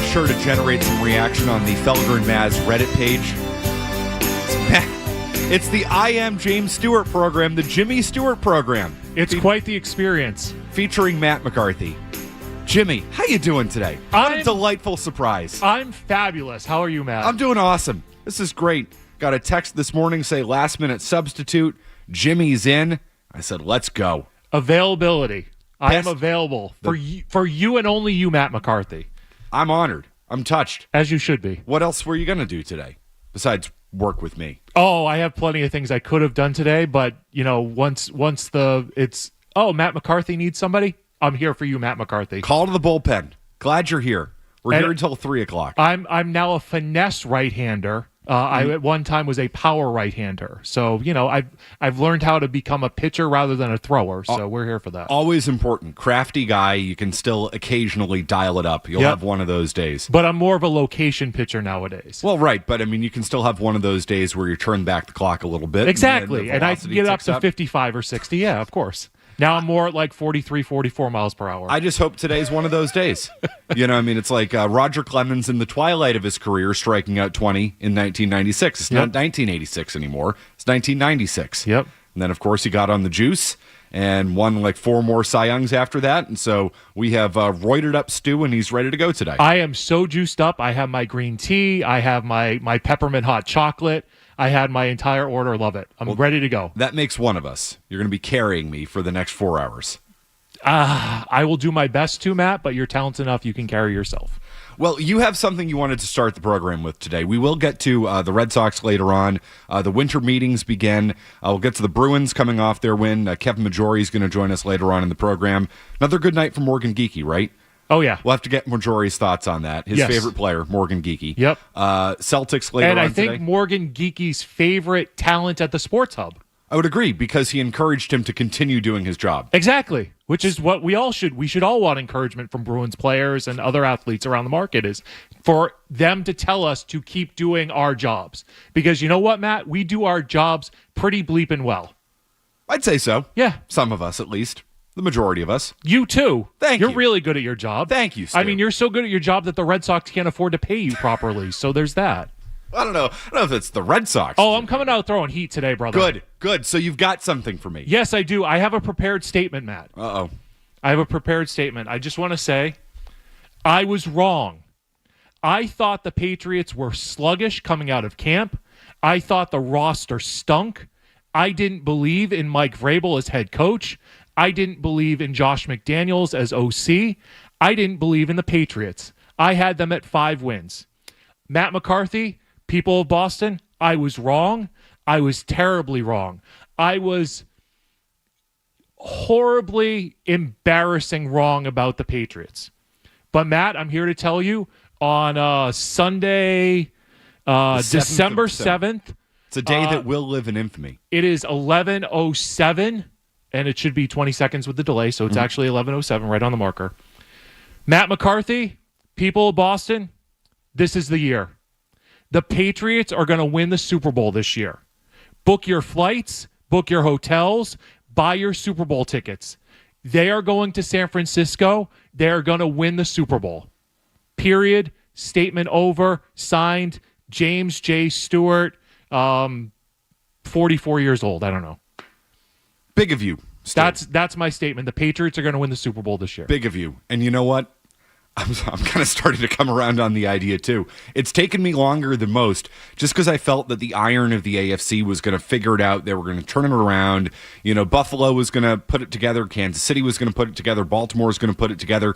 sure to generate some reaction on the Felgar and Maz Reddit page. It's the I Am James Stewart program, the Jimmy Stewart program. It's quite the experience. Featuring Matt McCarthy. Jimmy, how you doing today? What a delightful surprise. I'm fabulous. How are you, Matt? I'm doing awesome. This is great. Got a text this morning say last minute substitute. Jimmy's in. I said, let's go. Availability. I am available for you and only you, Matt McCarthy. I'm honored. I'm touched. As you should be. What else were you going to do today besides work with me? Oh, I have plenty of things I could have done today, but, once Matt McCarthy needs somebody, I'm here for you, Matt McCarthy. Call to the bullpen. Glad you're here. We're here until 3 o'clock. I'm now a finesse right-hander. I at one time was a power right-hander. So, I've learned how to become a pitcher rather than a thrower. So we're here for that. Always important. Crafty guy. You can still occasionally dial it up. You'll have one of those days. But I'm more of a location pitcher nowadays. Well, right. But, you can still have one of those days where you turn back the clock a little bit. Exactly. And I can get up to 55 or 60. Yeah, of course. Now I'm more at like 43, 44 miles per hour. I just hope today's one of those days. It's like Roger Clemens in the twilight of his career striking out 20 in 1996. It's not 1986 anymore. It's 1996. Yep. And then, of course, he got on the juice and won like 4 more Cy Youngs after that. And so we have roided up Stu, and he's ready to go today. I am so juiced up. I have my green tea. I have my peppermint hot chocolate. I had my entire order. Love it. I'm ready to go. That makes one of us. You're going to be carrying me for the next 4 hours. I will do my best to, Matt, but you're talented enough you can carry yourself. Well, you have something you wanted to start the program with today. We will get to the Red Sox later on. The winter meetings begin. We'll get to the Bruins coming off their win. Kevin Majori is going to join us later on in the program. Another good night for Morgan Geekie, right? Oh, yeah. We'll have to get Majori's thoughts on that. His favorite player, Morgan Geekie. Yep. Celtics later on today. And I today. think Morgan Geekie's favorite talent at the Sports Hub. I would agree, because he encouraged him to continue doing his job. Exactly, which is what we all should. We should all want encouragement from Bruins players and other athletes around the market, is for them to tell us to keep doing our jobs. Because you know what, Matt? We do our jobs pretty bleeping well. I'd say so. Yeah. Some of us, at least. The majority of us. You too. Thank you. You're really good at your job. Thank you, Stu. I mean, you're so good at your job that the Red Sox can't afford to pay you properly. So there's that. I don't know if it's the Red Sox. Oh, I'm coming out throwing heat today, brother. Good. So you've got something for me. Yes, I do. I have a prepared statement, Matt. Uh-oh. I have a prepared statement. I just want to say I was wrong. I thought the Patriots were sluggish coming out of camp. I thought the roster stunk. I didn't believe in Mike Vrabel as head coach. I didn't believe in Josh McDaniels as OC. I didn't believe in the Patriots. I had them at 5 wins. Matt McCarthy, people of Boston, I was wrong. I was terribly wrong. I was horribly embarrassing wrong about the Patriots. But, Matt, I'm here to tell you on Sunday, December 7th. It's a day that will live in infamy. It is 11:07. And it should be 20 seconds with the delay, so it's actually 11:07 right on the marker. Matt McCarthy, people of Boston, this is the year. The Patriots are going to win the Super Bowl this year. Book your flights, book your hotels, buy your Super Bowl tickets. They are going to San Francisco. They are going to win the Super Bowl. Period. Statement over. Signed, James J. Stewart, 44 years old. I don't know. Big of you. Steve. That's my statement. The Patriots are going to win the Super Bowl this year. Big of you. And you know what? I'm kind of starting to come around on the idea, too. It's taken me longer than most, just because I felt that the iron of the AFC was going to figure it out. They were going to turn it around. Buffalo was going to put it together. Kansas City was going to put it together. Baltimore was going to put it together.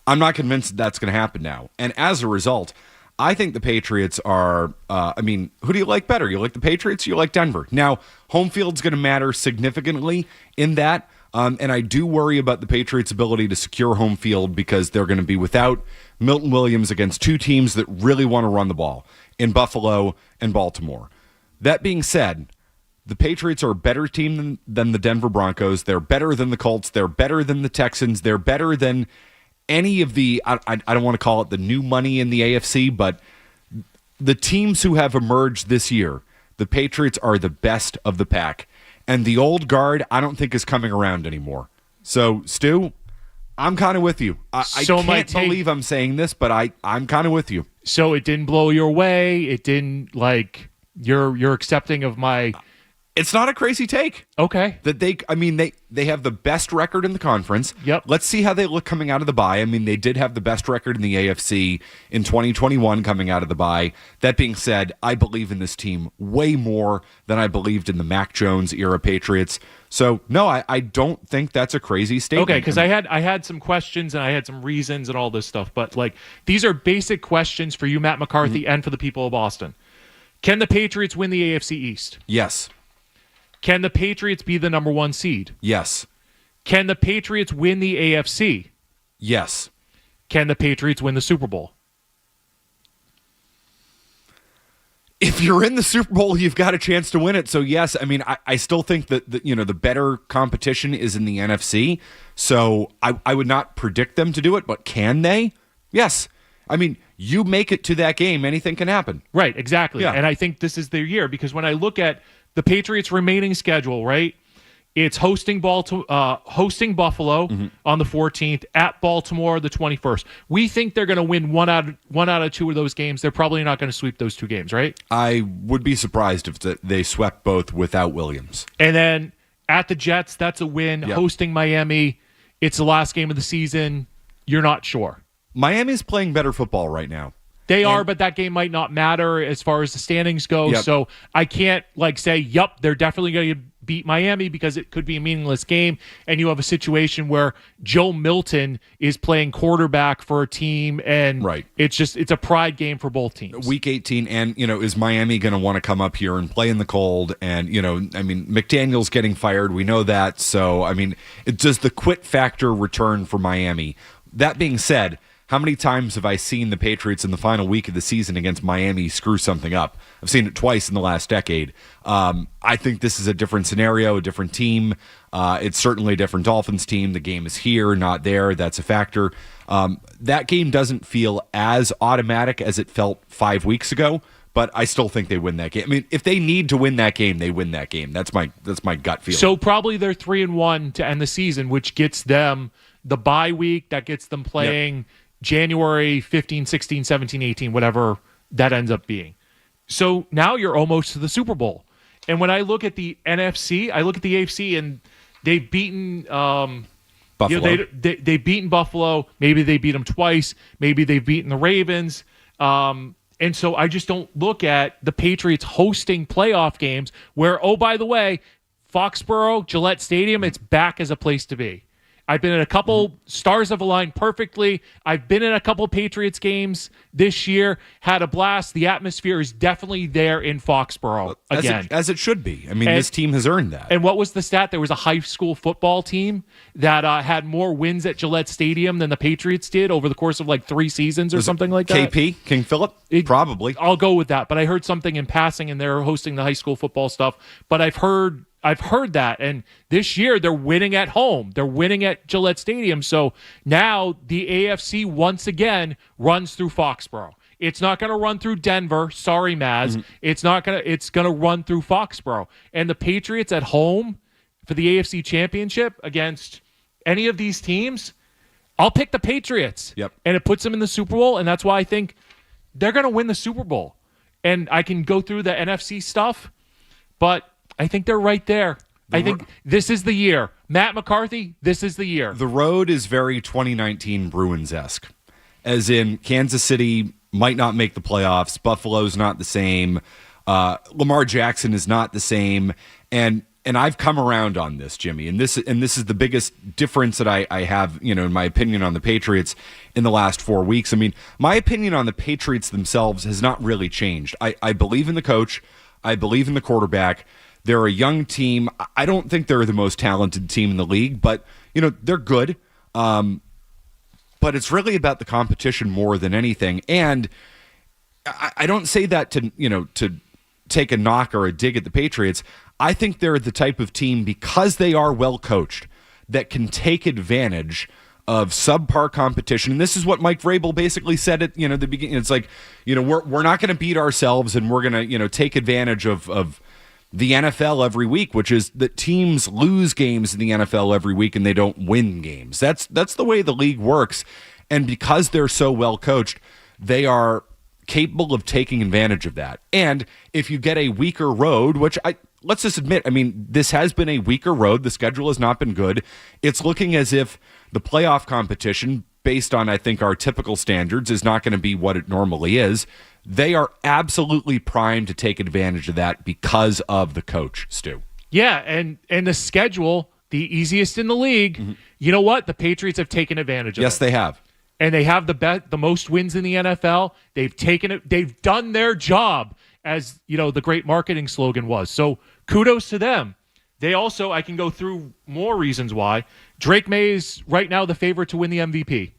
I'm not convinced that's going to happen now. And as a result, I think the Patriots are, who do you like better? You like the Patriots or you like Denver? Now, home field's going to matter significantly in that, and I do worry about the Patriots' ability to secure home field because they're going to be without Milton Williams against 2 teams that really want to run the ball in Buffalo and Baltimore. That being said, the Patriots are a better team than the Denver Broncos. They're better than the Colts. They're better than the Texans. They're better than any of the, I don't want to call it the new money in the AFC, but the teams who have emerged this year, the Patriots are the best of the pack. And the old guard, I don't think is coming around anymore. So, Stu, I'm kind of with you. I can't believe I'm saying this, but I'm kind of with you. So it didn't blow your way. It didn't like you're accepting of my. It's not a crazy take. Okay. That they have the best record in the conference. Yep. Let's see how they look coming out of the bye. I mean, they did have the best record in the AFC in 2021 coming out of the bye. That being said, I believe in this team way more than I believed in the Mac Jones era Patriots. So no, I don't think that's a crazy statement. Okay, because I had some questions and I had some reasons and all this stuff, but like these are basic questions for you, Matt McCarthy, and for the people of Boston. Can the Patriots win the AFC East? Yes. Can the Patriots be the number 1 seed? Yes. Can the Patriots win the AFC? Yes. Can the Patriots win the Super Bowl? If you're in the Super Bowl, you've got a chance to win it. So yes, I mean, I still think that the better competition is in the NFC. So I would not predict them to do it, but can they? Yes. I mean, you make it to that game, anything can happen. Right, exactly. Yeah. And I think this is their year because when I look at the Patriots' remaining schedule, right, it's hosting Buffalo on the 14th, at Baltimore the 21st. We think they're going to win one out of 2 of those games. They're probably not going to sweep those 2 games, right? I would be surprised if they swept both without Williams. And then at the Jets, that's a win. Yep. Hosting Miami, it's the last game of the season. You're not sure. Miami's playing better football right now. They are, but that game might not matter as far as the standings go. Yep. So I can't say, yep, they're definitely going to beat Miami because it could be a meaningless game. And you have a situation where Joe Milton is playing quarterback for a team, and right. It's a pride game for both teams. Week 18, and is Miami going to want to come up here and play in the cold? And McDaniel's getting fired. We know that. So does the quit factor return for Miami? That being said, how many times have I seen the Patriots in the final week of the season against Miami screw something up? I've seen it twice in the last decade. I think this is a different scenario, a different team. It's certainly a different Dolphins team. The game is here, not there. That's a factor. That game doesn't feel as automatic as it felt 5 weeks ago, but I still think they win that game. I mean, if they need to win that game, they win that game. That's my gut feeling. So probably they're 3-1 to end the season, which gets them the bye week. That gets them playing. Yep. January 15, 16, 17, 18, whatever that ends up being. So now you're almost to the Super Bowl. And when I look at the NFC, I look at the AFC, and they've beaten Buffalo. They've beaten Buffalo. Maybe they beat them twice. Maybe they've beaten the Ravens. And so I just don't look at the Patriots hosting playoff games where, oh, by the way, Foxborough, Gillette Stadium, it's back as a place to be. I've been in a couple, stars have aligned perfectly. I've been in a couple Patriots games this year, had a blast. The atmosphere is definitely there in Foxborough again. As it should be. I mean, this team has earned that. And what was the stat? There was a high school football team that had more wins at Gillette Stadium than the Patriots did over the course of like 3 seasons or something like that. KP, King Philip? Probably. I'll go with that. But I heard something in passing, and they're hosting the high school football stuff. But I've heard that, and this year they're winning at home. They're winning at Gillette Stadium. So now the AFC once again runs through Foxborough. It's not going to run through Denver. Sorry, Maz. Mm-hmm. It's going to run through Foxborough. And the Patriots at home for the AFC Championship against any of these teams, I'll pick the Patriots. Yep. And it puts them in the Super Bowl, and that's why I think they're going to win the Super Bowl. And I can go through the NFC stuff, but I think they're right there. I think this is the year. Matt McCarthy, this is the year. The road is very 2019 Bruins-esque. As in, Kansas City might not make the playoffs. Buffalo's not the same. Lamar Jackson is not the same. And I've come around on this, Jimmy. And this is the biggest difference that I have, in my opinion on the Patriots in the last 4 weeks. I mean, my opinion on the Patriots themselves has not really changed. I believe in the coach. I believe in the quarterback. They're a young team. I don't think they're the most talented team in the league, but they're good. But it's really about the competition more than anything. And I don't say that to take a knock or a dig at the Patriots. I think they're the type of team, because they are well coached, that can take advantage of subpar competition. And this is what Mike Vrabel basically said at the beginning. It's like, we're not going to beat ourselves, and we're going to take advantage of the NFL every week, which is that teams lose games in the NFL every week and they don't win games. That's the way the league works. And because they're so well coached, they are capable of taking advantage of that. And if you get a weaker road, which let's just admit, I mean, this has been a weaker road. The schedule has not been good. It's looking as if the playoff competition, based on, I think, our typical standards, is not going to be what it normally is. They are absolutely primed to take advantage of that because of the coach, Stu. Yeah, and the schedule, the easiest in the league. Mm-hmm. You know what? The Patriots have taken advantage of it. Yes, they have. And they have the most wins in the NFL. They've taken it. They've done their job, as the great marketing slogan was. So kudos to them. They also, I can go through more reasons why. Drake May is right now the favorite to win the MVP,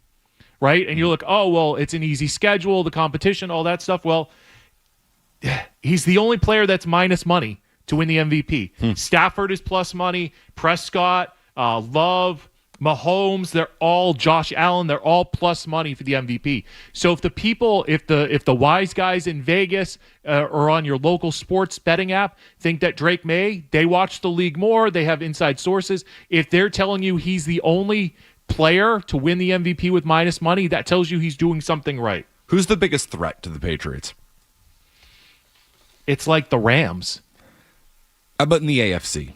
right? And you look, oh, well, it's an easy schedule, the competition, all that stuff. Well, he's the only player that's minus money to win the MVP. Stafford is plus money. Prescott, Love, Mahomes, they're all Josh Allen. They're all plus money for the MVP. So if the people, if the wise guys in Vegas or on your local sports betting app think that Drake May, they watch the league more, they have inside sources. If they're telling you he's the only player to win the MVP with minus money, that tells you he's doing something right. Who's the biggest threat to the Patriots? It's like the Rams. How about in the AFC?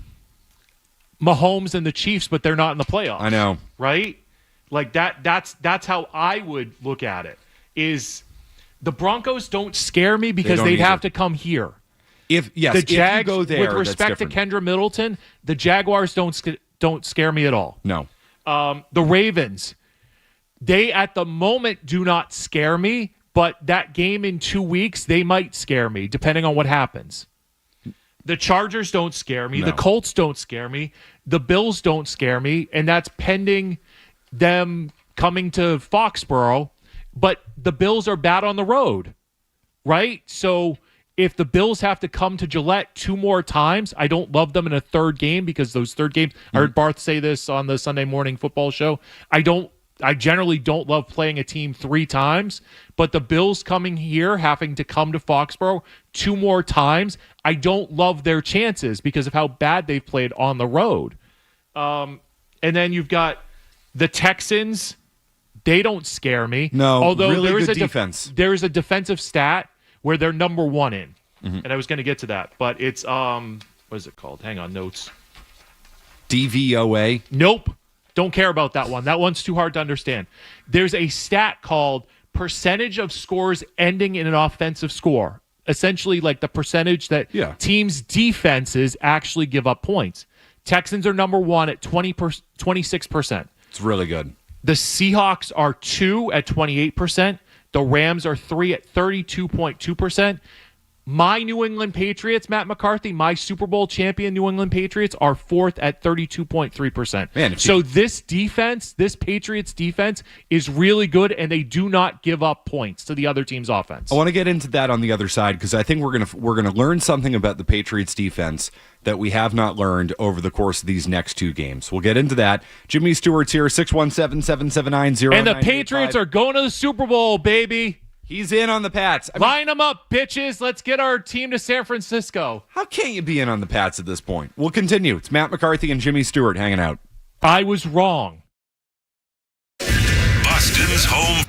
Mahomes and the Chiefs, but they're not in the playoffs. I know. Right? Like that's how I would look at it. Is the Broncos don't scare me because they'd have to come here. If the Jags, if you go there, with respect to Kendra Middleton, the Jaguars don't scare me at all. No. The Ravens, they at the moment do not scare me, but that game in 2 weeks, they might scare me depending on what happens. The Chargers don't scare me. No. The Colts don't scare me. The Bills don't scare me. And that's pending them coming to Foxborough. But the Bills are bad on the road, right? So if the Bills have to come to Gillette 2 more times, I don't love them in a third game because those third games, I heard Barth say this on the Sunday morning football show. I generally don't love playing a team 3 times, but the Bills coming here, having to come to Foxborough 2 more times, I don't love their chances because of how bad they've played on the road. And then you've got the Texans. They don't scare me. No, although really there is good a defense. There is a defensive stat where they're number 1 in, and I was going to get to that, but it's what is it called? Hang on, notes. DVOA. Nope. Don't care about that one. That one's too hard to understand. There's a stat called percentage of scores ending in an offensive score. Essentially like the percentage that teams' defenses actually give up points. Texans are number 1 at 26%. It's really good. The Seahawks are 2 at 28%. The Rams are 3 at 32.2%. My New England Patriots, Matt McCarthy, my Super Bowl champion New England Patriots are 4th at 32.3%. Man, so this defense, this Patriots defense is really good, and they do not give up points to the other team's offense. I want to get into that on the other side because I think we're gonna learn something about the Patriots defense that we have not learned over the course of these next 2 games. We'll get into that. Jimmy Stewart's here, 617-779-0985. And the Patriots are going to the Super Bowl, baby. He's in on the Pats. Line them up, bitches. Let's get our team to San Francisco. How can't you be in on the Pats at this point? We'll continue. It's Matt McCarthy and Jimmy Stewart hanging out. I was wrong. Boston's home.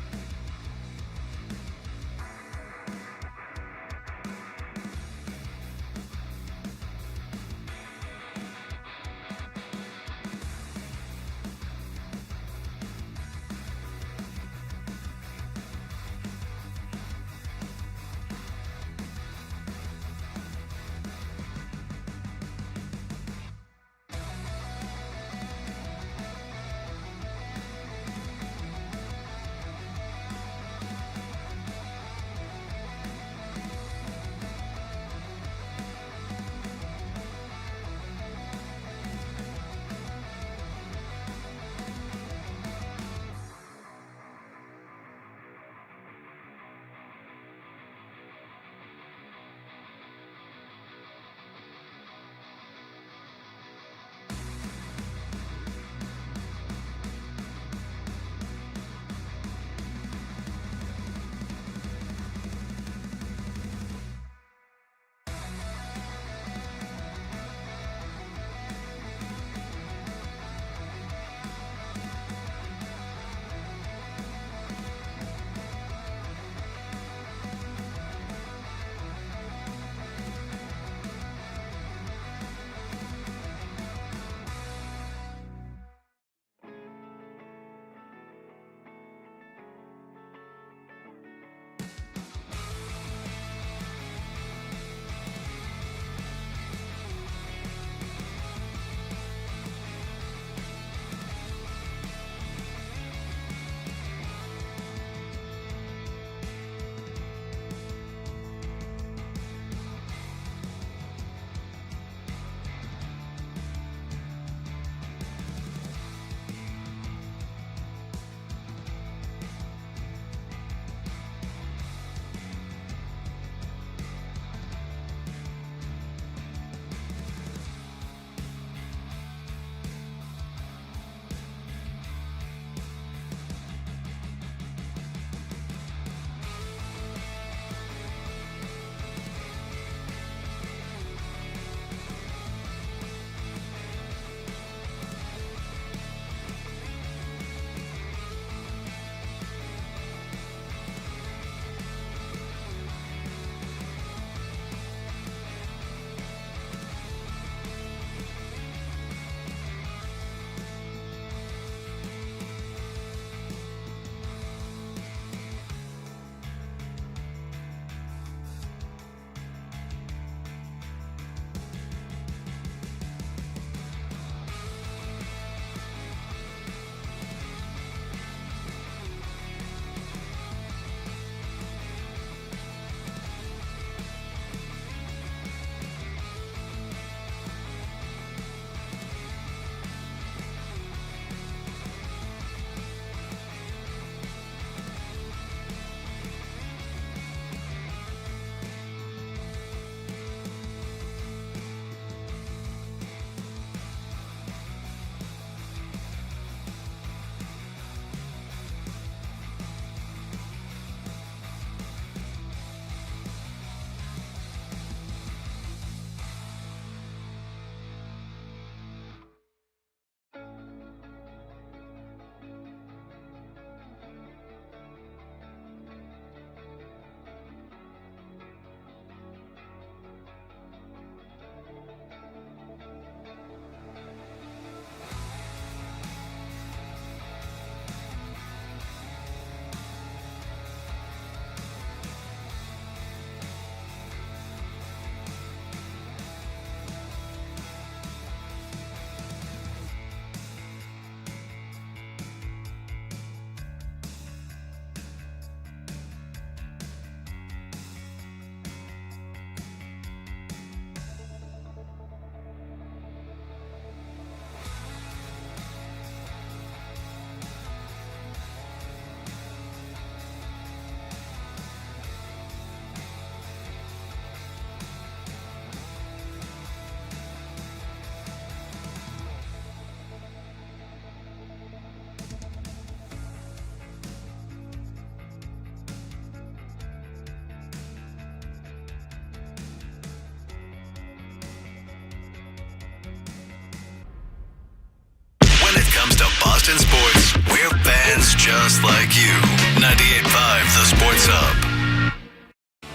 Boston sports. We're fans just like you. 98.5 The Sports Hub.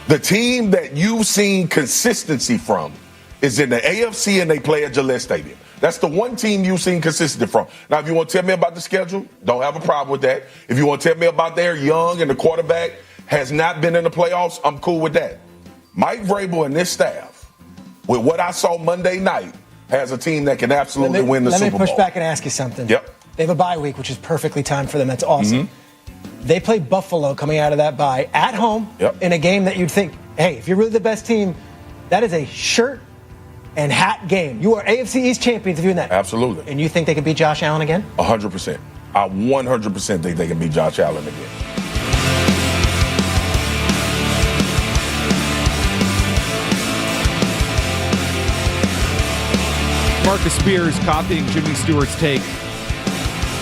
The team that you've seen consistency from is in the AFC, and they play at Gillette Stadium. That's the one team you've seen consistency from. Now, if you want to tell me about the schedule, don't have a problem with that. If you want to tell me about their young and the quarterback has not been in the playoffs, I'm cool with that. Mike Vrabel and this staff, with what I saw Monday night, has a team that can absolutely win the Super Bowl. Let me push back and ask you something. Yep. They have a bye week, which is perfectly timed for them. That's awesome. They play Buffalo coming out of that bye at home in a game that you'd think, hey, if you're really the best team, that is a shirt and hat game. You are AFC East champions if you're in that. Absolutely. And you think they can beat Josh Allen again? 100%. I 100% think they can beat Josh Allen again. Marcus Spears copying Jimmy Stewart's take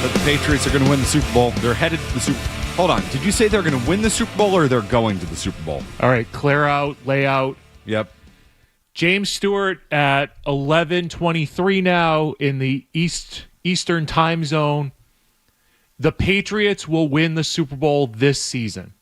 that the Patriots are going to win the Super Bowl. They're headed to the Super Bowl. Hold on. Did you say they're going to win the Super Bowl or they're going to the Super Bowl? All right, clear out, lay out. Yep. James Stewart at 11:23 now in the Eastern time zone. The Patriots will win the Super Bowl this season.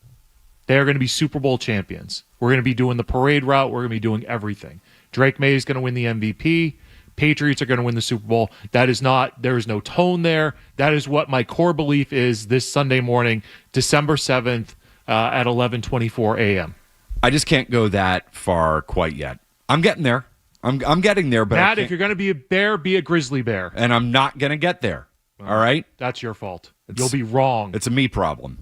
They are going to be Super Bowl champions. We're going to be doing the parade route. We're going to be doing everything. Drake May is going to win the MVP. Patriots are going to win the Super Bowl. There is no tone there. That is what my core belief is this Sunday morning, December 7th at 11:24 a.m. I just can't go that far quite yet. I'm getting there. I'm getting there, but Matt, if you're going to be a bear, be a grizzly bear. And I'm not going to get there. All right? That's your fault. You'll be wrong. It's a me problem.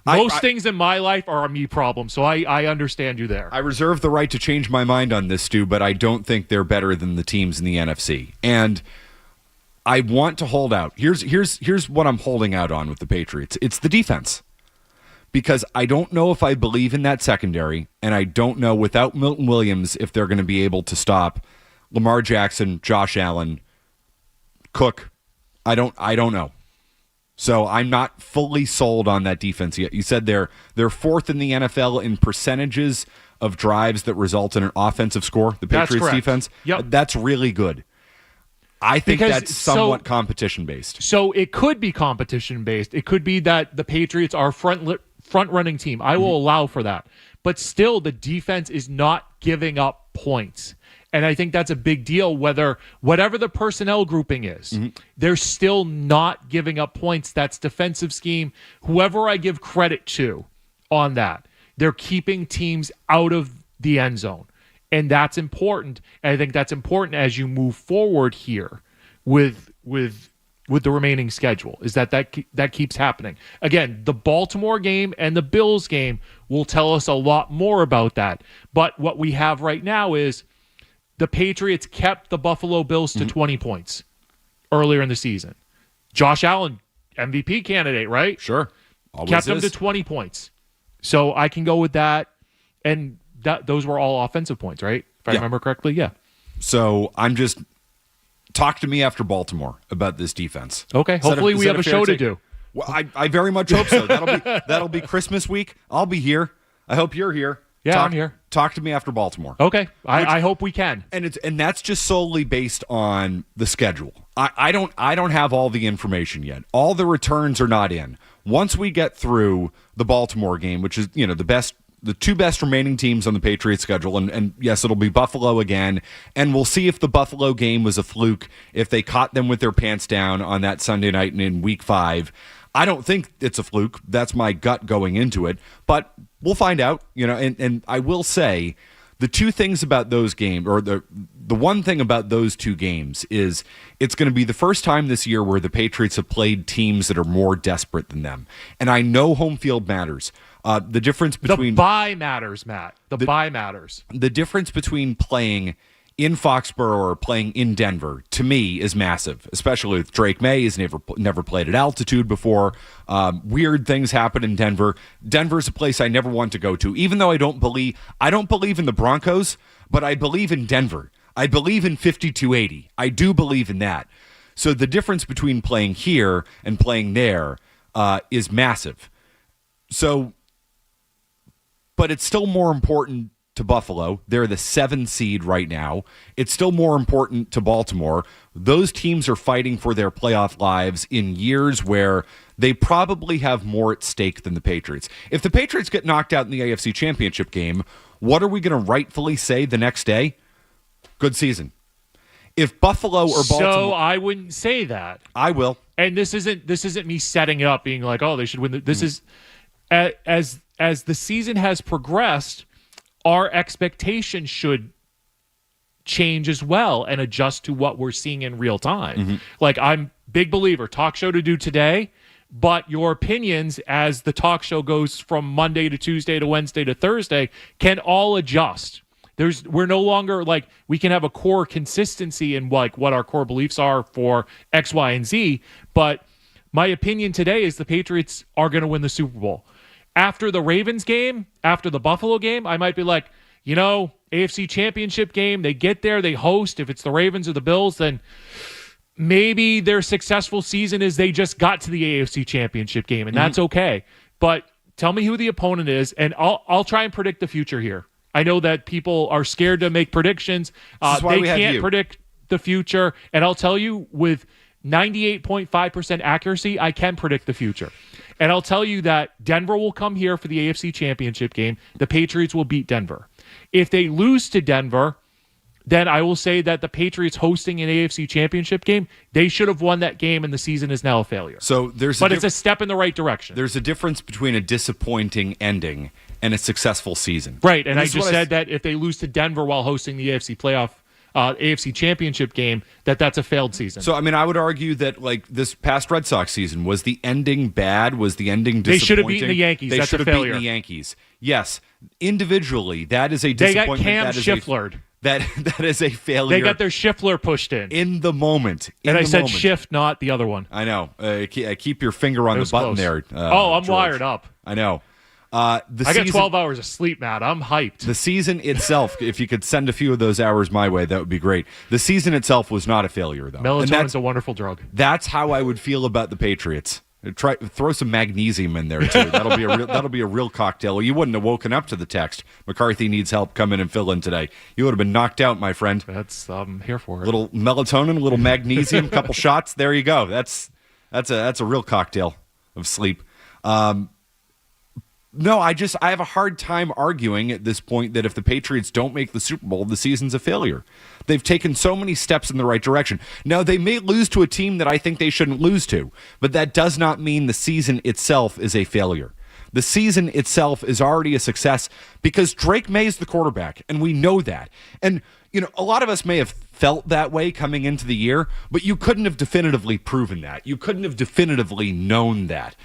Most things in my life are a me problem, so I understand you there. I reserve the right to change my mind on this, Stu, but I don't think they're better than the teams in the NFC. And I want to hold out. Here's what I'm holding out on with the Patriots. It's the defense. Because I don't know if I believe in that secondary, and I don't know without Milton Williams if they're going to be able to stop Lamar Jackson, Josh Allen, Cook. I don't know. So I'm not fully sold on that defense yet. You said they're fourth in the NFL in percentages of drives that result in an offensive score. The Patriots defense. Yep. That's really good. I think that's somewhat competition-based. So it could be competition-based. It could be that the Patriots are front-running team. I will allow for that. But still, the defense is not giving up points. And I think that's a big deal, whatever the personnel grouping is. They're still not giving up points. That's defensive scheme. Whoever I give credit to on that, they're keeping teams out of the end zone. And that's important. And I think that's important as you move forward here with the remaining schedule, is that keeps happening. Again, the Baltimore game and the Bills game will tell us a lot more about that. But what we have right now is the Patriots kept the Buffalo Bills to 20 points earlier in the season. Josh Allen, MVP candidate, right? Sure. Always kept them is. to 20 points. So I can go with that. And those were all offensive points, right? If I remember correctly, yeah. So talk to me after Baltimore about this defense. Okay. Hopefully we have a show to do. Well, I very much hope so. That'll be Christmas week. I'll be here. I hope you're here. Yeah, I'm here. Talk to me after Baltimore. Okay. I hope we can. And that's just solely based on the schedule. I don't have all the information yet. All the returns are not in. Once we get through the Baltimore game, which is the two best remaining teams on the Patriots schedule, and yes, it'll be Buffalo again, and we'll see if the Buffalo game was a fluke, if they caught them with their pants down on that Sunday night in Week 5. I don't think it's a fluke. That's my gut going into it, but we'll find out. And I will say the two things about those games, or the one thing about those two games, is it's going to be the first time this year where the Patriots have played teams that are more desperate than them. And I know home field matters. The difference between the bye matters, Matt. The bye matters. The difference between playing in Foxborough or playing in Denver, to me, is massive, especially with Drake May. He's never played at altitude before. Weird things happen in Denver. Denver's a place I never want to go to, even though I don't believe in the Broncos, but I believe in Denver. I believe in 5280. I do believe in that. So the difference between playing here and playing there is massive. So, but it's still more important to Buffalo. They're the 7 seed right now. It's still more important to Baltimore. Those teams are fighting for their playoff lives in years where they probably have more at stake than the Patriots. If the Patriots get knocked out in the AFC Championship game, what are we going to rightfully say the next day? Good season. If Buffalo or Baltimore... So I wouldn't say that. I will. And this isn't me setting it up being like, oh, they should win. This is as the season has progressed, our expectations should change as well and adjust to what we're seeing in real time. Mm-hmm. Like, I'm big believer, talk show to do today, but your opinions as the talk show goes from Monday to Tuesday to Wednesday to Thursday can all adjust. We're no longer like, we can have a core consistency in like what our core beliefs are for X, Y, and Z. But my opinion today is the Patriots are going to win the Super Bowl. After the Ravens game, after the Buffalo game, I might be like, AFC Championship game, they get there, they host. If it's the Ravens or the Bills, then maybe their successful season is they just got to the AFC Championship game, and that's okay. But tell me who the opponent is, and I'll try and predict the future here. I know that people are scared to make predictions. They can't predict the future. And I'll tell you, with 98.5% accuracy, I can predict the future. And I'll tell you that Denver will come here for the AFC Championship game. The Patriots will beat Denver. If they lose to Denver, then I will say that the Patriots hosting an AFC Championship game, they should have won that game, and the season is now a failure. So it's a step in the right direction. There's a difference between a disappointing ending and a successful season. Right, and I just said that if they lose to Denver while hosting the AFC Championship game, that's a failed season. So, I mean, I would argue that, like, this past Red Sox season, was the ending bad? Was the ending disappointing? They should have beaten the Yankees. They That's should a have failure. beaten the Yankees. Yes, individually, that is a disappointment. They got Cam Schiflered. That is a failure. They got their Schifler pushed in the moment. I said shift, not the other one. I know. Keep your finger on the button close. there. I'm George. Wired up. I know. I got 12 hours of sleep, Matt. I'm hyped. The season itself, if you could send a few of those hours my way, that would be great. The season itself was not a failure, though. Melatonin's a wonderful drug. That's how I would feel about the Patriots. Throw some magnesium in there too. That'll be a real cocktail. You wouldn't have woken up to the text. McCarthy needs help. Come in and fill in today. You would have been knocked out, my friend. I'm here for it. Little melatonin, little magnesium, couple shots. There you go. That's a real cocktail of sleep. No, I have a hard time arguing at this point that if the Patriots don't make the Super Bowl, the season's a failure. They've taken so many steps in the right direction. Now, they may lose to a team that I think they shouldn't lose to, but that does not mean the season itself is a failure. The season itself is already a success because Drake May is the quarterback, and we know that. And, a lot of us may have felt that way coming into the year, but you couldn't have definitively proven that. You couldn't have definitively known that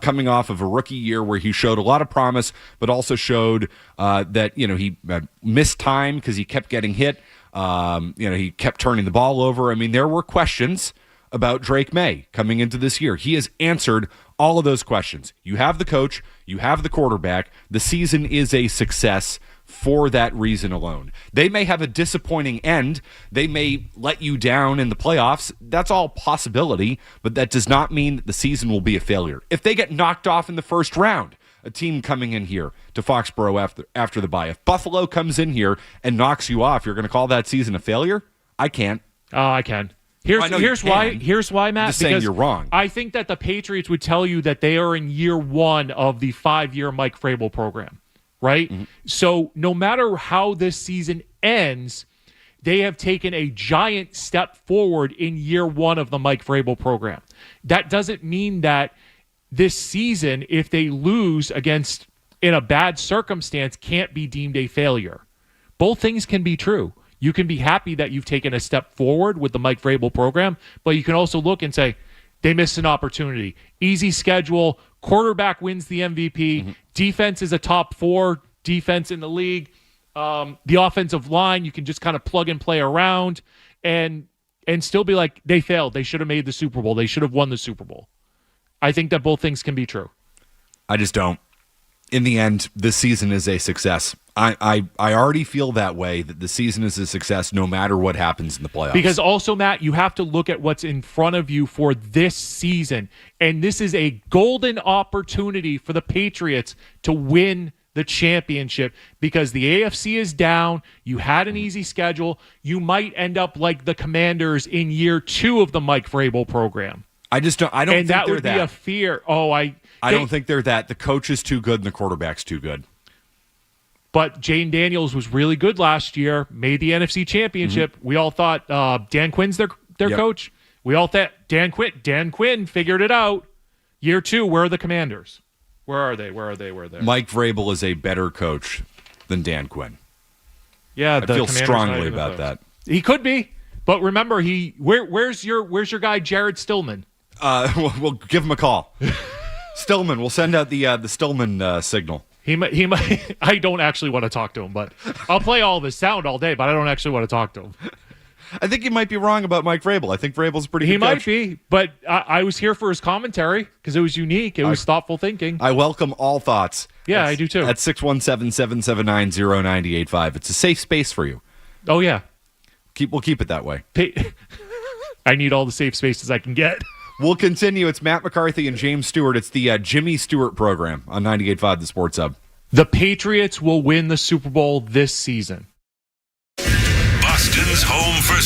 coming off of a rookie year where he showed a lot of promise, but also showed that, he missed time because he kept getting hit. He kept turning the ball over. I mean, there were questions about Drake May coming into this year. He has answered all of those questions. You have the coach, you have the quarterback. The season is a success for that reason alone. They may have a disappointing end. They may let you down in the playoffs. That's all possibility, but that does not mean that the season will be a failure. If they get knocked off in the first round, a team coming in here to Foxborough after the bye, if Buffalo comes in here and knocks you off, you're going to call that season a failure? I can't. I can. Here's why, Matt. I'm just saying you're wrong. I think that the Patriots would tell you that they are in year one of the 5-year Mike Vrabel program, right? Mm-hmm. So no matter how this season ends, they have taken a giant step forward in year one of the Mike Vrabel program. That doesn't mean that this season, if they lose against in a bad circumstance, can't be deemed a failure. Both things can be true. You can be happy that you've taken a step forward with the Mike Vrabel program, but you can also look and say, they missed an opportunity. Easy schedule. Quarterback wins the MVP. Mm-hmm. Defense is a top 4 defense in the league. The offensive line, you can just kind of plug and play around and still be like, they failed. They should have made the Super Bowl. They should have won the Super Bowl. I think that both things can be true. I just don't. In the end, this season is a success. I already feel that way, that the season is a success no matter what happens in the playoffs. Because also, Matt, you have to look at what's in front of you for this season. And this is a golden opportunity for the Patriots to win the championship because the AFC is down. You had an easy schedule. You might end up like the Commanders in year 2 of the Mike Vrabel program. I don't And think that they're would be that. a fear. Oh, I don't think they're that. The coach is too good and the quarterback's too good. But Jane Daniels was really good last year, made the NFC Championship. We all thought Dan Quinn's their coach. We all thought Dan Quinn figured it out. Year 2, where are the Commanders? Where are they? Mike Vrabel is a better coach than Dan Quinn. Yeah, I feel strongly about that. He could be, but remember, where's your guy Jared Stillman? We'll give him a call. Stillman, we'll send out the Stillman signal. He might. I don't actually want to talk to him, but I'll play all of his sound all day. But I don't actually want to talk to him. I think you might be wrong about Mike Vrabel. I think Vrabel's a pretty good He might coach. be, but I was here for his commentary because it was unique. It was thoughtful thinking. I welcome all thoughts. Yeah, I do too. At 617-779-0985. It's a safe space for you. Oh yeah, We'll keep it that way. I need all the safe spaces I can get. We'll continue. It's Matt McCarthy and James Stewart. It's the Jimmy Stewart program on 98.5 The Sports Hub. The Patriots will win the Super Bowl this season. Boston's home for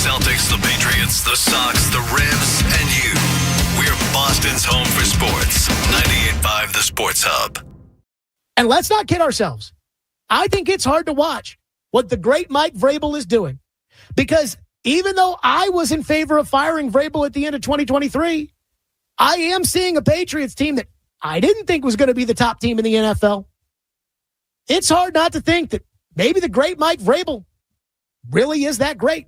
Celtics, the Patriots, the Sox, the Revs, and you. We're Boston's home for sports. 98.5 The Sports Hub. And let's not kid ourselves. I think it's hard to watch what the great Mike Vrabel is doing. Because even though I was in favor of firing Vrabel at the end of 2023, I am seeing a Patriots team that I didn't think was going to be the top team in the NFL. It's hard not to think that maybe the great Mike Vrabel really is that great.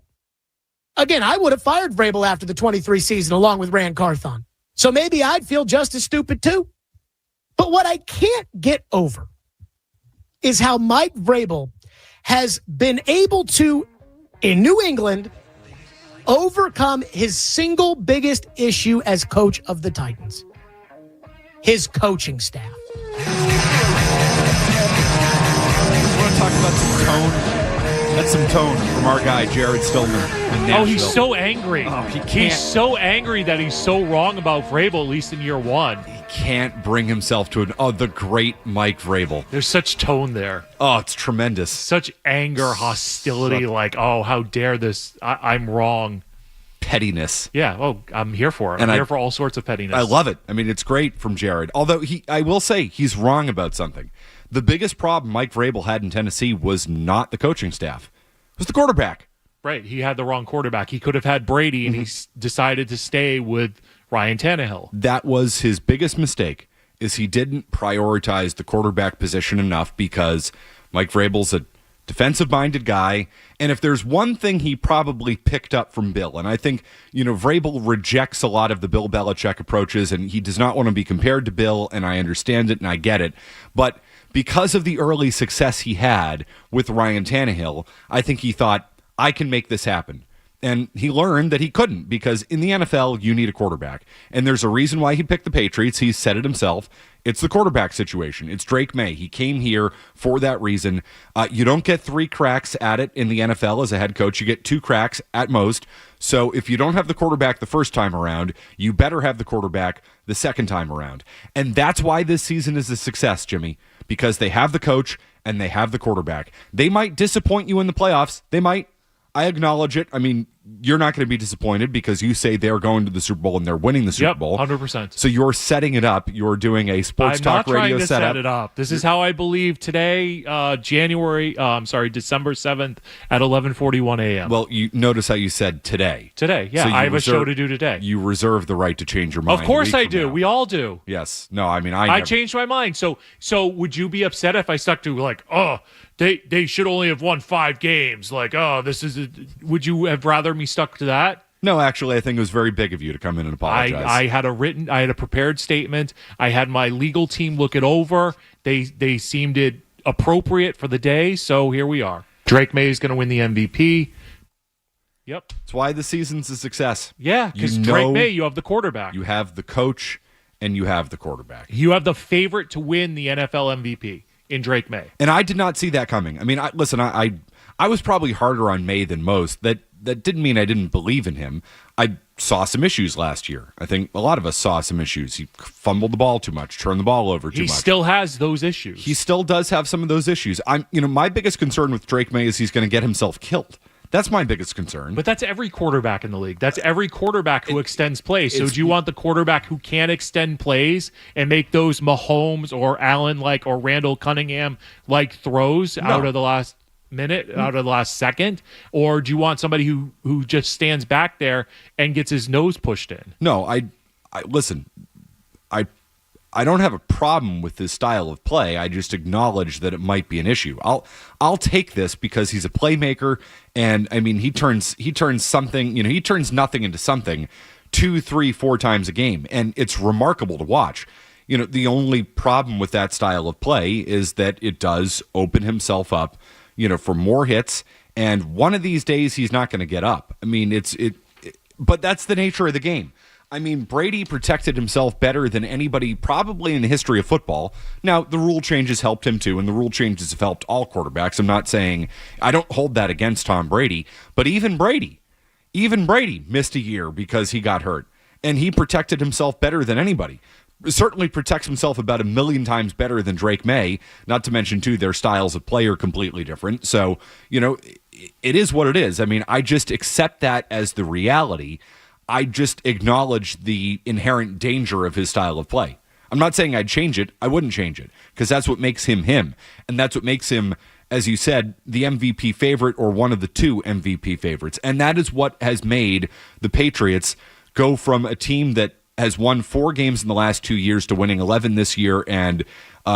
Again, I would have fired Vrabel after the 23 season along with Rand Carthon. So maybe I'd feel just as stupid too. But what I can't get over is how Mike Vrabel has been able to, in New England, overcome his single biggest issue as coach of the Titans. His coaching staff. I want to talk about some tone. That's some tone from our guy, Jared Stillman in Nashville. Oh, he's so angry. Oh, he can't. He's so angry that he's so wrong about Vrabel, at least in year one. He can't bring himself to the great Mike Vrabel. There's such tone there. Oh, it's tremendous. Such anger, hostility, like, oh, how dare this? I'm wrong. Pettiness. Yeah, oh, I'm here for it. I'm here for all sorts of pettiness. I love it. I mean, it's great from Jared. Although, I will say, he's wrong about something. The biggest problem Mike Vrabel had in Tennessee was not the coaching staff. It was the quarterback. Right. He had the wrong quarterback. He could have had Brady, and he decided to stay with Ryan Tannehill. That was his biggest mistake, is he didn't prioritize the quarterback position enough because Mike Vrabel's a defensive-minded guy, and if there's one thing he probably picked up from Bill, and I think, Vrabel rejects a lot of the Bill Belichick approaches, and he does not want to be compared to Bill, and I understand it, and I get it, but because of the early success he had with Ryan Tannehill, I think he thought, I can make this happen. And he learned that he couldn't, because in the NFL, you need a quarterback. And there's a reason why he picked the Patriots. He said it himself. It's the quarterback situation. It's Drake May. He came here for that reason. You don't get 3 cracks at it in the NFL as a head coach. You get 2 cracks at most. So if you don't have the quarterback the first time around, you better have the quarterback the second time around. And that's why this season is a success, Jimmy, because they have the coach and they have the quarterback. They might disappoint you in the playoffs. They might. I acknowledge it. I mean, you're not going to be disappointed because you say they're going to the Super Bowl and they're winning the Super Bowl. 100%. So you're setting it up. You're doing a sports talk radio setup. I'm not trying to set it up. This is how I believe today, December 7th at 11:41 a.m. Well, you notice how you said today. Today, yeah. So I have a show to do today. You reserve the right to change your mind. Of course I do. Now. We all do. Yes. No, I mean, I changed my mind. So would you be upset if I stuck to like, they should only have won 5 games? Like, would you have rather me stuck to that? No, actually, I think it was very big of you to come in and apologize. I had a prepared statement. I had my legal team look it over. They seemed it appropriate for the day, so here we are. Drake May is going to win the MVP. Yep. That's why the season's a success. Yeah, because Drake May, you have the quarterback. You have the coach, and you have the quarterback. You have the favorite to win the NFL MVP in Drake May. And I did not see that coming. I mean, I was probably harder on May than most. That didn't mean I didn't believe in him. I saw some issues last year. I think a lot of us saw some issues. He fumbled the ball too much, turned the ball over too much. He still has those issues. He still does have some of those issues. My biggest concern with Drake May is he's going to get himself killed. That's my biggest concern. But that's every quarterback in the league. That's every quarterback who extends plays. So do you want the quarterback who can extend plays and make those Mahomes or Allen-like or Randall Cunningham-like throws out of the last minute, out of the last second? Or do you want somebody who just stands back there and gets his nose pushed in? No, listen, I don't have a problem with this style of play. I just acknowledge that it might be an issue. I'll take this because he's a playmaker, and I mean he turns something, he turns nothing into something 2, 3, 4 times a game, and it's remarkable to watch. The only problem with that style of play is that it does open himself up, for more hits, and one of these days he's not going to get up. I mean, but that's the nature of the game. I mean, Brady protected himself better than anybody probably in the history of football. Now, the rule changes helped him too, and the rule changes have helped all quarterbacks. I'm not saying I don't hold that against Tom Brady, but even Brady missed a year because he got hurt, and he protected himself better than anybody. Certainly protects himself about 1 million times better than Drake May, not to mention, too, their styles of play are completely different. So, it is what it is. I mean, I just accept that as the reality. I just acknowledge the inherent danger of his style of play. I'm not saying I'd change it. I wouldn't change it because that's what makes him him. And that's what makes him, as you said, the MVP favorite or one of the two MVP favorites. And that is what has made the Patriots go from a team that has won 4 games in the last 2 years to winning 11 this year and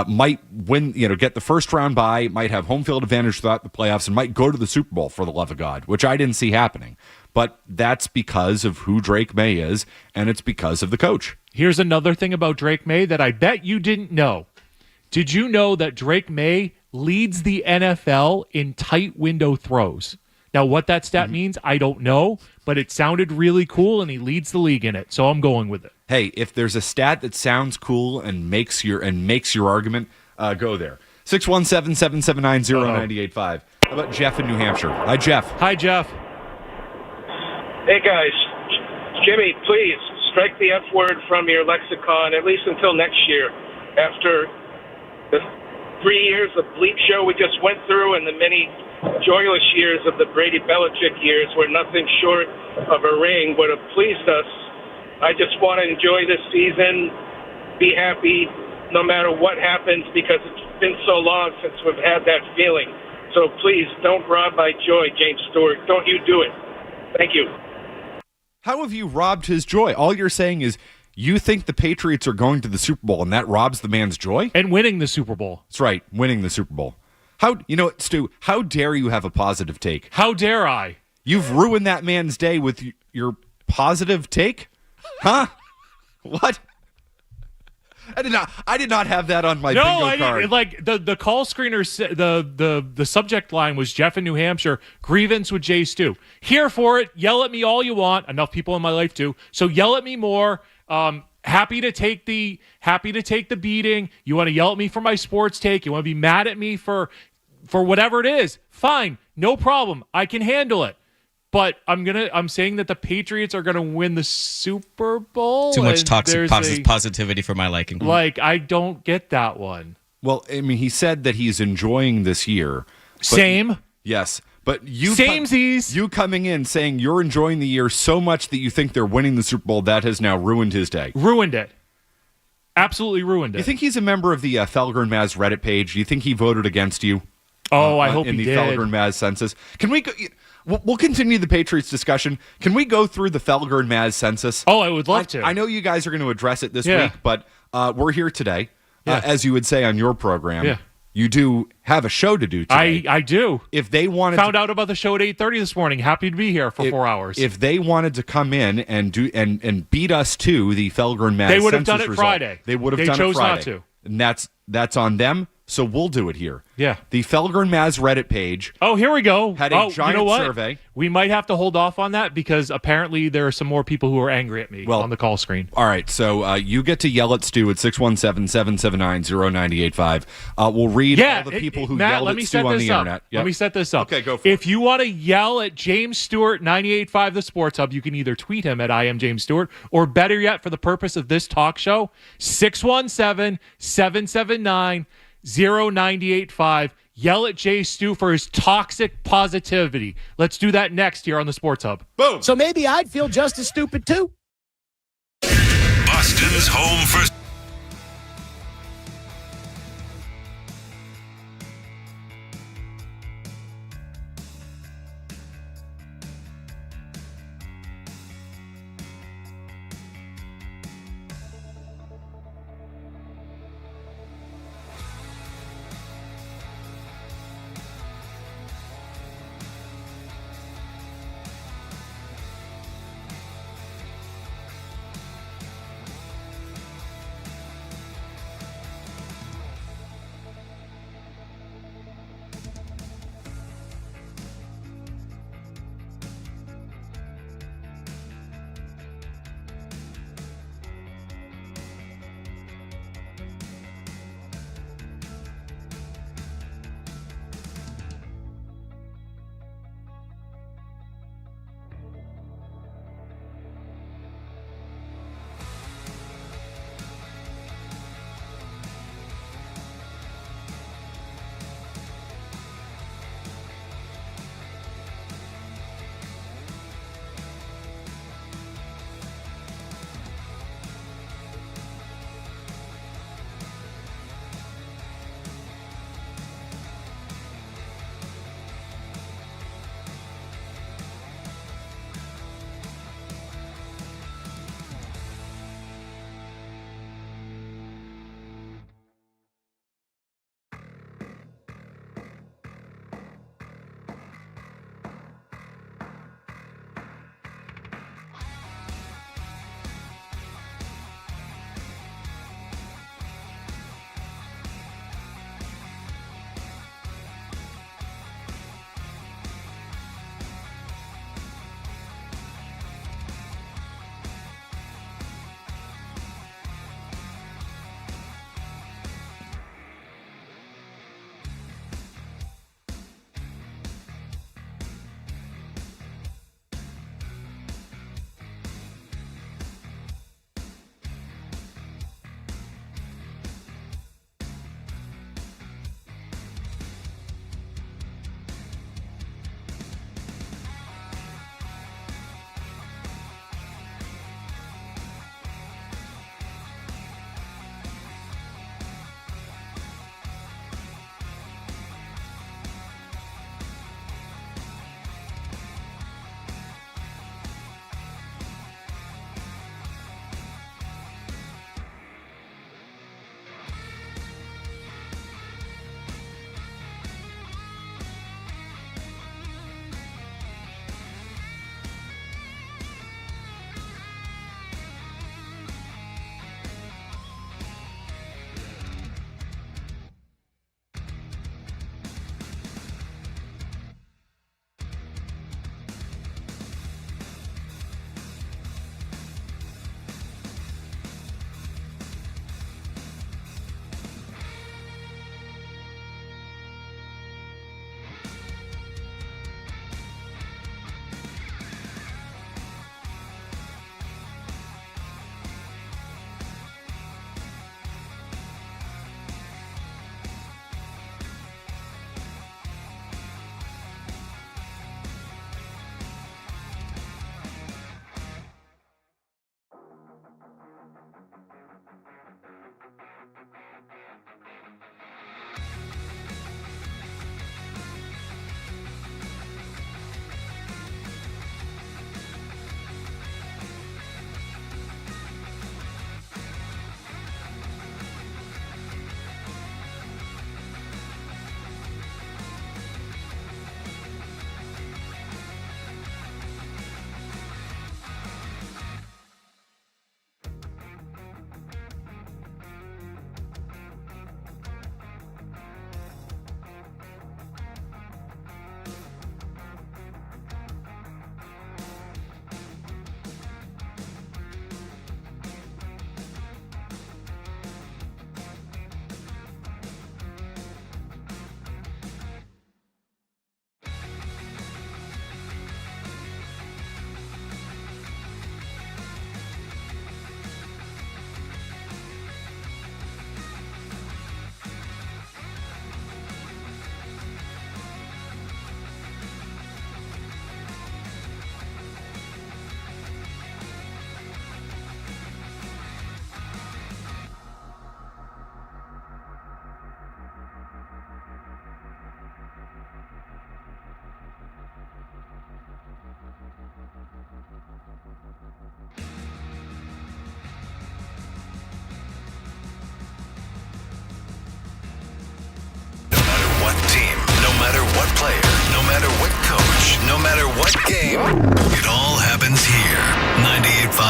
might win, get the first round bye, might have home field advantage throughout the playoffs, and might go to the Super Bowl, for the love of God, which I didn't see happening. But that's because of who Drake May is, and it's because of the coach. Here's another thing about Drake May that I bet you didn't know. Did you know that Drake May leads the NFL in tight window throws? Now, what that stat means, I don't know, but it sounded really cool, and he leads the league in it, so I'm going with it. Hey, if there's a stat that sounds cool and makes your argument, go there. 617-779-0985. How about Jeff in New Hampshire? Hi, Jeff. Hi, Jeff. Hey, guys. Jimmy, please strike the F word from your lexicon, at least until next year, after the 3 years of bleep show we just went through and the many joyless years of the Brady Belichick years where nothing short of a ring would have pleased us. I just want to enjoy this season, be happy no matter what happens because it's been so long since we've had that feeling. So please don't rob my joy, James Stewart. Don't you do it. Thank you. How have you robbed his joy? All you're saying is you think the Patriots are going to the Super Bowl and that robs the man's joy? And winning the Super Bowl. That's right, winning the Super Bowl. Stu, how dare you have a positive take? How dare I? You've ruined that man's day with your positive take? Huh? What? I did not have that on my bingo card. Didn't. Like the call screener, the subject line was Jeff in New Hampshire, grievance with Jay Stu. Here for it. Yell at me all you want. Enough people in my life do. So yell at me more. Happy to take the beating. You want to yell at me for my sports take. You want to be mad at me for whatever it is. Fine, no problem. I can handle it. But I'm saying that the Patriots are gonna win the Super Bowl. Too much toxic positivity for my liking. Like, I don't get that one. Well, I mean, he said that he's enjoying this year. Same. Yes. But you coming in saying you're enjoying the year so much that you think they're winning the Super Bowl, that has now ruined his day. Ruined it. Absolutely ruined it. You think he's a member of the Felgar and Maz Reddit page? Do you think he voted against you? Oh, I hope in he the did. Felgar and Maz census. Can we go? We'll continue the Patriots discussion. Can we go through the Felgar and Maz census? Oh, I would love to. I know you guys are going to address it this week, but we're here today, as you would say on your program. Yeah. You do have a show to do today. I do. If they wanted found out about the show at 8:30 this morning. Happy to be here for 4 hours. If they wanted to come in and do and beat us to the Felgar and Maz, they would have done it result, Friday. They would have done chose it Friday. not to. And that's on them. So we'll do it here. Yeah. The Felgar and Maz Reddit page. Oh, here we go. Had a giant survey. We might have to hold off on that because apparently there are some more people who are angry at me on the call screen. All right. So you get to yell at Stu at 617-779-0985. We'll read all the people who yelled at Stu on the internet. Yep. Let me set this up. Okay, go for it. If you want to yell at James Stewart, 98.5 The Sports Hub, you can either tweet him at I am James Stewart, or better yet, for the purpose of this talk show, 617-779-0985. Yell at Jay Stu for his toxic positivity. Let's do that next here on the Sports Hub. Boom. So maybe I'd feel just as stupid too. Boston's home for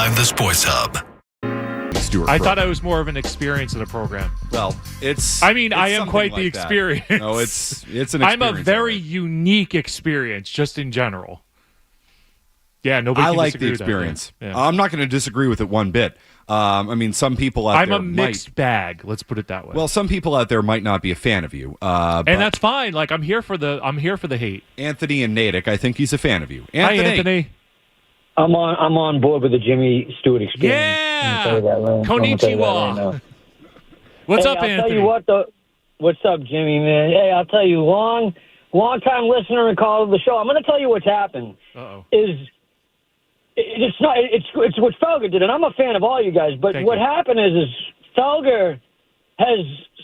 98.5 The Sports Hub. Stewart I program. thought I was more of an experience in the program. Well, it's. I mean, it's I am something quite like the that. experience. No, it's an experience. I'm a very all right. unique experience, just in general. Yeah, nobody I can like disagree the with that. experience. Yeah. I'm not going to disagree with it one bit. I mean, some people out I'm there a mixed bag. Let's put it that way. Well, some people out there might not be a fan of you, but and that's fine. Like I'm here for the hate. Anthony and Natick, I think he's a fan of you. Hi, Anthony. I'm on board with the Jimmy Stewart experience. Yeah. Konnichiwa. What's Hey, up, I'll Anthony? tell you what, what's up, Jimmy, man? Hey, I'll tell you, long time listener and caller of the show. I'm going to tell you what's happened. Uh-oh. It's what Felger did, and I'm a fan of all you guys. But Thank what you. happened is Felger has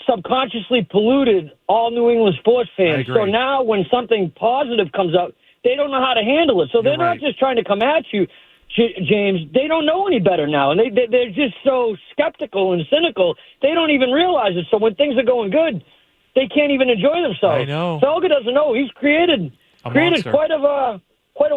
subconsciously polluted all New England sports I fans. agree. So now when something positive comes up, they don't know how to handle it. So they're You're right. not just trying to come at you, James. They don't know any better now, and they're just so skeptical and cynical. They don't even realize it. So when things are going good, they can't even enjoy themselves. I know. Felger doesn't know. He's created monster. quite a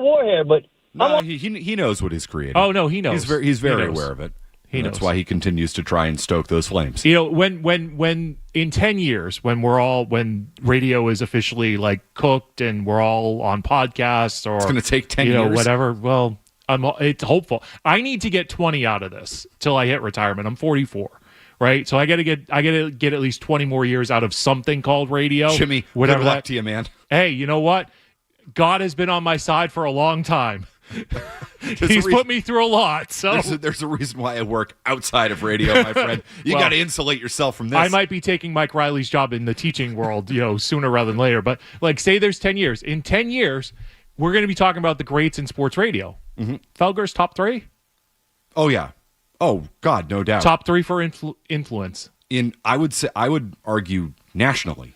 war here, but. No, he knows what he's creating. Oh no, he knows. He's very He knows. aware of it. He And that's knows. why he continues to try and stoke those flames. You know, when in 10 years, when radio is officially like cooked and we're all on podcasts, or It's going to take 10 you know, years. whatever. Well, it's hopeful. I need to get 20 out of this till I hit retirement. I'm 44. Right, so I got to get at least 20 more years out of something called radio. Jimmy, whatever good luck that. to you, man. Hey, you know what? God has been on my side for a long time. He's put me through a lot. So there's a reason why I work outside of radio, my friend. You Well, got to insulate yourself from this. I might be taking Mike Riley's job in the teaching world, you know, sooner rather than later. But like, say there's 10 years. In 10 years, we're going to be talking about the greats in sports radio. Mm-hmm. Felger's top 3? Oh yeah. Oh God, no doubt. Top 3 for influence. I would argue nationally,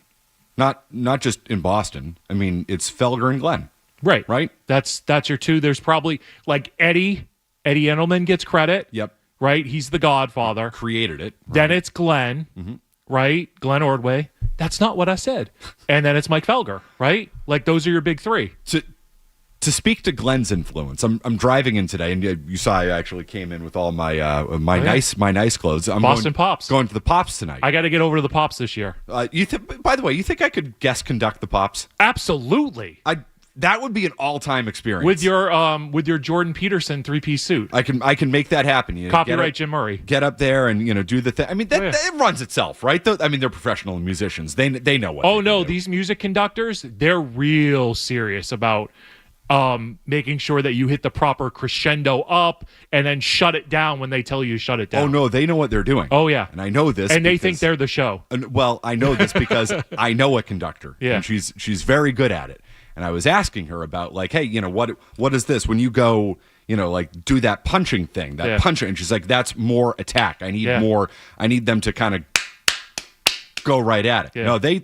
not just in Boston. I mean, it's Felger and Glenn. Right. That's your 2. There's probably like Eddie Engelman gets credit. Yep. Right. He's the godfather. Created it. Right. Then it's Glenn. Mm-hmm. Right. Glenn Ordway. That's not what I said. And then it's Mike Felger. Right. Like those are your big 3. To speak to Glenn's influence, I'm driving in today, and you saw I actually came in with all my nice clothes. I'm Boston Pops. Going to the Pops tonight. I got to get over to the Pops this year. By the way, you think I could guest conduct the Pops? Absolutely. That would be an all-time experience with your Jordan Peterson 3-piece suit. I can make that happen. You know, Copyright Jim Murray. Get up there and do the thing. I mean, it runs itself, right? I mean, they're professional musicians. They know what. Oh no, these music conductors, they're real serious about making sure that you hit the proper crescendo up and then shut it down when they tell you to shut it down. Oh no, they know what they're doing. Oh yeah, and I know this, and they think they're the show. Well, I know this because I know a conductor. Yeah, and she's very good at it. And I was asking her about like, hey, what is this when you go, like do that punching thing, punching? And she's like, that's more attack. I need more. I need them to kind of go right at it. Yeah. No,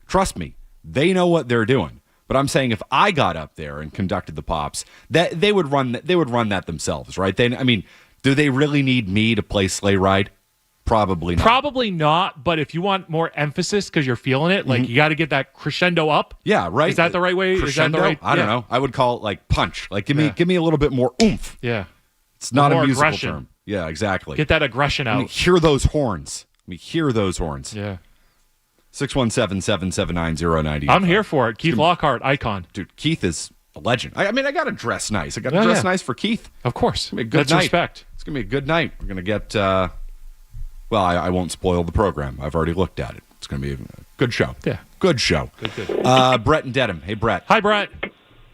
trust me, they know what they're doing. But I'm saying if I got up there and conducted the Pops, that they would run that themselves, right? Do they really need me to play Sleigh Ride? Probably not. Probably not, but if you want more emphasis because you're feeling it, like you got to get that crescendo up. Yeah, right. Is that the right way? Crescendo? Is that the right? I don't know. I would call it like punch. Like give me a little bit more oomph. Yeah. It's not a musical aggression. term. Yeah, exactly. Get that aggression out. Hear those horns. Hear those horns. Yeah. 617-779-0985. I'm here for it. Keith Lockhart, icon. Dude, Keith is a legend. I got to dress nice. I got to dress nice for Keith. Of course. It's going to be a good That's night. respect. It's going to be a good night. We're going to get, well, I won't spoil the program. I've already looked at it. It's going to be a good show. Yeah. Good show. Good. Brett and Dedham. Hey, Brett. Hi, Brett.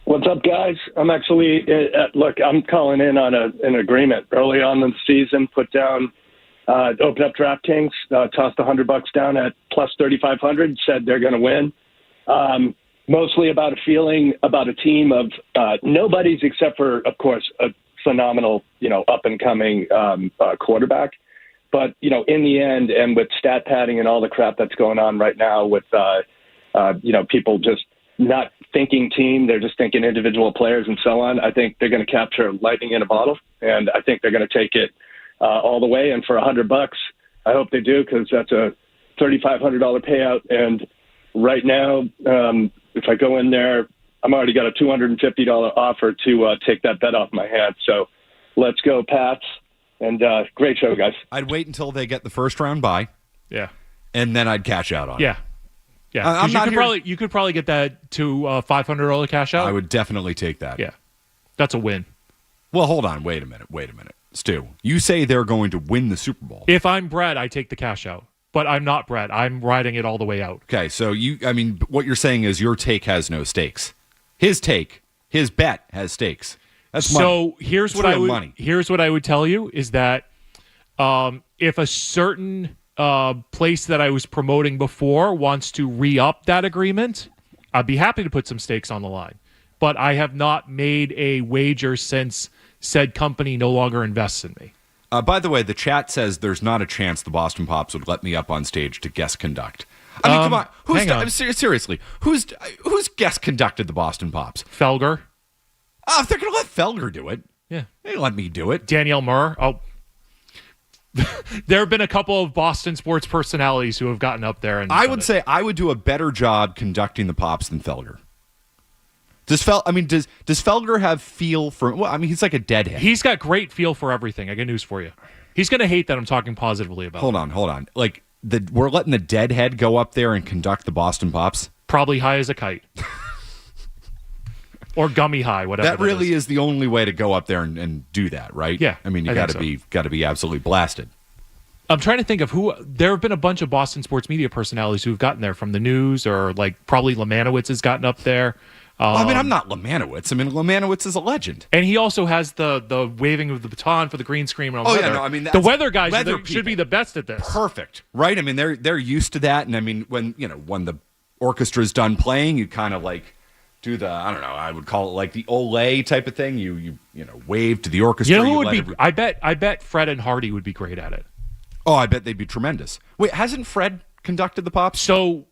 What's up, guys? I'm actually, look, I'm calling in on an agreement. Early on in the season, put down, open up DraftKings, tossed $100 down at plus 3,500, said they're going to win. Mostly about a feeling about a team of nobodies except for, of course, a phenomenal, up-and-coming quarterback. But, in the end, and with stat padding and all the crap that's going on right now with, people just not thinking team, they're just thinking individual players and so on, I think they're going to capture lightning in a bottle, and I think they're going to take it all the way. And for $100, I hope they do, because that's a $3,500 payout. And right now, if I go in there, I'm already got a $250 offer to take that bet off my hands. So Let's go, Pats. And great show, guys. I'd wait until they get the first round bye. Yeah. And then I'd cash out on it. Yeah. Yeah. You could probably get that to $500 cash out. I would definitely take that. Yeah. That's a win. Well, hold on. Wait a minute. Stu, you say they're going to win the Super Bowl. If I'm Brett, I take the cash out. But I'm not Brett. I'm riding it all the way out. Okay, so what you're saying is your take has no stakes. His bet has stakes. That's money. So here's what I would tell you is that if a certain place that I was promoting before wants to re-up that agreement, I'd be happy to put some stakes on the line. But I have not made a wager since said company no longer invests in me. By the way, the chat says there's not a chance the Boston Pops would let me up on stage to guest conduct. I mean, come on. Seriously, who's guest conducted the Boston Pops? Felger. Oh, if they're going to let Felger do it, yeah, they let me do it. Danielle Murr. Oh, there have been a couple of Boston sports personalities who have gotten up there, and I would say I would do a better job conducting the Pops than Felger. Does Felger have feel for? Well, I mean, he's like a deadhead. He's got great feel for everything. I got news for you. He's going to hate that I'm talking positively about. Hold on. Like we're letting the deadhead go up there and conduct the Boston Pops. Probably high as a kite, or gummy high, whatever. That really is the only way to go up there and do that, right? Yeah. I mean, you got to be absolutely blasted. I'm trying to think of who. There have been a bunch of Boston sports media personalities who've gotten there from the news, or like probably Lemanowitz has gotten up there. I mean, I'm not Lemanowitz. I mean, Lemanowitz is a legend. And he also has the waving of the baton for the green screen. And all yeah, no, I mean, the weather guys should be the best at this. Perfect, right? I mean, they're used to that. And I mean, when the orchestra's done playing, you kind of like do the, I don't know, I would call it like the Olay type of thing. You wave to the orchestra. You know who would be? I bet Fred and Hardy would be great at it. Oh, I bet they'd be tremendous. Wait, hasn't Fred conducted the Pops? So,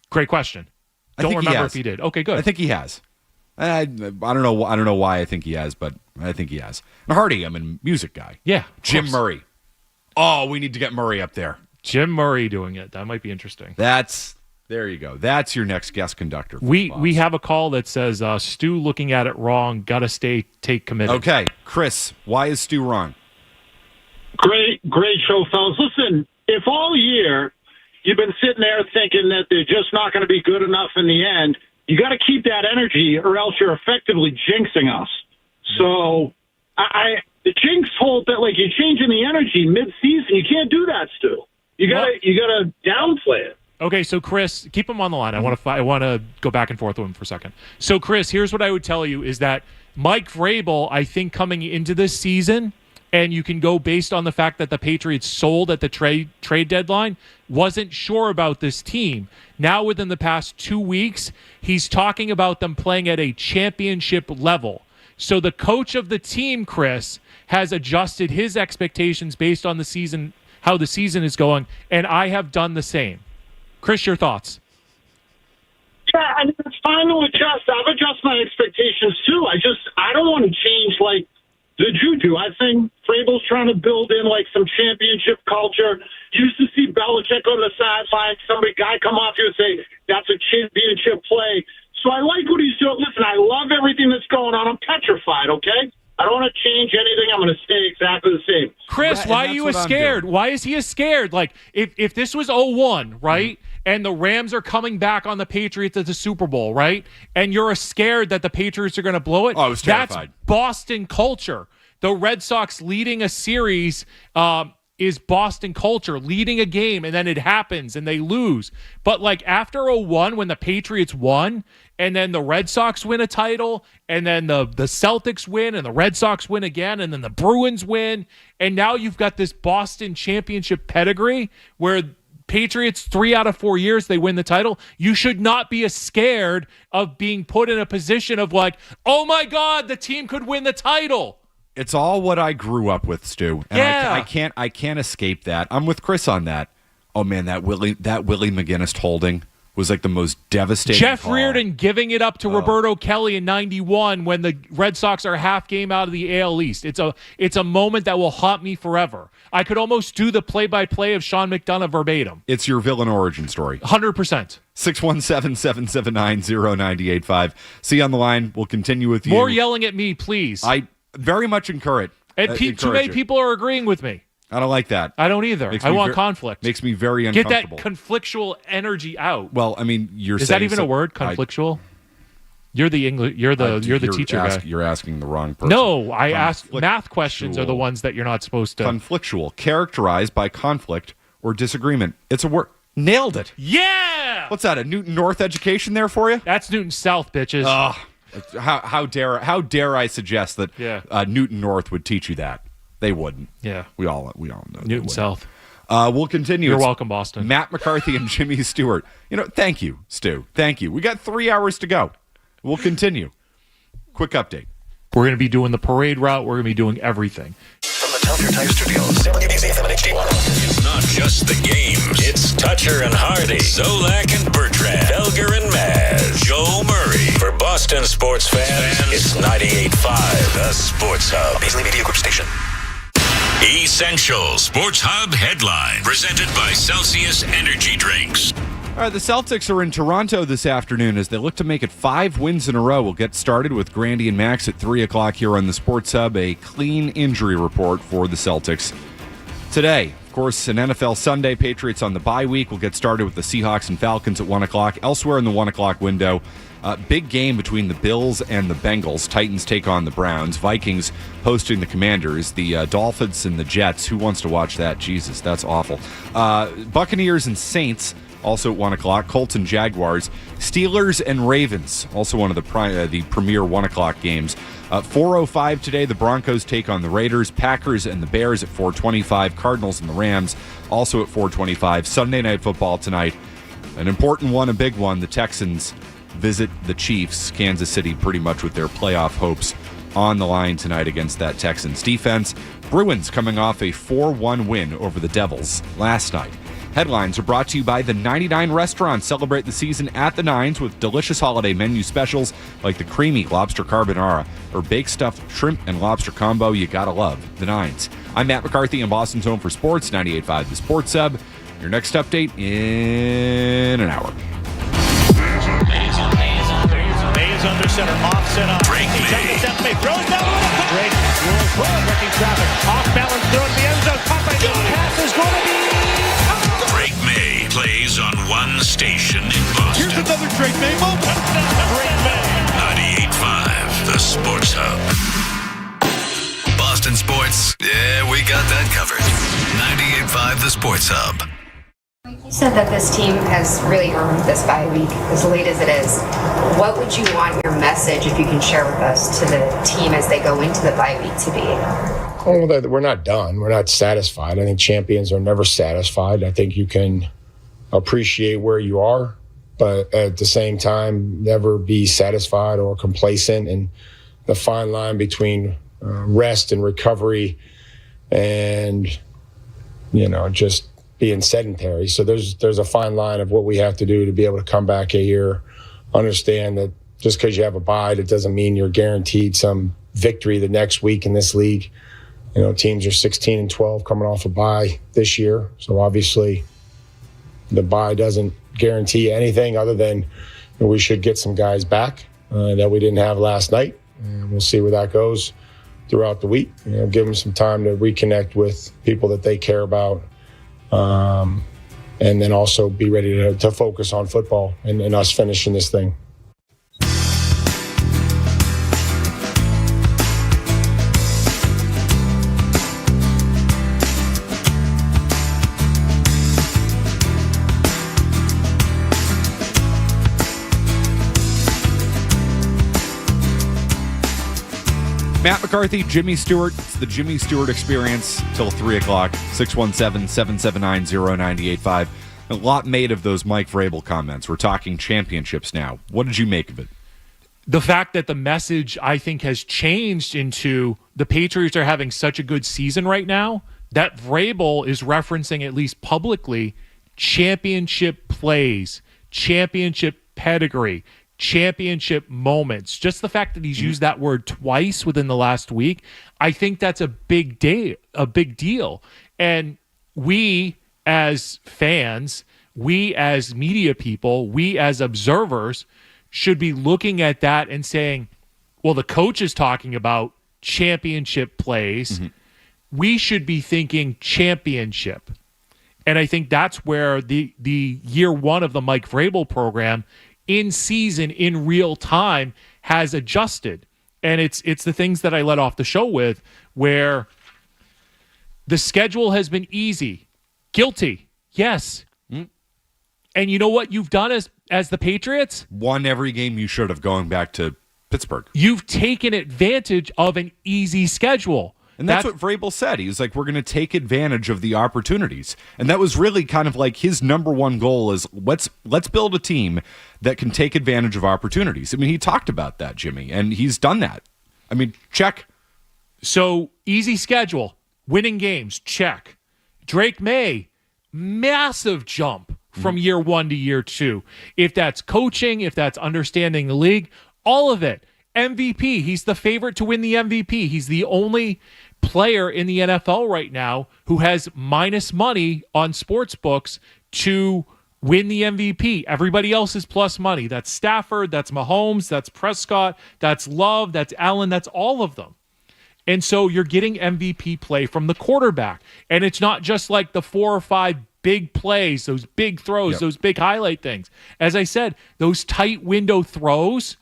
great question. Don't remember if he did. Okay, good. I think he has. I don't know why I think he has, but I think he has. And Hardy, I'm a music guy. Yeah. Jim Murray. Oh, we need to get Murray up there. Jim Murray doing it. That might be interesting. There you go. That's your next guest conductor. We have a call that says Stu looking at it wrong. Gotta take committed. Okay, Chris, why is Stu wrong? Great show, fellas. Listen, if all year you've been sitting there thinking that they're just not going to be good enough in the end, you got to keep that energy or else you're effectively jinxing us. So the jinx whole that like you're changing the energy mid-season, you can't do that, Stu. You gotta downplay it. Okay, so Chris, keep him on the line. I want to go back and forth with him for a second. So Chris, here's what I would tell you is that Mike Vrabel, I think coming into this season, and you can go based on the fact that the Patriots sold at the trade deadline, wasn't sure about this team. Now, within the past 2 weeks, he's talking about them playing at a championship level. So the coach of the team, Chris, has adjusted his expectations based on the season, how the season is going, and I have done the same. Chris, your thoughts? Yeah, I mean, it's fine to adjust. I've adjusted my expectations, too. I don't want to change, like, the juju. I think Vrabel's trying to build in like some championship culture. Used to see Belichick on the sideline, guy come off here and say, that's a championship play. So I like what he's doing. Listen, I love everything that's going on. I'm petrified, okay? I don't want to change anything. I'm going to stay exactly the same. Chris, why are you scared? Why is he scared? Like, if this was 0-1, right? Mm-hmm. And the Rams are coming back on the Patriots at the Super Bowl, right? And you're scared that the Patriots are going to blow it. Oh, I was terrified. That's Boston culture. The Red Sox leading a series is Boston culture, leading a game, and then it happens, and they lose. But, like, after 0-1, when the Patriots won, and then the Red Sox win a title, and then the Celtics win, and the Red Sox win again, and then the Bruins win, and now you've got this Boston championship pedigree where Patriots 3 out of 4 years they win the title. You should not be scared of being put in a position of like, oh my God, the team could win the title. It's all what I grew up with, Stu. And yeah. I can't escape that. I'm with Chris on that. Oh man, that Willie McGinnis holding was like the most devastating Jeff call. Reardon giving it up to Roberto Kelly in 91 when the Red Sox are half game out of the AL East. It's a moment that will haunt me forever. I could almost do the play-by-play of Sean McDonough verbatim. It's your villain origin story. 100%. 617-779-0985. See you on the line. We'll continue with you. More yelling at me, please. very much encourage. And too many people are agreeing with me. I don't like that. I don't either. I want conflict. Makes me very uncomfortable. Get that conflictual energy out. Well, I mean, is that even a word? Conflictual. You're the English. You're the teacher guy. You're asking the wrong person. No, I ask math questions are the ones that you're not supposed to. Conflictual, characterized by conflict or disagreement. It's a word. Nailed it. Yeah. What's that? A Newton North education there for you? That's Newton South, bitches. How dare I suggest that Newton North would teach you that? They wouldn't. Yeah. We all know. Newton South. We'll continue. You're welcome, Boston. Matt McCarthy and Jimmy Stewart. Thank you, Stu. Thank you. We got 3 hours to go. We'll continue. Quick update. We're going to be doing the parade route. We're going to be doing everything. From the Telfair Tire Studios, WBZ FM and HD1. It's not just the game. It's Toucher and Hardy, Zolak and Bertrand, Felgar and Maz, Joe Murray. For Boston sports fans, it's 98.5, the Sports Hub. Beasley Media Group Station. Essential Sports Hub headline, presented by Celsius Energy Drinks. All right, the Celtics are in Toronto this afternoon as they look to make it 5 wins in a row. We'll get started with Grandy and Max at 3 o'clock here on the Sports Hub. A clean injury report for the Celtics today. Of course, an NFL Sunday. Patriots on the bye week. We'll get started with the Seahawks and Falcons at 1 o'clock. Elsewhere in the 1 o'clock window, big game between the Bills and the Bengals. Titans take on the Browns. Vikings hosting the Commanders. The Dolphins and the Jets. Who wants to watch that? Jesus, that's awful. Buccaneers and Saints. Also at 1 o'clock, Colts and Jaguars. Steelers and Ravens, also one of the premier 1 o'clock games. 4:05 today, the Broncos take on the Raiders. Packers and the Bears at 4:25. Cardinals and the Rams, also at 4:25. Sunday Night Football tonight. An important one, a big one. The Texans visit the Chiefs. Kansas City pretty much with their playoff hopes on the line tonight against that Texans defense. Bruins coming off a 4-1 win over the Devils last night. Headlines are brought to you by the 99 Restaurant. Celebrate the season at the Nines with delicious holiday menu specials like the creamy lobster carbonara or baked stuffed shrimp and lobster combo. You gotta love the Nines. I'm Matt McCarthy in Boston's Home for Sports, 98.5 The Sports Hub. Your next update in an hour. Mays under center, offset up. Drake May. Throws down Drake rolls well, wrecking traffic. Off balance, throw to the end zone. Caught by Jones. Pass is going to be. Drake May plays on one station in Boston. Here's another Drake May moment. Drake May. 98.5, the Sports Hub. Boston sports, yeah, we got that covered. 98.5, the Sports Hub. You said that this team has really earned this bye week, as late as it is. What would you want your message, if you can share with us, to the team as they go into the bye week to be? Well, we're not done. We're not satisfied. I think champions are never satisfied. I think you can appreciate where you are, but at the same time, never be satisfied or complacent. And the fine line between rest and recovery and, just being sedentary. So there's a fine line of what we have to do to be able to come back here, understand that just because you have a bye, that doesn't mean you're guaranteed some victory the next week in this league. Teams are 16-12 coming off a bye this year. So obviously the bye doesn't guarantee anything other than we should get some guys back that we didn't have last night. And we'll see where that goes throughout the week. Give them some time to reconnect with people that they care about. And then also be ready to focus on football and us finishing this thing. Matt McCarthy, Jimmy Stewart. It's the Jimmy Stewart Experience till 3 o'clock. 617-779-0985. A lot made of those Mike Vrabel comments. We're talking championships now. What did you make of it? The fact that the message, I think, has changed into the Patriots are having such a good season right now that Vrabel is referencing, at least publicly, championship plays, championship pedigree, championship moments. Just the fact that he's used that word twice within the last week, I think that's a big deal. And we as fans, we as media people, we as observers should be looking at that and saying, well, the coach is talking about championship plays. We should be thinking championship. And I think that's where the year one of the Mike Vrabel program in season, in real time, has adjusted. And it's the things that I led off the show with, where the schedule has been easy. Guilty. Yes. And you know what you've done as the Patriots? Won every game you should have, going back to Pittsburgh. You've taken advantage of an easy schedule. And that's what Vrabel said. He was like, we're going to take advantage of the opportunities. And that was really kind of like his number one goal is let's build a team that can take advantage of opportunities. I mean, he talked about that, Jimmy, and he's done that. I mean, check. So, easy schedule, winning games, check. Drake May, massive jump from year one to year two. If that's coaching, if that's understanding the league, all of it. MVP, he's the favorite to win the MVP. He's the only player in the NFL right now who has minus money on sports books to win the MVP. Everybody else is plus money. That's Stafford, that's Mahomes, that's Prescott, that's Love, that's Allen, that's all of them. And so you're getting MVP play from the quarterback. And it's not just like the 4 or 5 big plays, those big throws, those big highlight things. As I said, those tight window throws,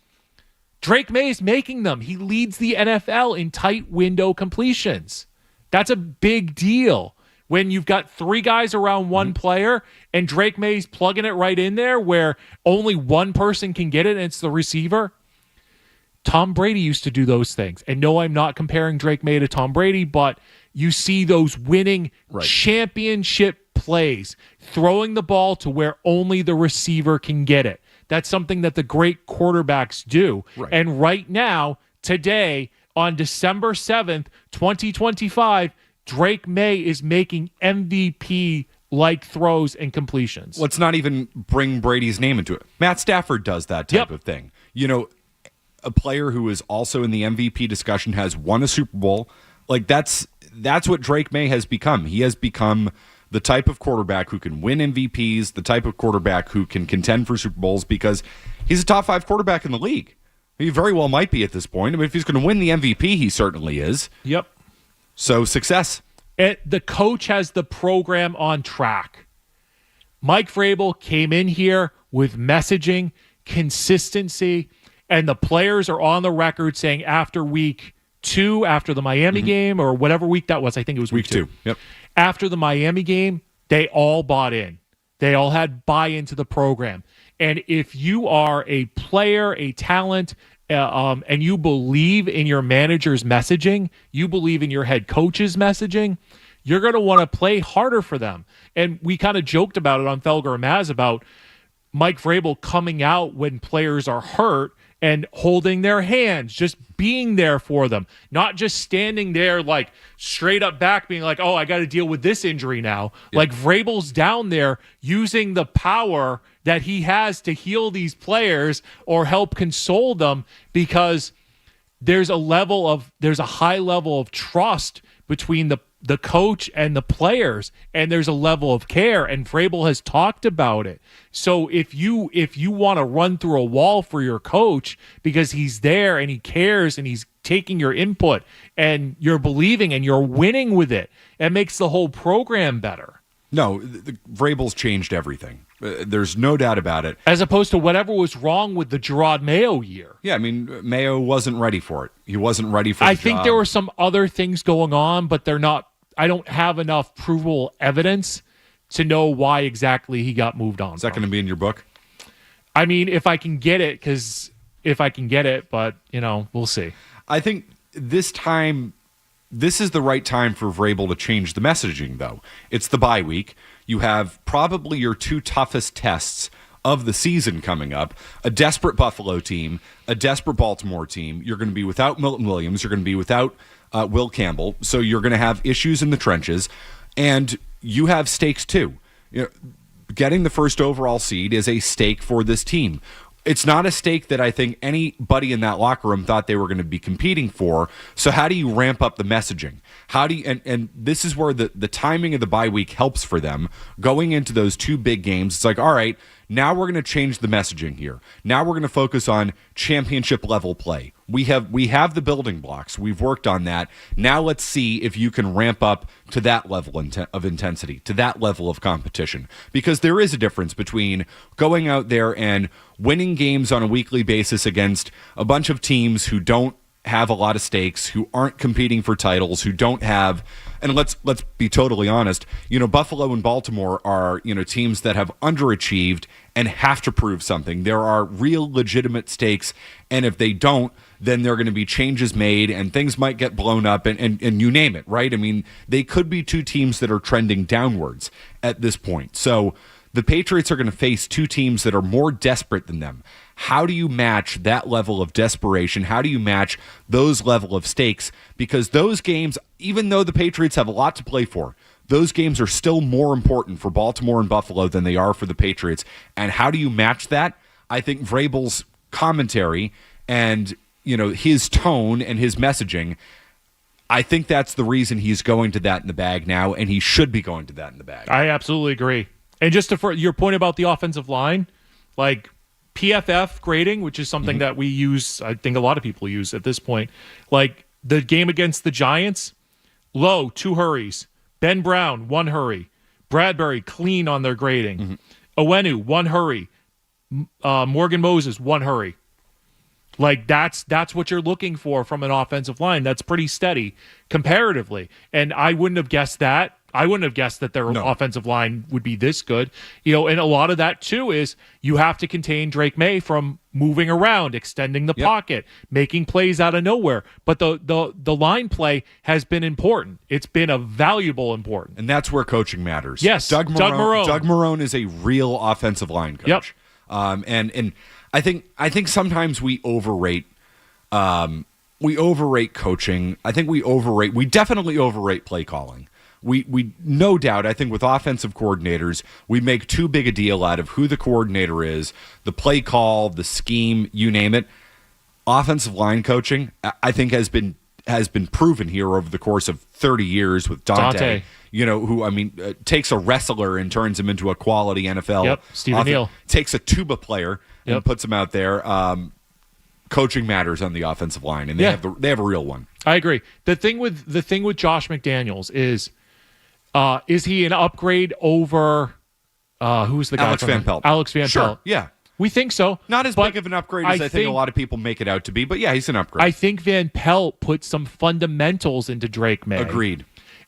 Drake May is making them. He leads the NFL in tight window completions. That's a big deal. When you've got 3 guys around one player and Drake May's plugging it right in there where only one person can get it and it's the receiver. Tom Brady used to do those things. And no, I'm not comparing Drake May to Tom Brady, but you see those winning championship plays, throwing the ball to where only the receiver can get it. That's something that the great quarterbacks do. Right. And right now, today, on December 7th, 2025, Drake May is making MVP-like throws and completions. Let's not even bring Brady's name into it. Matt Stafford does that type of thing. You know, a player who is also in the MVP discussion has won a Super Bowl. Like, that's what Drake May has become. He has become the type of quarterback who can win MVPs, the type of quarterback who can contend for Super Bowls because he's a top 5 quarterback in the league. He very well might be at this point. I mean, if he's going to win the MVP, he certainly is. Yep. So, success. The coach has the program on track. Mike Vrabel came in here with messaging, consistency, and the players are on the record saying after week 2, after the Miami game, or whatever week that was, I think it was week 2. Yep. After the Miami game, they all bought in. They all had buy-in to the program. And if you are a player, a talent, and you believe in your manager's messaging, you believe in your head coach's messaging, you're going to want to play harder for them. And we kind of joked about it on Felgar and Maz about Mike Vrabel coming out when players are hurt and holding their hands, just being there for them, not just standing there like straight up back being like, oh, I got to deal with this injury now. Yeah. Like Vrabel's down there using the power that he has to heal these players or help console them because there's a high level of trust between the coach and the players, and there's a level of care, and Vrabel has talked about it. So if you want to run through a wall for your coach because he's there and he cares and he's taking your input and you're believing and you're winning with it, it makes the whole program better. No, Vrabel's changed everything. There's no doubt about it. As opposed to whatever was wrong with the Gerard Mayo year. Yeah, I mean, Mayo wasn't ready for it. He wasn't ready for it. I think there were some other things going on, but they're not. I don't have enough provable evidence to know why exactly he got moved on. Is that going to be in your book? I mean, if I can get it, but, we'll see. I think this is the right time for Vrabel to change the messaging, though. It's the bye week. You have probably your 2 toughest tests of the season coming up. A desperate Buffalo team, a desperate Baltimore team. You're going to be without Milton Williams. You're going to be without Will Campbell. So you're going to have issues in the trenches. And you have stakes, too. Getting the first overall seed is a stake for this team. It's not a stake that I think anybody in that locker room thought they were going to be competing for. So how do you ramp up the messaging? How do you, and this is where the timing of the bye week helps for them. Going into those 2 big games, it's like, all right, Now we're going to change the messaging here. Now we're going to focus on championship level play. We have the building blocks. We've worked on that. Now let's see if you can ramp up to that level of intensity, to that level of competition. Because there is a difference between going out there and winning games on a weekly basis against a bunch of teams who don't have a lot of stakes, who aren't competing for titles, who don't have, and let's be totally honest, Buffalo and Baltimore are, teams that have underachieved and have to prove something. There are real legitimate stakes, and if they don't, then there are going to be changes made and things might get blown up and you name it, right? I mean, they could be two teams that are trending downwards at this point. So the Patriots are going to face two teams that are more desperate than them. How do you match that level of desperation? How do you match those level of stakes? Because those games, even though the Patriots have a lot to play for, those games are still more important for Baltimore and Buffalo than they are for the Patriots. And how do you match that? I think Vrabel's commentary and his tone and his messaging, I think that's the reason he's going to that in the bag now, and he should be going to that in the bag. I absolutely agree. And just for your point about the offensive line, like PFF grading, which is something that we use, I think a lot of people use at this point, like the game against the Giants, Lowe, 2 hurries. Ben Brown, 1 hurry. Bradbury, clean on their grading. Owenu, 1 hurry. Morgan Moses, 1 hurry. Like that's what you're looking for from an offensive line. That's pretty steady comparatively. And I wouldn't have guessed that. I wouldn't have guessed that their offensive line would be this good. And a lot of that too is you have to contain Drake May from moving around, extending the pocket, making plays out of nowhere. But the line play has been important. It's been a valuable important. And that's where coaching matters. Yes, Doug Marrone. Doug Marrone is a real offensive line coach. Yep. And I think sometimes we overrate coaching. I think we definitely overrate play calling. We no doubt, I think with offensive coordinators, we make too big a deal out of who the coordinator is, the play call, the scheme, you name it. Offensive line coaching, I think has been proven here over the course of 30 years with Dante. Who takes a wrestler and turns him into a quality NFL. Yep, Stephen Neal. Takes a tuba player and puts him out there. Coaching matters on the offensive line, and they have a real one. I agree. The thing with Josh McDaniels is he an upgrade over who's the guy? Alex Van Pelt. Alex Van Pelt. Yeah. We think so. Not as big of an upgrade as I think a lot of people make it out to be, but yeah, he's an upgrade. I think Van Pelt put some fundamentals into Drake May. Agreed.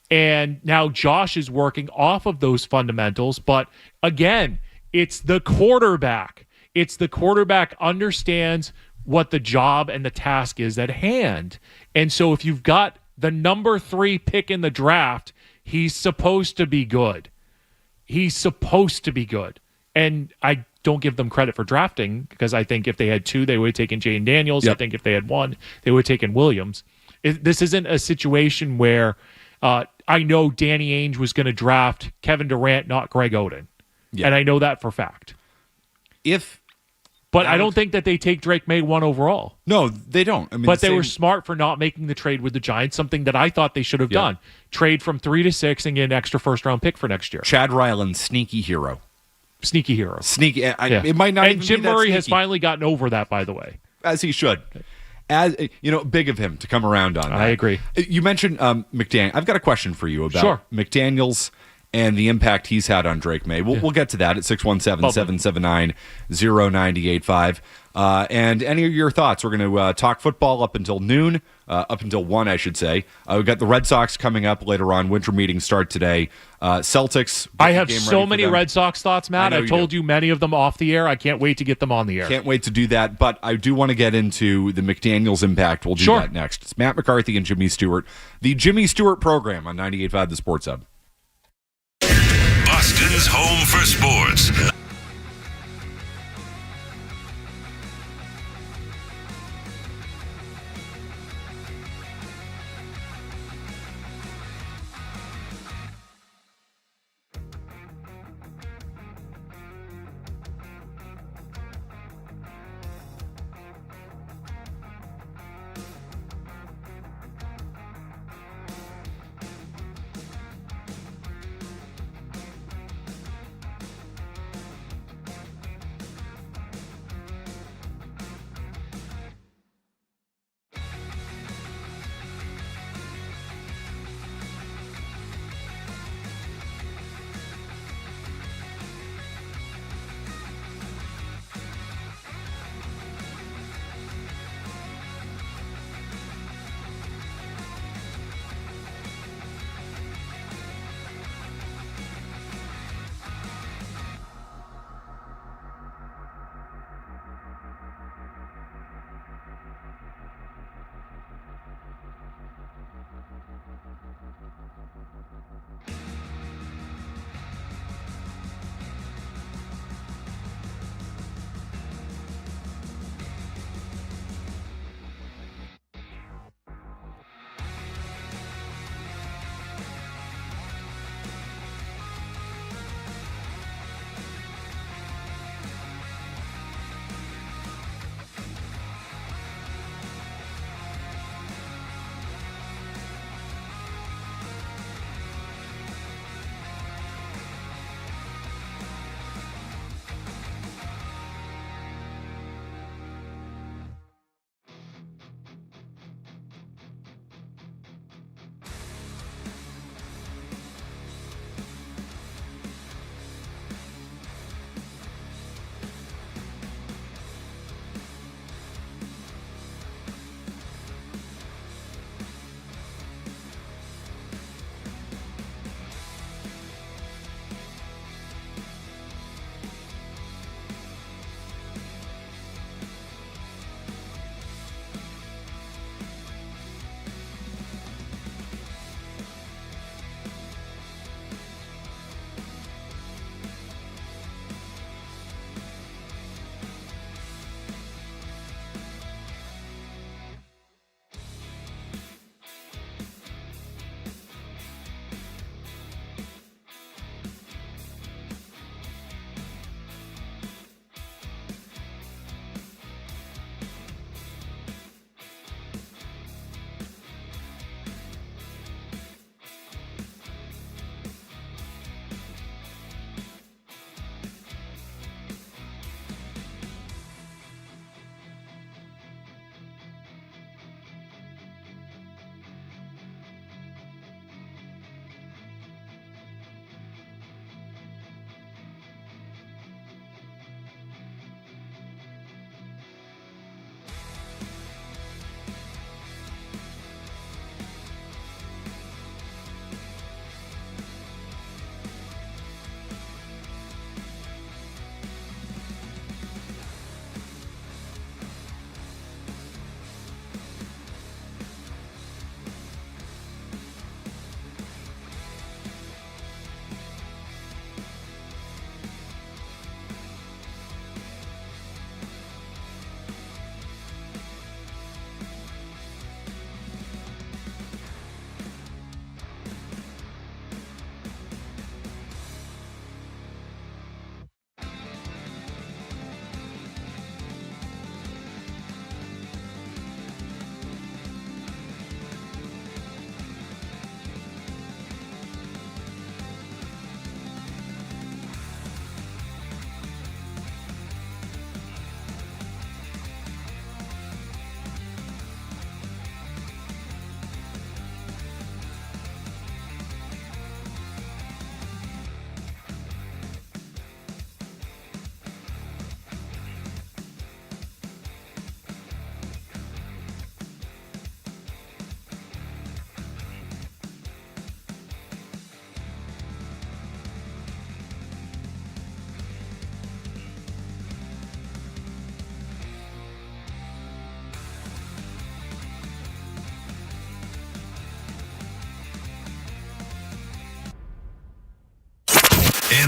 And now Josh is working off of those fundamentals, but again, it's the quarterback. It's the quarterback understands what the job and the task is at hand. And so if you've got the number 3 pick in the draft, he's supposed to be good. He's supposed to be good. And I don't give them credit for drafting because I think if they had 2, they would have taken Jane Daniels. Yep. I think if they had 1, they would have taken Williams. This isn't a situation where I know Danny Ainge was going to draft Kevin Durant, not Greg Oden. Yep. And I know that for fact. But I don't think that they take Drake May 1 overall. No, they don't. But they were smart for not making the trade with the Giants, something that I thought they should have done. Trade from 3 to 6 and get an extra first-round pick for next year. Chad Ryland, sneaky hero. Sneaky hero. Sneaky. It might not. And even Jim be that Murray sneaky. has finally gotten over that, by the way, as he should. As big of him to come around on that. I agree. You mentioned McDaniel. I've got a question for you about McDaniels and the impact he's had on Drake May. We'll get to that at 617-779-0985. And any of your thoughts. We're going to talk football up until noon, up until 1, I should say. We've got the Red Sox coming up later on. Winter meetings start today. Celtics. I have so many Red Sox thoughts, Matt. I've told you many of them off the air. I can't wait to get them on the air. Can't wait to do that, but I do want to get into the McDaniels impact. We'll do that next. It's Matt McCarthy and Jimmy Stewart. The Jimmy Stewart program on 98.5 The Sports Hub. Boston's home for sports.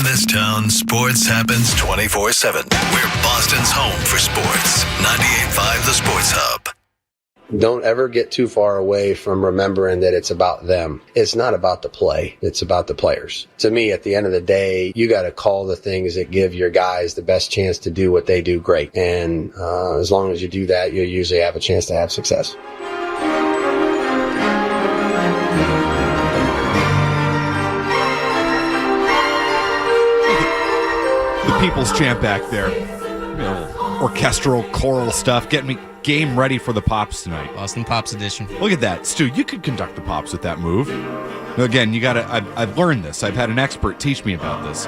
this town, sports happens 24/7. We're Boston's home for sports. 98.5 The Sports Hub. Don't ever get too far away from remembering that it's about them. It's not about the play. It's about the players. To me, at the end of the day, you got to call the things that give your guys the best chance to do what they do great. And as long as you do that, you'll usually have a chance to have success. The People's Chant back there. Orchestral, choral stuff. Getting me game ready for the Pops tonight. Boston Pops edition. Look at that. Stu, you could conduct the Pops with that move. Again, you gotta, I've learned this. I've had an expert teach me about this.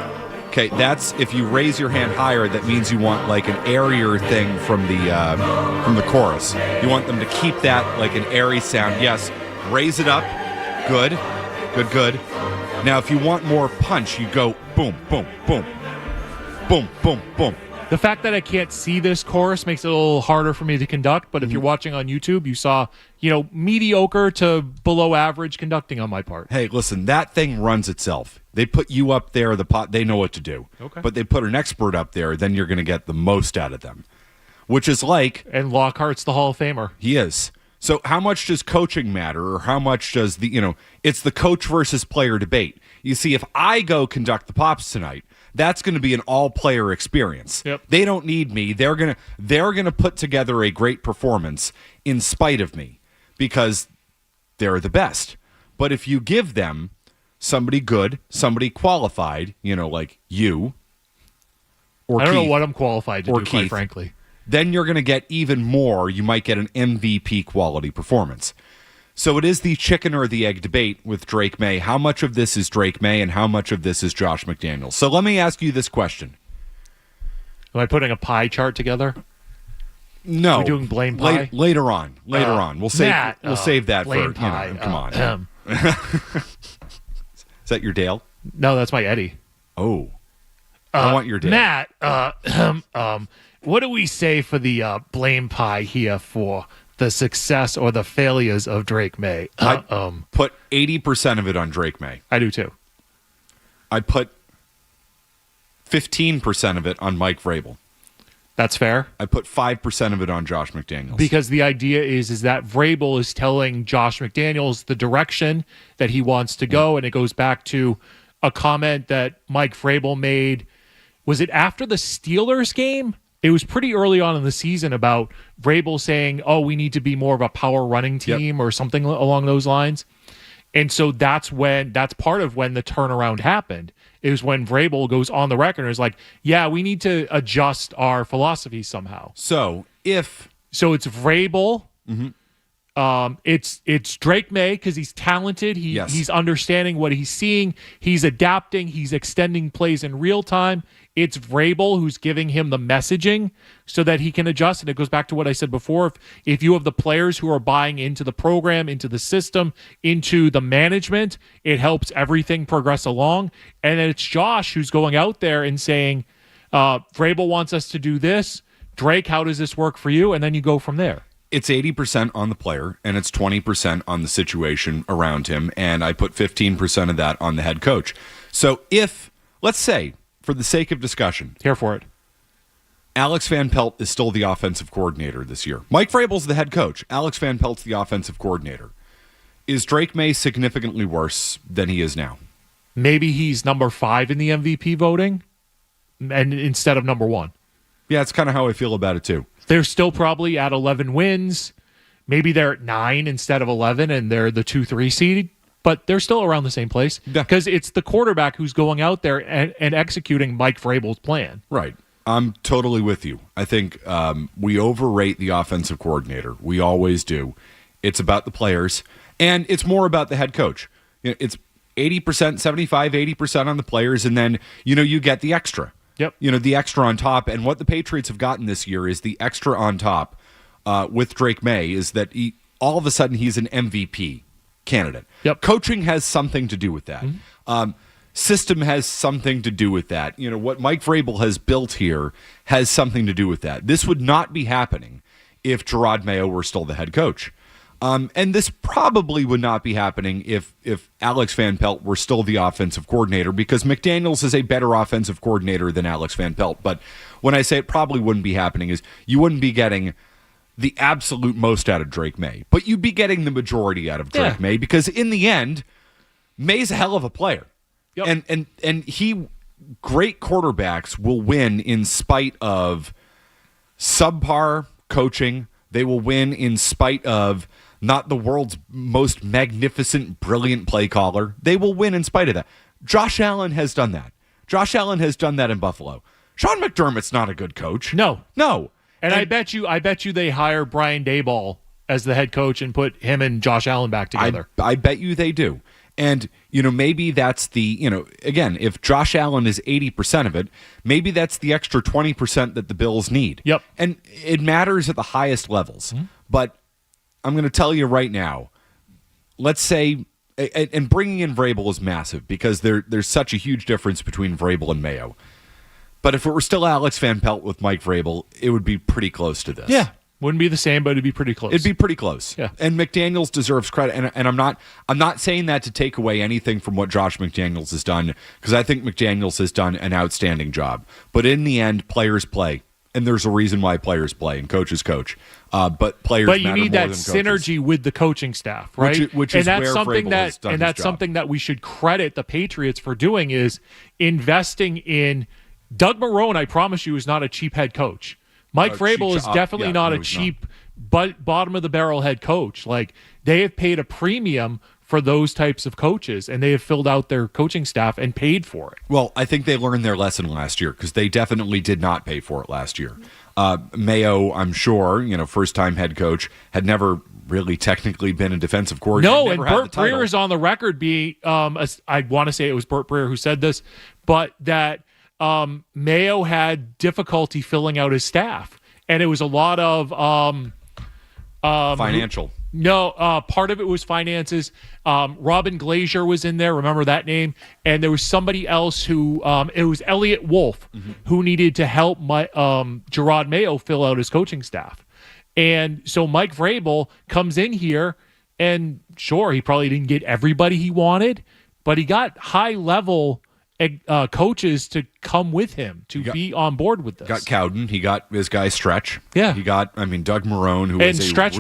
Okay, that's, if you raise your hand higher, that means you want like an airier thing from the chorus. You want them to keep that like an airy sound. Yes, raise it up. Good, good, good. Now, if you want more punch, you go boom, boom, boom. Boom, boom, boom. The fact that I can't see this chorus makes it a little harder for me to conduct, but if you're watching on YouTube, you saw, mediocre to below average conducting on my part. Hey, listen, that thing runs itself. They put you up there, they know what to do. Okay. But they put an expert up there, then you're going to get the most out of them. Which is like... And Lockhart's the Hall of Famer. He is. So how much does coaching matter, or how much does it's the coach versus player debate. You see, if I go conduct the Pops tonight, that's going to be an all-player experience. Yep. They don't need me. They're gonna put together a great performance in spite of me because they're the best. But if you give them somebody good, somebody qualified, like you, or I don't Keith, know what I'm qualified to do, Keith, quite frankly. Then you're going to get even more. You might get an MVP quality performance. So it is the chicken or the egg debate with Drake May. How much of this is Drake May and how much of this is Josh McDaniels? So let me ask you this question. Am I putting a pie chart together? No. Are we doing blame pie? Later on. We'll save that for, pie. Come on. Is that your Dale? No, that's my Eddie. Oh. I want your Dale. Matt, what do we say for the blame pie here for the success or the failures of Drake May? I put 80% of it on Drake May. I do too. I put 15% of it on Mike Vrabel. That's fair. I put 5% of it on Josh McDaniels. Because the idea is that Vrabel is telling Josh McDaniels the direction that he wants to go, and it goes back to a comment that Mike Vrabel made. Was it after the Steelers game? It was pretty early on in the season about Vrabel saying, we need to be more of a power running team or something along those lines. And so that's part of when the turnaround happened. It was when Vrabel goes on the record and is like, we need to adjust our philosophy somehow. So it's Vrabel. Mm-hmm. It's Drake May because he's talented. He's understanding what he's seeing. He's adapting. He's extending plays in real time. It's Vrabel who's giving him the messaging so that he can adjust. And it goes back to what I said before. If you have the players who are buying into the program, into the system, into the management, it helps everything progress along. And then it's Josh who's going out there and saying, Vrabel wants us to do this. Drake, how does this work for you? And then you go from there. It's 80% on the player, and it's 20% on the situation around him, and I put 15% of that on the head coach. So if, let's say, for the sake of discussion, here for it, Alex Van Pelt is still the offensive coordinator this year. Mike Vrabel's the head coach. Alex Van Pelt's the offensive coordinator. Is Drake May significantly worse than he is now? Maybe he's number 5 in the MVP voting, and instead of number 1. Yeah, it's kind of how I feel about it too. They're still probably at 11 wins. Maybe they're at 9 instead of 11, and they're the 2-3 seed. But they're still around the same place because it's the quarterback who's going out there and executing Mike Vrabel's plan. Right. I'm totally with you. I think we overrate the offensive coordinator. We always do. It's about the players, and it's more about the head coach. It's 80%, 75, 80% on the players, and then you get the extra. Yep. The extra on top. And what the Patriots have gotten this year is the extra on top with Drake May is that all of a sudden he's an MVP candidate. Yep. Coaching has something to do with that. Mm-hmm. System has something to do with that. What Mike Vrabel has built here has something to do with that. This would not be happening if Gerard Mayo were still the head coach. And this probably would not be happening if Alex Van Pelt were still the offensive coordinator, because McDaniels is a better offensive coordinator than Alex Van Pelt. But when I say it probably wouldn't be happening, is you wouldn't be getting the absolute most out of Drake May, but you'd be getting the majority out of Drake May, because in the end, May's a hell of a player. Yep. And great quarterbacks will win in spite of subpar coaching. They will win in spite of not the world's most magnificent, brilliant play caller. They will win in spite of that. Josh Allen has done that. Josh Allen has done that in Buffalo. Sean McDermott's not a good coach. No. And I bet you they hire Brian Daboll as the head coach and put him and Josh Allen back together. I bet you they do. And, maybe that's the, again, if Josh Allen is 80% of it, maybe that's the extra 20% that the Bills need. Yep. And it matters at the highest levels. Mm-hmm. But I'm going to tell you right now, let's say, and bringing in Vrabel is massive, because there's such a huge difference between Vrabel and Mayo. But if it were still Alex Van Pelt with Mike Vrabel, it would be pretty close to this. Yeah. Wouldn't be the same, but it'd be pretty close. It'd be pretty close. Yeah. And McDaniels deserves credit. And I'm not saying that to take away anything from what Josh McDaniels has done, because I think McDaniels has done an outstanding job. But in the end, players play. And there's a reason why players play and coaches coach. But players But you matter need more that than synergy with the coaching staff, right? Which is that's where something Vrabel that has done and his that's job. something that we should credit the Patriots for doing, is investing in Doug Marrone. I promise you, is not a cheap head coach. Mike Vrabel is definitely not a cheap bottom of the barrel head coach. Like, they have paid a premium for those types of coaches, and they have filled out their coaching staff and paid for it. Well, I think they learned their lesson last year, because they definitely did not pay for it last year. Mayo, I'm sure, first-time head coach, had never really technically been a defensive coordinator. No, and Burt Breer is on the record being, I want to say it was Burt Breer who said this, but that Mayo had difficulty filling out his staff. And it was a lot of financial. Part of it was finances. Robin Glazier was in there. Remember that name? And there was somebody else who, it was Elliot Wolf, who needed to help Gerard Mayo fill out his coaching staff. And so Mike Vrabel comes in here, and sure, he probably didn't get everybody he wanted, but he got high-level coaches to come with him to be on board with this. Got Cowden. He got his guy Stretch. Yeah. He got, Doug Marrone, who is Stretch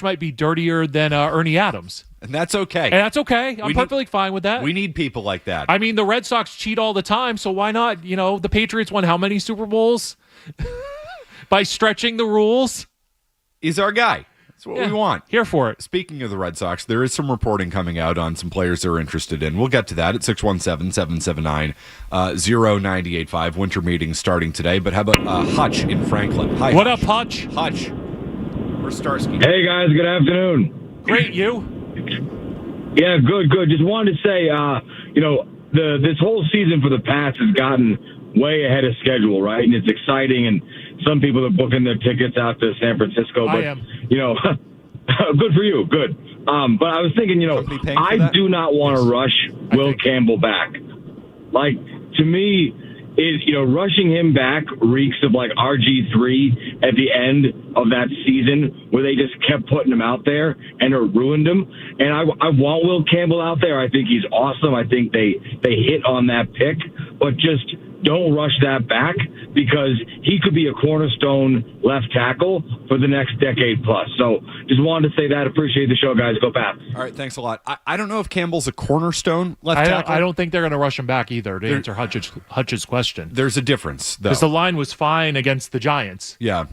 might be dirtier than Ernie Adams. And that's okay. And that's okay. I'm perfectly fine with that. We need people like that. I mean, the Red Sox cheat all the time, so why not? The Patriots won how many Super Bowls? By stretching the rules. He's our guy. That's what we want. Here for it. Speaking of the Red Sox, there is some reporting coming out on some players they're interested in. We'll get to that at 617-779-0985. Winter meetings starting today. But how about Hutch in Franklin? Hi, What up, Hutch? Hutch. Or Starsky. Hey, guys. Good afternoon. Great, you? Yeah, good. Just wanted to say, this whole season for the Pats has gotten way ahead of schedule, right? And it's exciting, and some people are booking their tickets out to San Francisco. But, I am. Good for you. Good. But I was thinking, I do not want to rush Will Campbell back. Like, to me, rushing him back reeks of like RG3 at the end of that season, where they just kept putting him out there and it ruined him. And I want Will Campbell out there. I think he's awesome. I think they hit on that pick, but just don't rush that back, because he could be a cornerstone left tackle for the next decade plus. So just wanted to say that. Appreciate the show, guys. Go Pats. All right, thanks a lot. I don't know if Campbell's a cornerstone left tackle. I don't think they're going to rush him back either, to answer Hutch's question. There's a difference, though. Because the line was fine against the Giants. Yeah.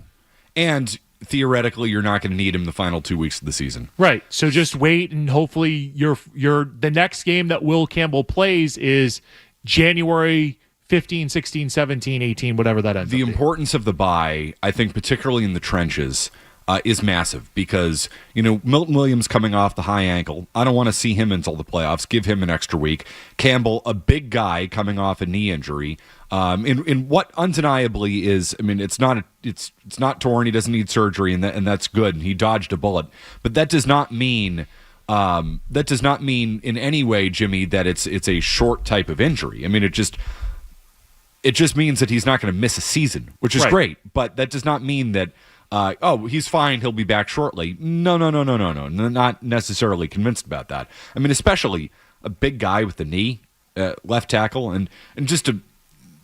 And theoretically, you're not going to need him the final 2 weeks of the season. Right. So just wait, and hopefully the next game that Will Campbell plays is January 15, 16, 17, 18, whatever that ends up being. The importance of the bye, I think, particularly in the trenches, is massive, because, Milton Williams coming off the high ankle. I don't want to see him until the playoffs. Give him an extra week. Campbell, a big guy coming off a knee injury, in what undeniably is, it's not torn. He doesn't need surgery, and that's good. And he dodged a bullet, but that does not mean in any way, Jimmy, that it's a short type of injury. It just means that he's not going to miss a season, which is great. But that does not mean that he's fine, he'll be back shortly. No, not necessarily convinced about that. I mean, especially a big guy with the knee, left tackle, and just to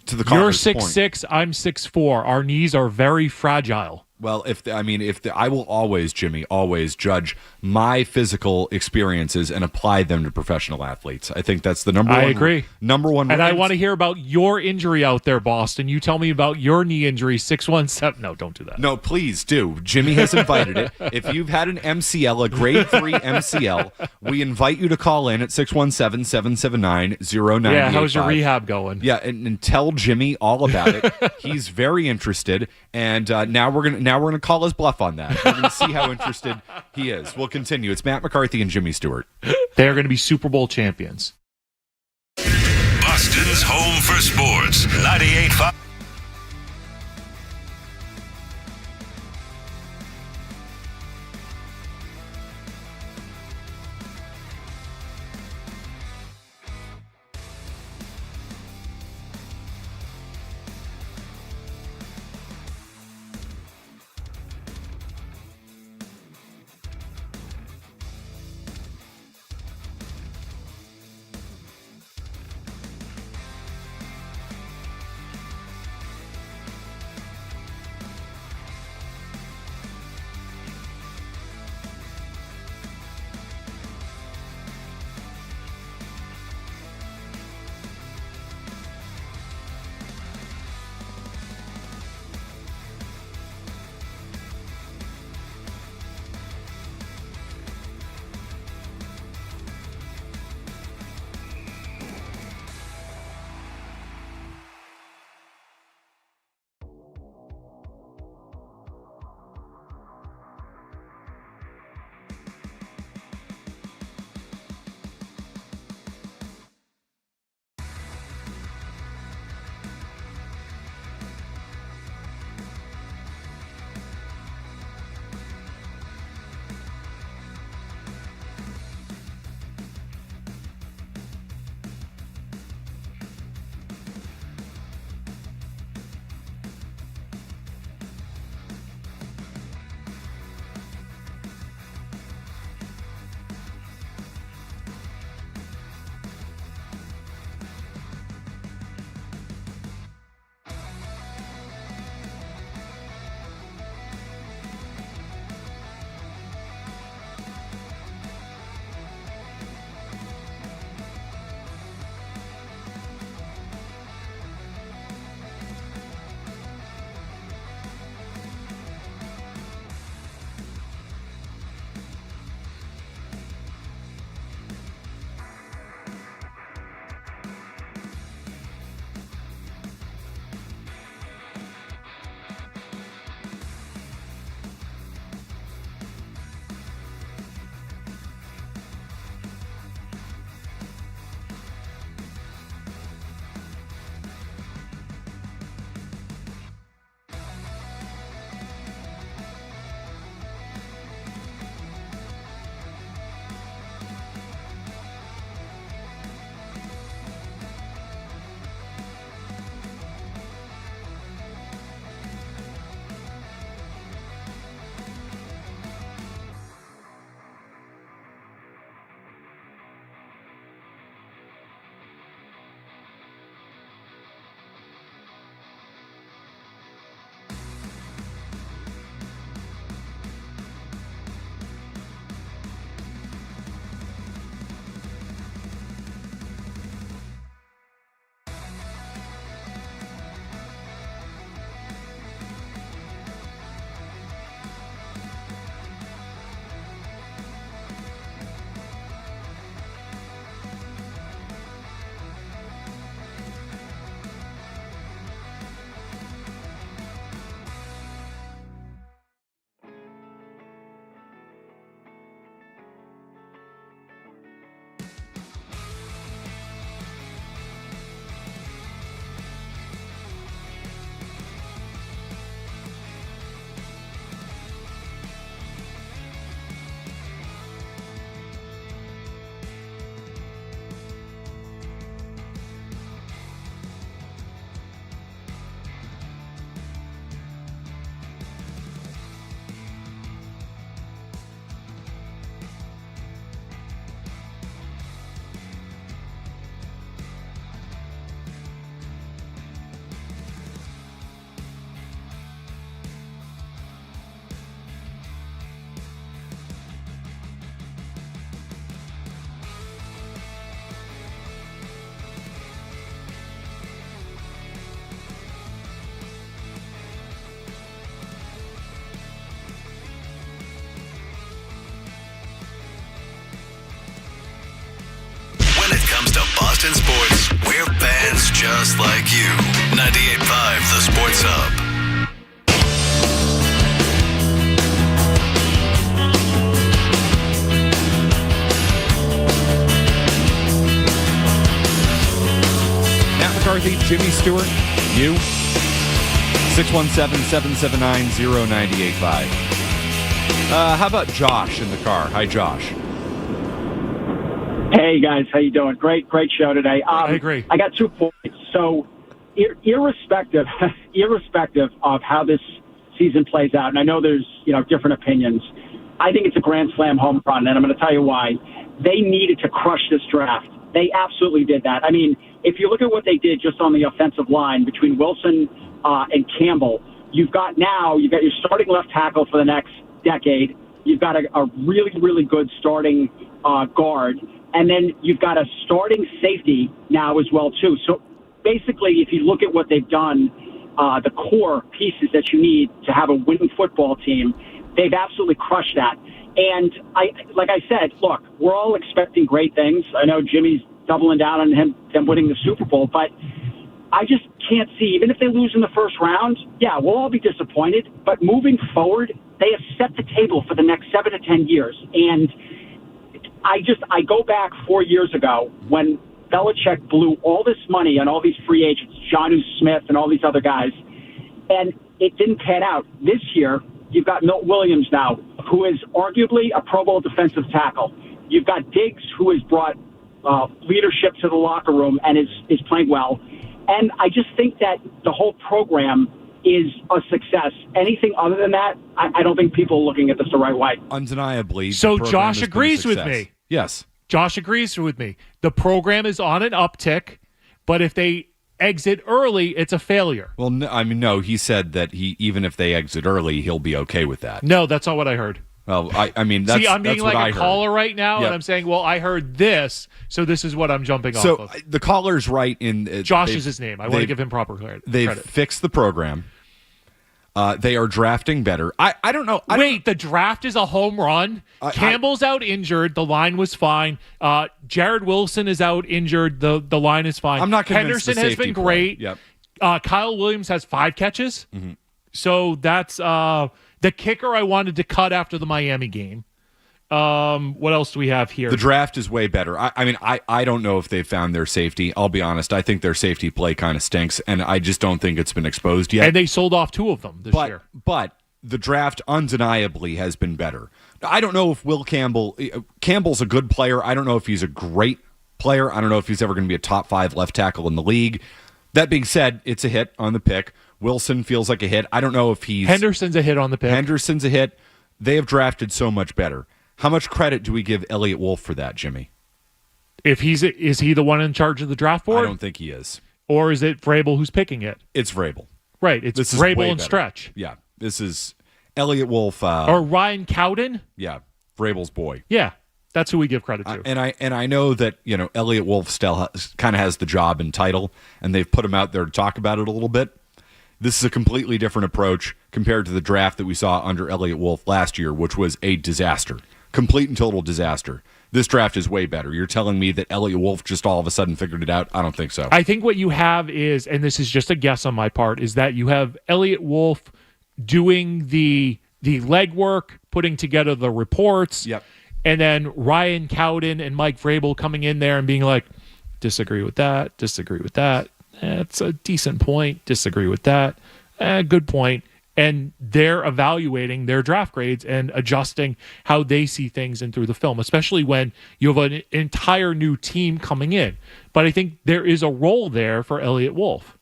the caller's You're point. 6'6", I'm 6'4". Our knees are very fragile. Well, I will always, Jimmy, always judge my physical experiences and apply them to professional athletes. I think that's the number one. I agree. Number one. And I want to hear about your injury out there, Boston. You tell me about your knee injury, 617. No, don't do that. No, please do. Jimmy has invited it. If you've had an MCL, a grade 3 MCL, we invite you to call in at 617-779-0985. Yeah, how's your rehab going? Yeah, and tell Jimmy all about it. He's very interested, and now we're gonna call his bluff on that. We're gonna see how interested he is. We'll continue. It's Matt McCarthy and Jimmy Stewart. They're going to be Super Bowl champions. Boston's home for sports. 98.5. Boston Sports, we're fans just like you. 98.5 The Sports Hub. Matt McCarthy, Jimmy Stewart, you. 617-779-0985. How about Josh in the car? Hi, Josh. Hey, guys. How you doing? Great show today. I agree. I got 2 points. So, irrespective of how this season plays out, and I know there's different opinions, I think it's a grand slam home run, and I'm going to tell you why. They needed to crush this draft. They absolutely did that. I mean, if you look at what they did just on the offensive line between Wilson and Campbell, you've got your starting left tackle for the next decade. You've got a really, really good starting guard. And then you've got a starting safety now as well, too. So basically, if you look at what they've done, the core pieces that you need to have a winning football team, they've absolutely crushed that. And like I said, look, we're all expecting great things. I know Jimmy's doubling down on them winning the Super Bowl, but I just can't see, even if they lose in the first round, yeah, we'll all be disappointed. But moving forward, they have set the table for the next 7 to 10 years. And I go back 4 years ago when Belichick blew all this money on all these free agents, Jonnu Smith and all these other guys, and it didn't pan out. This year, you've got Milt Williams now, who is arguably a Pro Bowl defensive tackle. You've got Diggs, who has brought leadership to the locker room and is playing well. And I just think that the whole program is a success. Anything other than that, I don't think people are looking at this the right way. Undeniably. So Josh agrees with me. Yes. Josh agrees with me. The program is on an uptick, but if they exit early, it's a failure. Well, no, he said that even if they exit early, he'll be okay with that. No, that's not what I heard. Well, I mean, that's See, I'm being that's like a caller right now, Yep. and I'm saying, well, I heard this, so this is what I'm jumping off So of. the caller's right in... Josh is his name. I want to give him proper credit. They've fixed the program. They are drafting better. I don't know. Wait, the draft is a home run? Campbell's out injured. The line was fine. Jared Wilson is out injured. The line is fine. I'm not convinced Henderson the has safety been play. great. Yep. Kyle Williams has 5 catches. Mm-hmm. So that's the kicker I wanted to cut after the Miami game. What else do we have here? The draft is way better. I don't know if they've found their safety. I'll be honest. I think their safety play kind of stinks, and I just don't think it's been exposed yet. And they sold off 2 of them this year. But the draft undeniably has been better. I don't know if Campbell's a good player. I don't know if he's a great player. I don't know if he's ever going to be a top 5 left tackle in the league. That being said, it's a hit on the pick. Wilson feels like a hit. I don't know if Henderson's a hit on the pick. Henderson's a hit. They have drafted so much better. How much credit do we give Elliott Wolf for that, Jimmy? If is he the one in charge of the draft board? I don't think he is. Or is it Vrabel who's picking it? It's Vrabel. Right. It's Vrabel and Stretch. Yeah. This is Elliott Wolf. Or Ryan Cowden? Yeah. Vrabel's boy. Yeah. That's who we give credit to. And I know that, Elliott Wolf still kind of has the job and title, and they've put him out there to talk about it a little bit. This is a completely different approach compared to the draft that we saw under Elliott Wolf last year, which was a disaster. Complete and total disaster. This draft is way better. You're telling me that Elliott Wolf just all of a sudden figured it out? I don't think so. I think what you have is, and this is just a guess on my part, is that you have Elliott Wolf doing the legwork, putting together the reports, and then Ryan Cowden and Mike Vrabel coming in there and being like, disagree with that, disagree with that. It's a decent point. Disagree with that. Good point. And they're evaluating their draft grades and adjusting how they see things in through the film, especially when you have an entire new team coming in. But I think there is a role there for Elliott Wolf.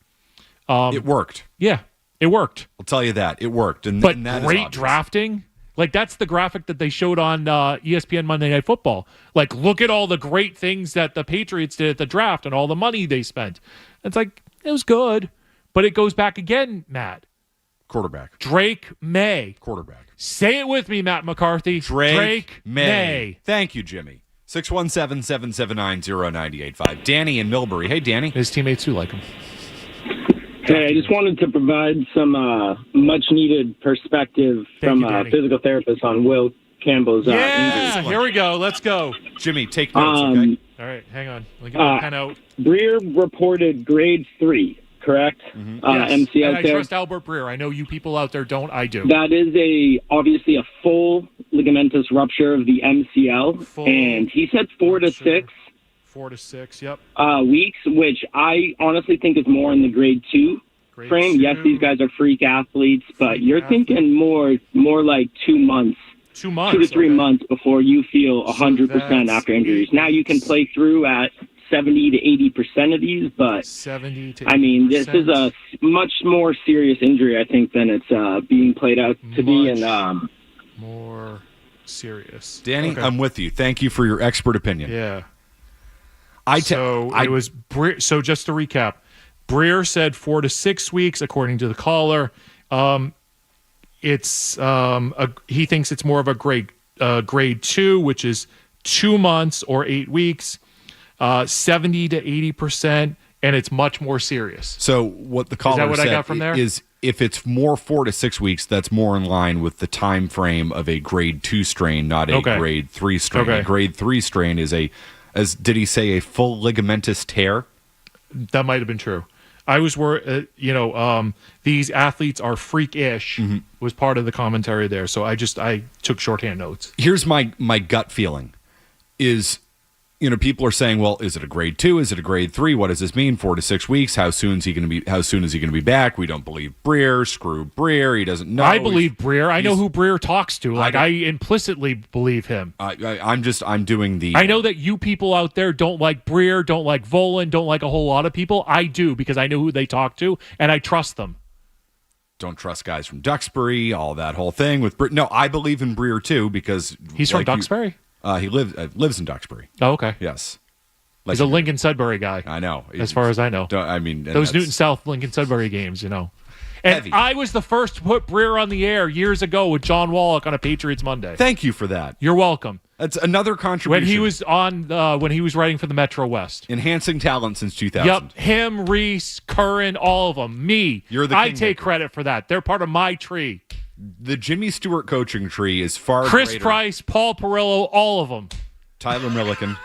It worked. Yeah, it worked. I'll tell you that. It worked. But that great drafting. Like, that's the graphic that they showed on ESPN Monday Night Football. Like, look at all the great things that the Patriots did at the draft and all the money they spent. It's like, it was good. But it goes back again, Matt. Quarterback. Drake May. Quarterback. Say it with me, Matt McCarthy. Drake May. Thank you, Jimmy. 617-779-0985. Danny in Millbury. Hey, Danny. His teammates too like him. Hey, I just wanted to provide some much-needed perspective from a physical therapist on Will Campbell's injury. Yeah, here we go. Let's go. Jimmy, take notes, okay? All right, hang on. Let me get my pen out. Breer reported grade 3, correct? Yes, MCL and I tear. trust Albert Breer. I know you people out there don't. I do. That is obviously a full ligamentous rupture of the MCL, and he said 4 to 6. 4 to 6. Yep. Weeks, which I honestly think is more in the grade 2 frame. 2. Yes, these guys are freak athletes, but you're thinking more like 2 months. 2 months. 2 to 3 okay. months before you feel 100% that's after injuries. Now you can play through at 70 to 80% of these, but 70 to 80%. I mean, this is a much more serious injury, I think, than it's being played out to be. And more serious. Danny, Okay. I'm with you. Thank you for your expert opinion. Yeah. So just to recap, Breer said 4 to 6 weeks, according to the caller. He thinks it's more of a grade 2, which is 2 months or 8 weeks, 70 to 80%, and it's much more serious. So what the caller is that what said I got from there? is if it's more 4 to 6 weeks, that's more in line with the time frame of a grade 2 strain, not a grade 3 strain. Okay. A grade 3 strain is did he say a full ligamentous tear? That might have been true. I was worried, these athletes are freakish was part of the commentary there. So I took shorthand notes. Here's my gut feeling is, people are saying, well, is it a grade 2? Is it a grade 3? What does this mean? 4 to 6 weeks? How soon is he going to be back? We don't believe Breer. Screw Breer. He doesn't know. I believe Breer. I know who Breer talks to. I implicitly believe him. I'm doing the. I know that you people out there don't like Breer, don't like Volan, don't like a whole lot of people. I do, because I know who they talk to and I trust them. Don't trust guys from Duxbury. All that whole thing with Breer. No, I believe in Breer too, because he's from Duxbury. He lives in Duxbury. Oh, okay. Yes. He's a Lincoln Sudbury guy. I know. As far as I know. Those Newton South Lincoln Sudbury games, And heavy. I was the first to put Breer on the air years ago with John Wallach on a Patriots Monday. Thank you for that. You're welcome. That's another contribution. When he was when he was writing for the Metro West. Enhancing talent since 2000. Yep. Him, Reese, Curran, all of them. Me. I take credit for that. They're part of my tree. The Jimmy Stewart coaching tree is far Chris greater. Price, Paul Perillo, all of them. Tyler Milliken.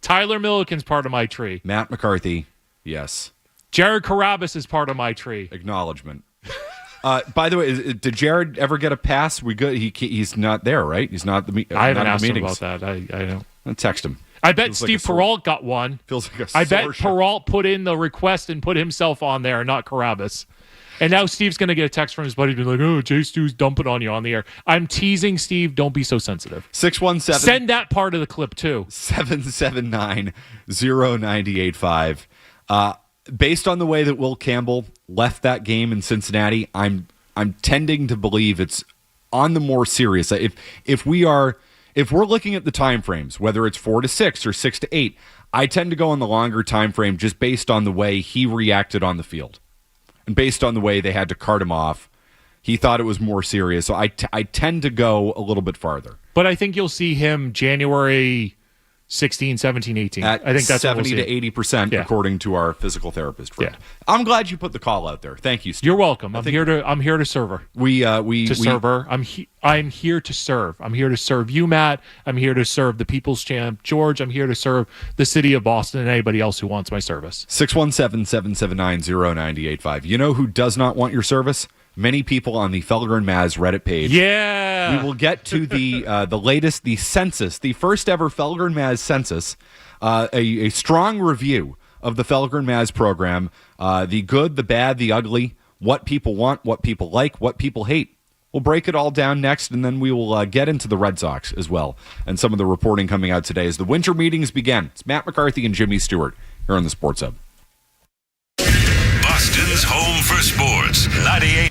Tyler Milliken's part of my tree. Matt McCarthy. Yes. Jared Carabas is part of my tree. Acknowledgement. By the way, did Jared ever get a pass? We good? He's not there, right? He's not the. I haven't asked him about that. I don't. I'll text him. I bet Steve Perrault got one. Feels like I bet Perrault put in the request and put himself on there, not Carabas. And now Steve's going to get a text from his buddy being like, oh, Jay Stu's dumping on you on the air. I'm teasing Steve. Don't be so sensitive. 617. Send that part of the clip, too. 779-0985. Based on the way that Will Campbell left that game in Cincinnati, I'm tending to believe it's on the more serious. If we're looking at the time frames, whether it's 4 to 6 or 6 to 8, I tend to go on the longer time frame just based on the way he reacted on the field. And based on the way they had to cart him off, he thought it was more serious. So I tend to go a little bit farther. But I think you'll see him January 16, 17, 18. At I think that's 70 to 80%, according to our physical therapist friend. Yeah. I'm glad you put the call out there. Thank you, Steve. You're welcome. I'm here to serve her. Serve her. I'm here to serve. I'm here to serve you, Matt. I'm here to serve the People's Champ, George. I'm here to serve the city of Boston and anybody else who wants my service. 617-779-0985. You know who does not want your service? Many people on the Felgar and Maz Reddit page. Yeah. We will get to the latest, the census, the first ever Felgar and Maz census, a strong review of the Felgar and Maz program, the good, the bad, the ugly, what people want, what people like, what people hate. We'll break it all down next, and then we will get into the Red Sox as well, and some of the reporting coming out today as the winter meetings begin. It's Matt McCarthy and Jimmy Stewart here on the Sports Hub. Boston's home for sports, 98.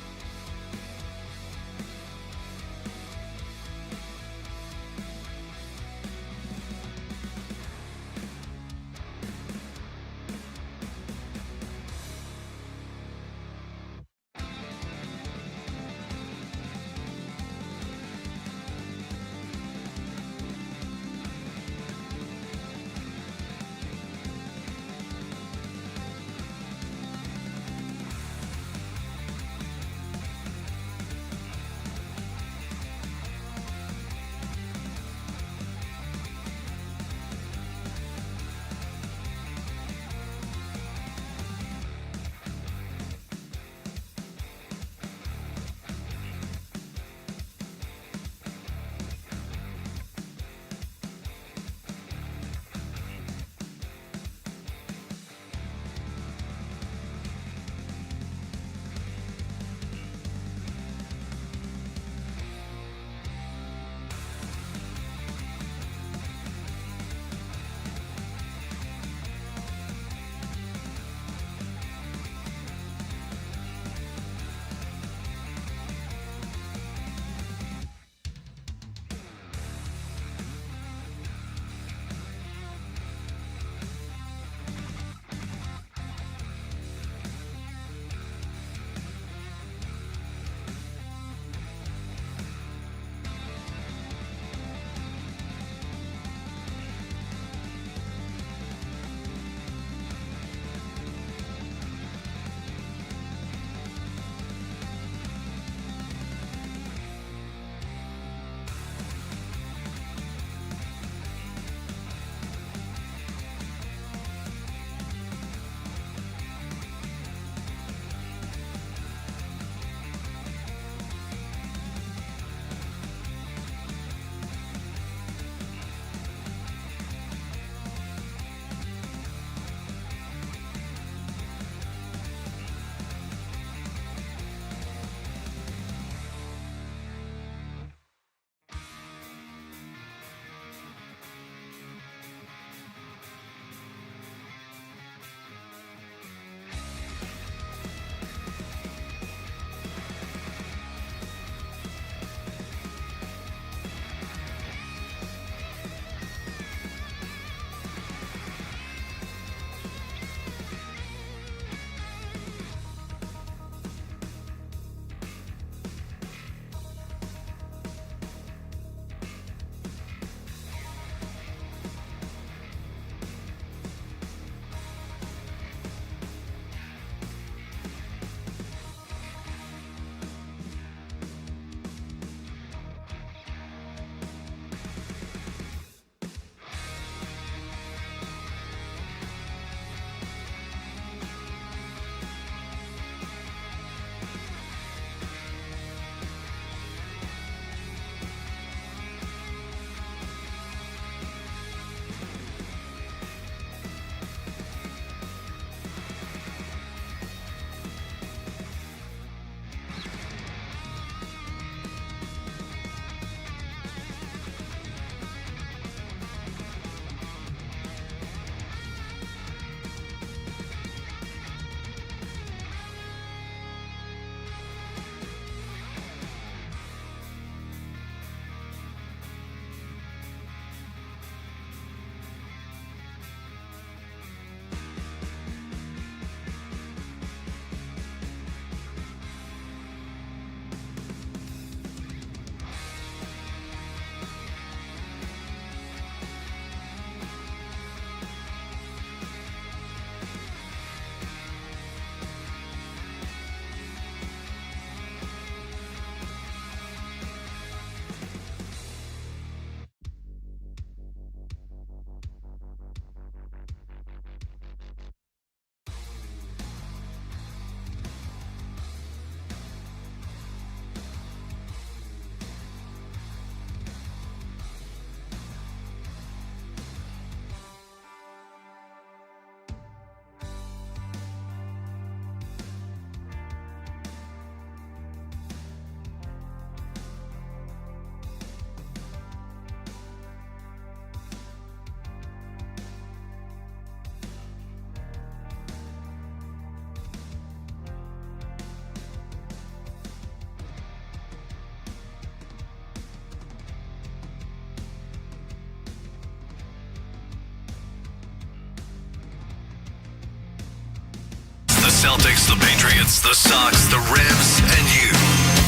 Celtics, the Patriots, the Sox, the Revs, and you.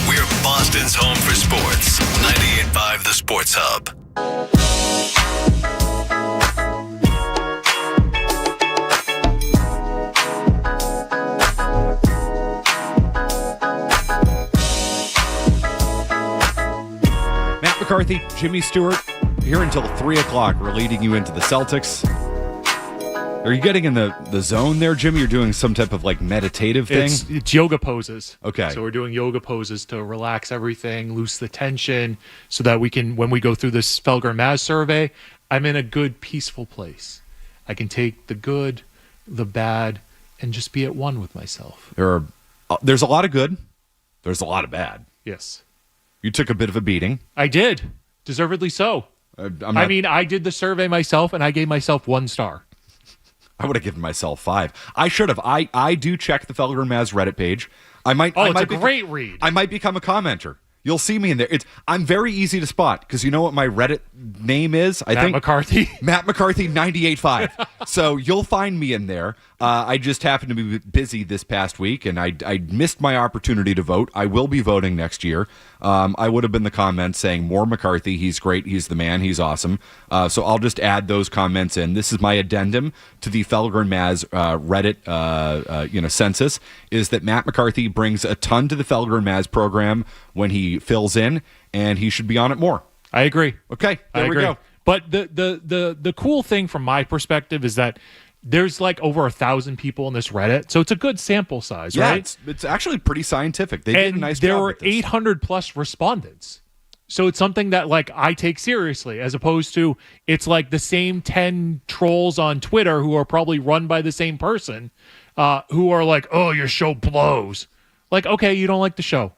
We're Boston's home for sports. 98.5 The Sports Hub. Matt McCarthy, Jimmy Stewart, here until 3 o'clock. We're leading you into the Celtics. Are you getting in the zone there, Jimmy? You're doing some type of like meditative thing? It's yoga poses. Okay. So we're doing yoga poses to relax everything, loose the tension, so that we can, when we go through this Felgar and Maz survey, I'm in a good, peaceful place. I can take the good, the bad, and just be at one with myself. There's a lot of good. There's a lot of bad. Yes. You took a bit of a beating. I did. Deservedly so. I did the survey myself, and I gave myself 1 star. I would have given myself 5. I should have. I do check the Felgar and Maz Reddit page. It's a great read. I might become a commenter. You'll see me in there. I'm very easy to spot because you know what my Reddit name is? Matt McCarthy. Matt McCarthy 98.5. So you'll find me in there. I just happened to be busy this past week, and I missed my opportunity to vote. I will be voting next year. I would have been the comments saying more McCarthy. He's great. He's the man. He's awesome. So I'll just add those comments in. This is my addendum to the Felgar and Maz Reddit census, is that Matt McCarthy brings a ton to the Felgar and Maz program when he fills in, and he should be on it more. I agree. Okay, there we go. But the cool thing from my perspective is that there's like over 1,000 people in this Reddit, so it's a good sample size, right? It's actually pretty scientific. They did a nice job. There were 800 plus respondents, so it's something that like I take seriously, as opposed to it's like the same 10 trolls on Twitter who are probably run by the same person, who are like, "Oh, your show blows." Like, okay, you don't like the show.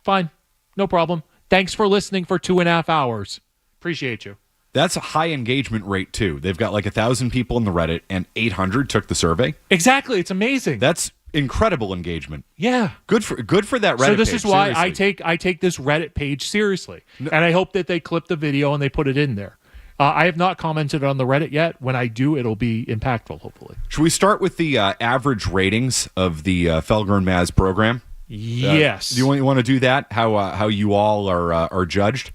Fine. No problem. Thanks for listening for 2.5 hours. Appreciate you. That's a high engagement rate, too. They've got like 1,000 people in the Reddit, and 800 took the survey. Exactly. It's amazing. That's incredible engagement. Yeah. Good for that Reddit page. So this is why seriously. I take this Reddit page seriously. No. And I hope that they clip the video and they put it in there. I have not commented on the Reddit yet. When I do, it'll be impactful, hopefully. Should we start with the average ratings of the Felgar and Maz program? Yes. Do you want to do that? How you all are judged?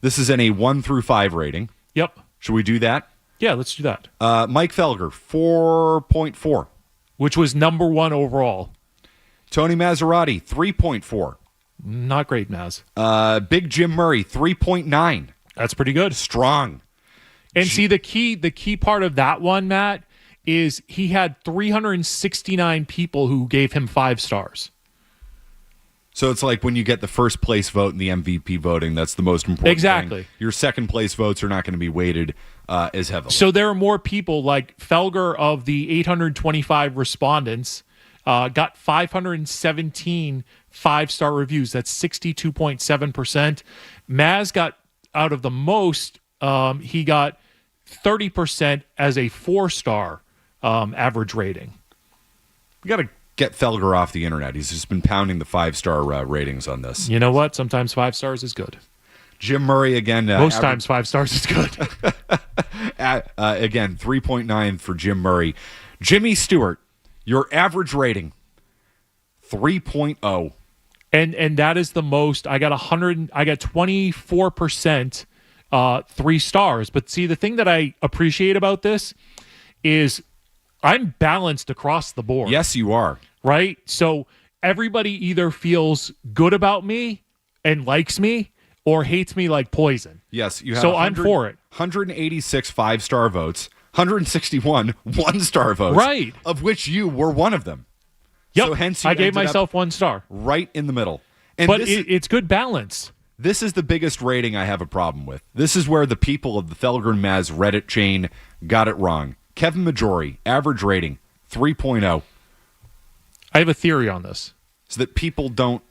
This is in a 1 through 5 rating. Yep. Should we do that? Yeah, let's do that. Mike Felgar, 4.4. Which was number 1 overall. Tony Maserati, 3.4. Not great, Maz. Big Jim Murray, 3.9. That's pretty good. Strong. And see, the key part of that one, Matt, is he had 369 people who gave him 5 stars. So it's like when you get the first place vote in the MVP voting, that's the most important thing. Your second place votes are not going to be weighted as heavily. So there are more people like Felgar of the 825 respondents got 517 5-star reviews. That's 62.7%. Maz got out of the most, he got 30% as a 4-star average rating. We got to get Felgar off the internet. He's just been pounding the 5-star ratings on this. You know what? Sometimes 5 stars is good. Jim Murray, again. Most times 5 stars is good. Again, 3.9 for Jim Murray. Jimmy Stewart, your average rating, 3.0. And that is the most. I got 24% 3 stars. But see, the thing that I appreciate about this is I'm balanced across the board. Yes, you are. Right? So everybody either feels good about me and likes me or hates me like poison. Yes, you have. So I'm for it. 186 5-star votes, 161 1-star votes. Right. Of which you were one of them. Yep. So hence I gave myself 1 star. Right in the middle. And but it's good balance. This is the biggest rating I have a problem with. This is where the people of the Felgar and Maz Reddit chain got it wrong. Kevin Majori, average rating, 3.0. I have a theory on this. So that people don't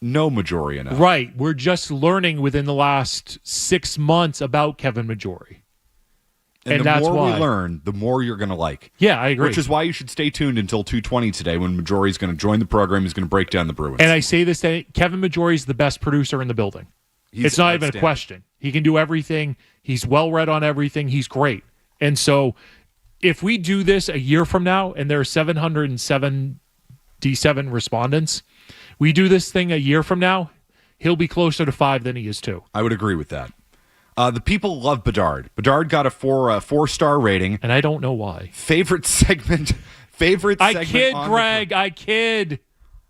know Majori enough. Right. We're just learning within the last 6 months about Kevin Majori. And the that's more why we learn, the more you're going to like. Yeah, I agree. Which is why you should stay tuned until 2:20 today when Majori's going to join the program. He's going to break down the Bruins. And I say this, Kevin Majori is the best producer in the building. It's not even a question. He can do everything. He's well-read on everything. He's great. And so if we do this a year from now and there are 777 respondents, we do this thing a year from now, he'll be closer to 5 than he is 2. I would agree with that. The people love Bedard. Bedard got a 4-star rating. And I don't know why. Favorite segment. I kid, Greg. I kid.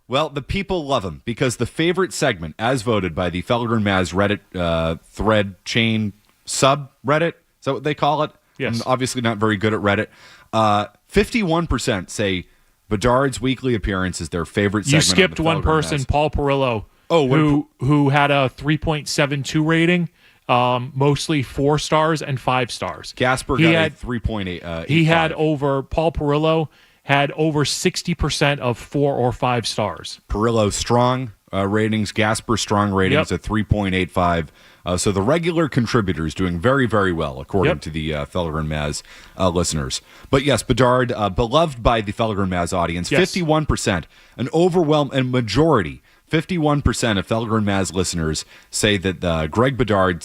Well, the people love him because the favorite segment, as voted by the Felgar and Maz Reddit thread chain subreddit, is that what they call it? Yes. I'm obviously not very good at Reddit. 51% say Bedard's weekly appearance is their favorite segment. You skipped one person, Paul Perillo, who had a 3.72 rating. Mostly 4 stars and 5 stars. Gasper got a 3.8. He had Paul Perillo had over 60% of 4 or 5 stars. Perillo strong ratings, Gasper strong ratings at 3.85. So the regular contributors doing very, very well, according to the Felgar and Maz listeners. But yes, Bedard, beloved by the Felgar and Maz audience, 51%, an overwhelming majority. 51% of Felgar and Maz listeners say that Greg Bedard,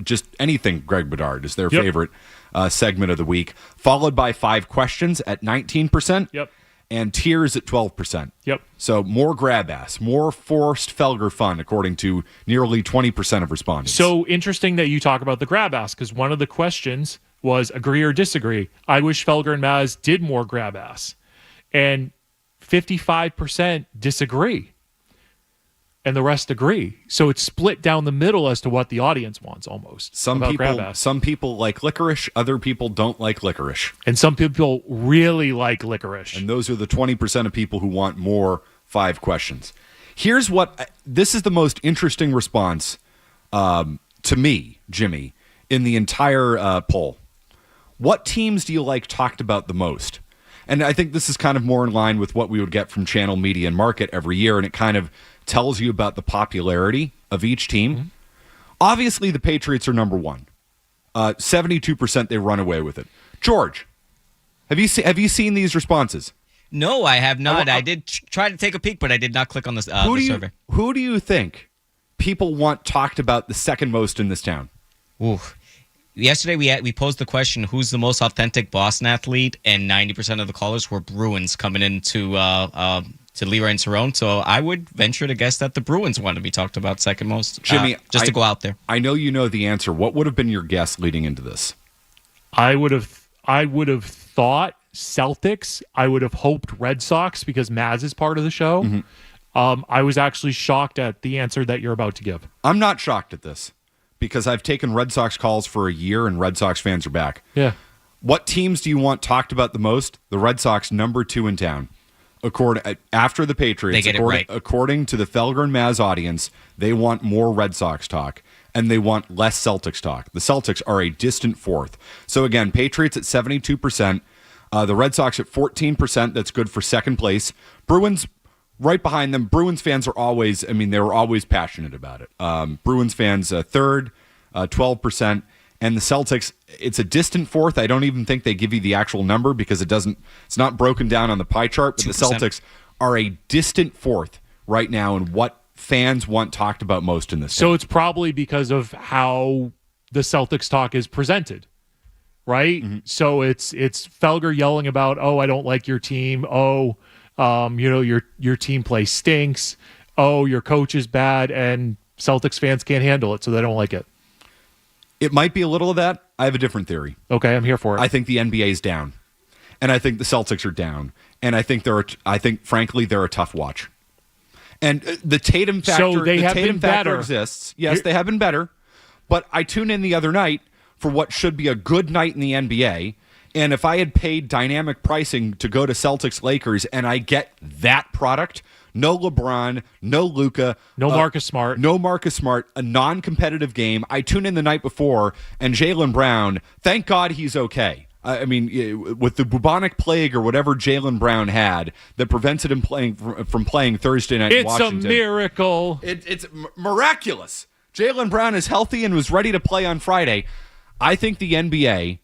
just anything Greg Bedard is their favorite segment of the week, followed by 5 questions at 19%, and tears at 12%. So more grab ass, more forced Felgar fun, according to nearly 20% of respondents. So interesting that you talk about the grab ass, because one of the questions was agree or disagree. I wish Felgar and Maz did more grab ass. And 55% disagree. And the rest agree. So it's split down the middle as to what the audience wants almost. Some people like licorice, other people don't like licorice. And some people really like licorice. And those are the 20% of people who want more 5 questions. This is the most interesting response to me, Jimmy, in the entire poll. What teams do you like talked about the most? And I think this is kind of more in line with what we would get from Channel Media and Market every year, and it kind of tells you about the popularity of each team. Mm-hmm. Obviously, the Patriots are number 1. 72% they run away with it. George, have you seen these responses? No, I have not. I did try to take a peek, but I did not click on the survey. Who do you think people want talked about the second most in this town? Ooh. Yesterday we posed the question, who's the most authentic Boston athlete, and 90% of the callers were Bruins coming into to Leroy and Cerrone. So I would venture to guess that the Bruins want to be talked about second most. Jimmy, to go out there. I know you know the answer. What would have been your guess leading into this? I would have thought Celtics. I would have hoped Red Sox because Maz is part of the show. Mm-hmm. I was actually shocked at the answer that you're about to give. I'm not shocked at this, because I've taken Red Sox calls for a year and Red Sox fans are back. Yeah. What teams do you want talked about the most? The Red Sox, number 2 in town. After the Patriots, they get it right. According to the Felgar and Maz audience, they want more Red Sox talk, and they want less Celtics talk. The Celtics are a distant 4th. So again, Patriots at 72%, the Red Sox at 14%. That's good for second place. Bruins right behind them. Bruins fans are always, they were always passionate about it. Bruins fans, 3rd, 12%. And the Celtics, it's a distant 4th. I don't even think they give you the actual number because it's not broken down on the pie chart. But 2%. The Celtics are a distant 4th right now in what fans want talked about most in this. So it's probably because of how the Celtics talk is presented, right? Mm-hmm. So it's Felgar yelling about, oh, I don't like your team. Oh, your team play stinks. Oh, your coach is bad, and Celtics fans can't handle it, so they don't like it. It might be a little of that. I have a different theory. Okay, I'm here for it. I think the NBA is down, and I think the Celtics are down, and I think frankly they're a tough watch. And the Tatum factor, so they have been better. Exists. Yes, they have been better. But I tuned in the other night for what should be a good night in the NBA. And if I had paid dynamic pricing to go to Celtics Lakers and I get that product, no LeBron, no Luka, no Marcus Smart, a non-competitive game. I tuned in the night before, and Jaylen Brown, thank God he's okay. With the bubonic plague or whatever Jaylen Brown had that prevented him from playing Thursday night in Washington. It's a miracle. It's miraculous. Jaylen Brown is healthy and was ready to play on Friday. I think the NBA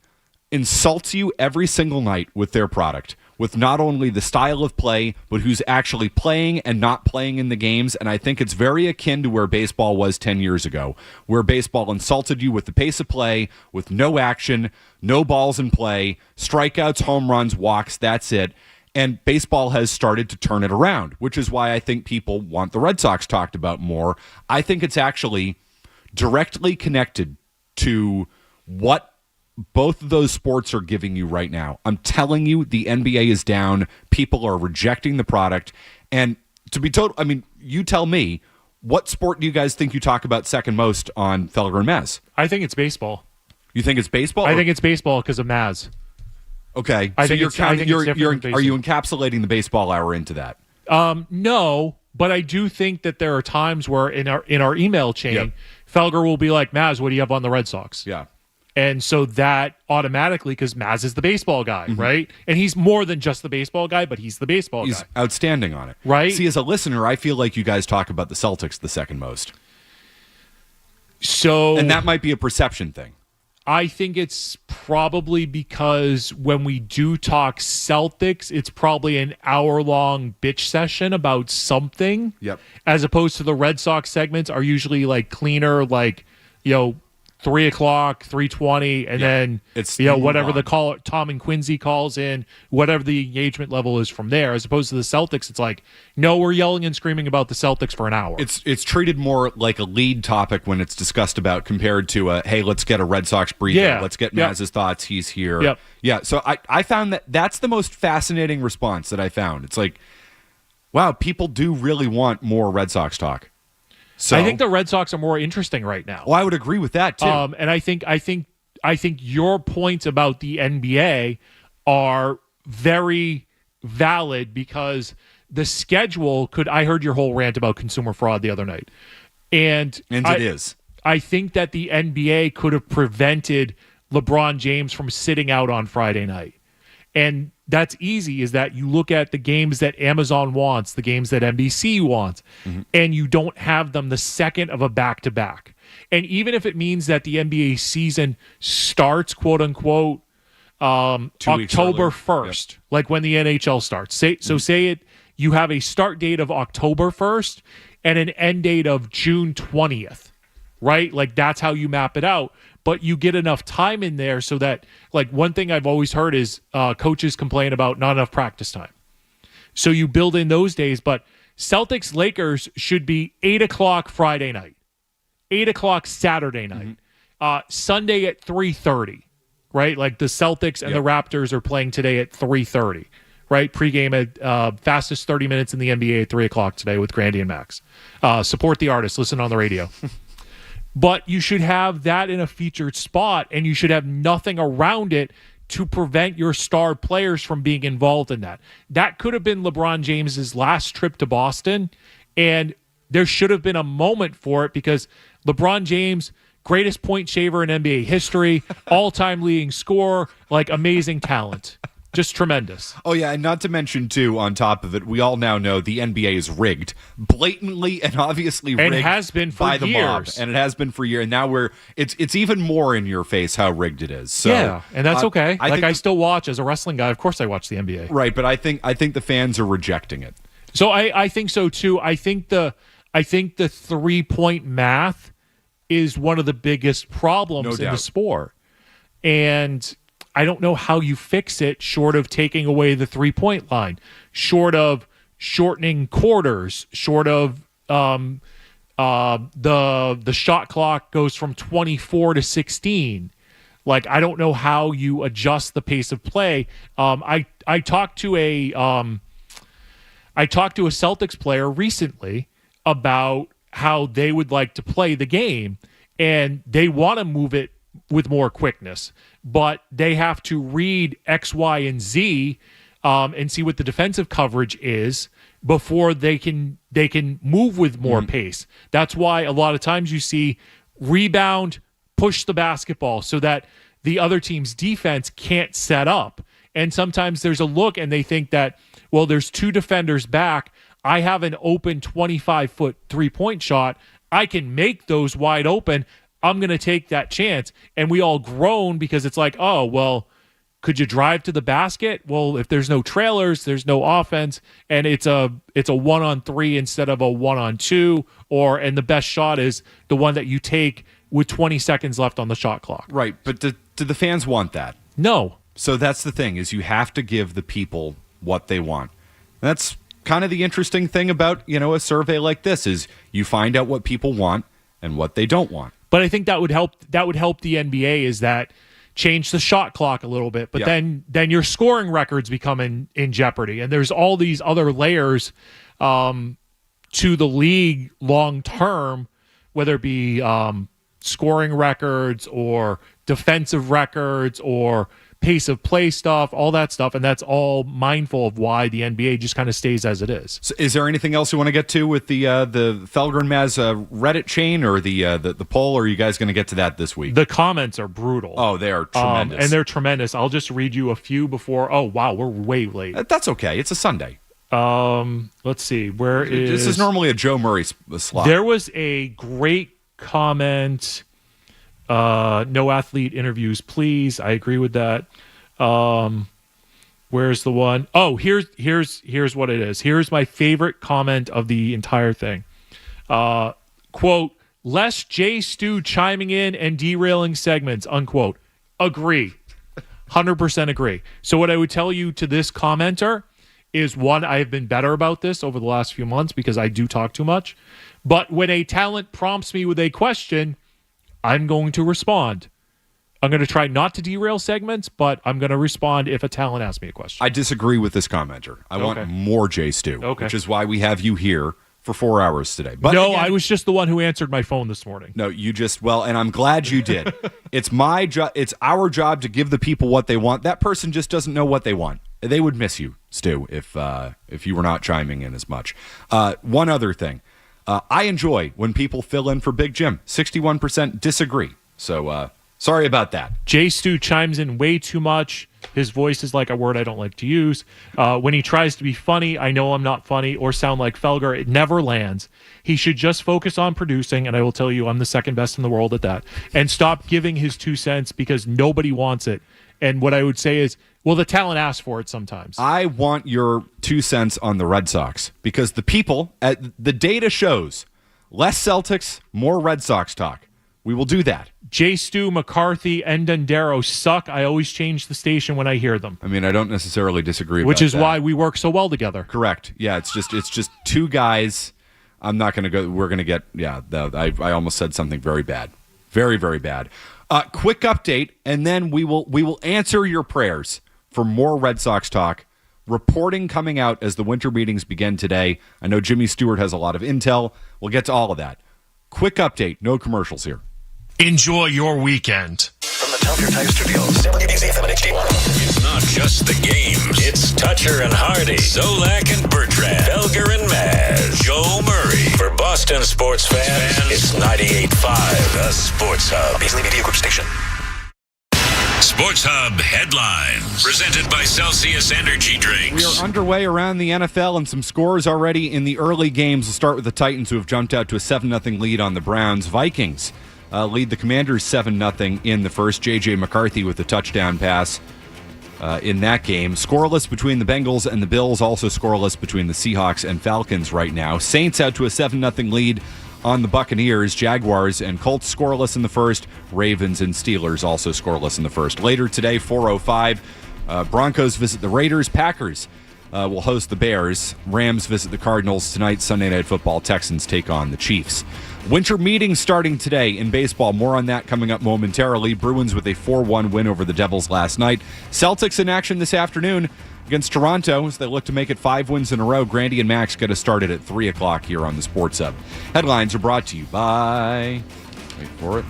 insults you every single night with their product. with not only the style of play, but who's actually playing and not playing in the games. And I think it's very akin to where baseball was 10 years ago, where baseball insulted you with the pace of play, with no action, no balls in play, strikeouts, home runs, walks, that's it. And baseball has started to turn it around, which is why I think people want the Red Sox talked about more. I think it's actually directly connected to what both of those sports are giving you right now. I'm telling you, the NBA is down. People are rejecting the product. And to be total, I mean, you tell me, what sport do you guys think you talk about second most on Felgar and Maz? I think it's baseball. You think it's baseball? I think it's baseball because of Maz. Okay. I so think are you encapsulating the baseball hour into that? No, but I do think that there are times where in our email chain, Felger will be like, Maz, what do you have on the Red Sox? Yeah. And so that automatically, because Maz is the baseball guy, right? And he's more than just the baseball guy, but he's the baseball guy. He's outstanding on it. Right? See, as a listener, I feel like you guys talk about the Celtics the second most. And that might be a perception thing. I think it's probably because when we do talk Celtics, it's probably an hour-long bitch session about something. Yep. As opposed to the Red Sox segments are usually like cleaner, like, 3 o'clock, 3:20, and then it's whatever the call Tom and Quincy calls in, whatever the engagement level is from there. As opposed to the Celtics, it's like, no, we're yelling and screaming about the Celtics for an hour. It's treated more like a lead topic when it's discussed about compared to hey, let's get a Red Sox breather. Yeah. Let's get Maz's thoughts. He's here. Yep. Yeah. So I found that's the most fascinating response that I found. It's like, wow, people do really want more Red Sox talk. So I think the Red Sox are more interesting right now. Well, I would agree with that too. And I think your points about the NBA are very valid because the schedule could. I heard your whole rant about consumer fraud the other night, and it is. I think that the NBA could have prevented LeBron James from sitting out on Friday night. And that's easy, is that you look at the games that Amazon wants, the games that NBC wants, and you don't have them the second of a back-to-back. And even if it means that the NBA season starts, quote-unquote, October 1st, like when the NHL starts. Say you have a start date of October 1st and an end date of June 20th, right? Like that's how you map it out. But you get enough time in there so that, like, one thing I've always heard is coaches complain about not enough practice time. So you build in those days, but Celtics-Lakers should be 8 o'clock Friday night, 8 o'clock Saturday night, Sunday at 3:30, right? Like the Celtics and the Raptors are playing today at 3:30, right? Pre-game at fastest 30 minutes in the NBA at 3 o'clock today with Grandy and Max. Support the artist. Listen on the radio. But you should have that in a featured spot, and you should have nothing around it to prevent your star players from being involved in that. That could have been LeBron James's last trip to Boston, and there should have been a moment for it because LeBron James, greatest point shaver in NBA history, all-time leading scorer, like amazing talent. Just tremendous. Oh, yeah, and not to mention, too, on top of it, we all now know the NBA is rigged. Blatantly and obviously rigged. And it has been for by the mob. years. And it has been for years. And now it's even more in your face how rigged it is. So, yeah, and that's okay. I still watch, as a wrestling guy, of course I watch the NBA. Right, but I think the fans are rejecting it. So I think so, too. I think the 3-point math is one of the biggest problems in the sport. And I don't know how you fix it short of taking away the 3-point line, short of shortening quarters, short of the shot clock goes from 24 to 16. Like, I don't know how you adjust the pace of play. I talked to a Celtics player recently about how they would like to play the game, and they want to move it with more quickness, but they have to read X, Y, and Z and see what the defensive coverage is before they can move with more pace. That's why a lot of times you see rebound, push the basketball so that the other team's defense can't set up. And sometimes there's a look and they think that, well, there's two defenders back. I have an open 25-foot 3-point shot. I can make those wide open. I'm going to take that chance. And we all groan because it's like, oh, well, Could you drive to the basket? Well, if there's no trailers, there's no offense, and it's a 1-on-3 instead of a 1-on-2, and the best shot is the one that you take with 20 seconds left on the shot clock. Right, but do the fans want that? No. So that's the thing, is you have to give the people what they want. That's kind of the interesting thing about, a survey like this, is you find out what people want and what they don't want. But I think that would help the NBA, is that change the shot clock a little bit, but then your scoring records become in jeopardy. And there's all these other layers to the league long term, whether it be scoring records or defensive records or pace of play stuff, all that stuff, and that's all mindful of why the NBA just kind of stays as it is. So is there anything else you want to get to with the Felgar and Maz Reddit chain or the poll, or are you guys going to get to that this week? The comments are brutal. Oh, they are tremendous. And they're tremendous. I'll just read you a few before. Oh, wow, we're way late. That's okay. It's a Sunday. Let's see. This is normally a Joe Murray slot. There was a great comment. No athlete interviews, please. I agree with that. Where's the one? Oh, here's what it is. Here's my favorite comment of the entire thing. Quote, less J. Stu chiming in and derailing segments, unquote. Agree. 100% agree. So what I would tell you to this commenter is, one, I have been better about this over the last few months because I do talk too much. But when a talent prompts me with a question, I'm going to respond. I'm going to try not to derail segments, but I'm going to respond if a talent asks me a question. I disagree with this commenter. I want more J. Stu, which is why we have you here for 4 hours today. But no, again, I was just the one who answered my phone this morning. No, you just, and I'm glad you did. It's my job. It's our job to give the people what they want. That person just doesn't know what they want. They would miss you, Stu, if you were not chiming in as much. One other thing. I enjoy when people fill in for Big Jim. 61% disagree. So sorry about that. J. Stu chimes in way too much. His voice is like a word I don't like to use. When he tries to be funny, I know I'm not funny, or sound like Felgar, it never lands. He should just focus on producing, and I will tell you I'm the second best in the world at that. And stop giving his 2 cents because nobody wants it. And what I would say is, well, the talent asks for it sometimes. I want your 2 cents on the Red Sox because the people, the data shows less Celtics, more Red Sox talk. We will do that. J. Stu, McCarthy, and Dendero suck. I always change the station when I hear them. I mean, I don't necessarily disagree Which about is that. why we work so well together. Correct. Yeah, it's just two guys. I'm not going to go. We're going to get, I almost said something very bad. Very, very bad. Quick update, and then we will answer your prayers for more Red Sox talk. Reporting coming out as the winter meetings begin today. I know Jimmy Stewart has a lot of intel. We'll get to all of that. Quick update, no commercials here. Enjoy your weekend. From the Telfair Tire Studios, WBZ FM and HD1. It's not just the games. It's Toucher and Hardy, Zolak and Bertrand, Felgar and Maz, Joe Murray. For Boston sports fans, it's 98.5, the Sports Hub. Beasley Media Group Station. Sports Hub headlines. Presented by Celsius Energy Drinks. We are underway around the NFL and some scores already in the early games. We'll start with the Titans, who have jumped out to a 7-0 lead on the Browns. Vikings lead the Commanders 7-0 in the first. J.J. McCarthy with the touchdown pass in that game. Scoreless between the Bengals and the Bills. Also scoreless between the Seahawks and Falcons right now. Saints out to a 7-0 lead on the Buccaneers. Jaguars and Colts scoreless in the first. Ravens and Steelers also scoreless in the first. Later today, 4:05, Broncos visit the Raiders. Packers will host the Bears. Rams visit the Cardinals. Tonight, Sunday Night Football, Texans take on the Chiefs. Winter meetings starting today in baseball. More on that coming up momentarily. Bruins with a 4-1 win over the Devils last night. Celtics in action this afternoon against Toronto as they look to make it 5 wins in a row. Grandy and Max get us started at 3 o'clock here on the Sports Hub. Headlines are brought to you by, wait for it,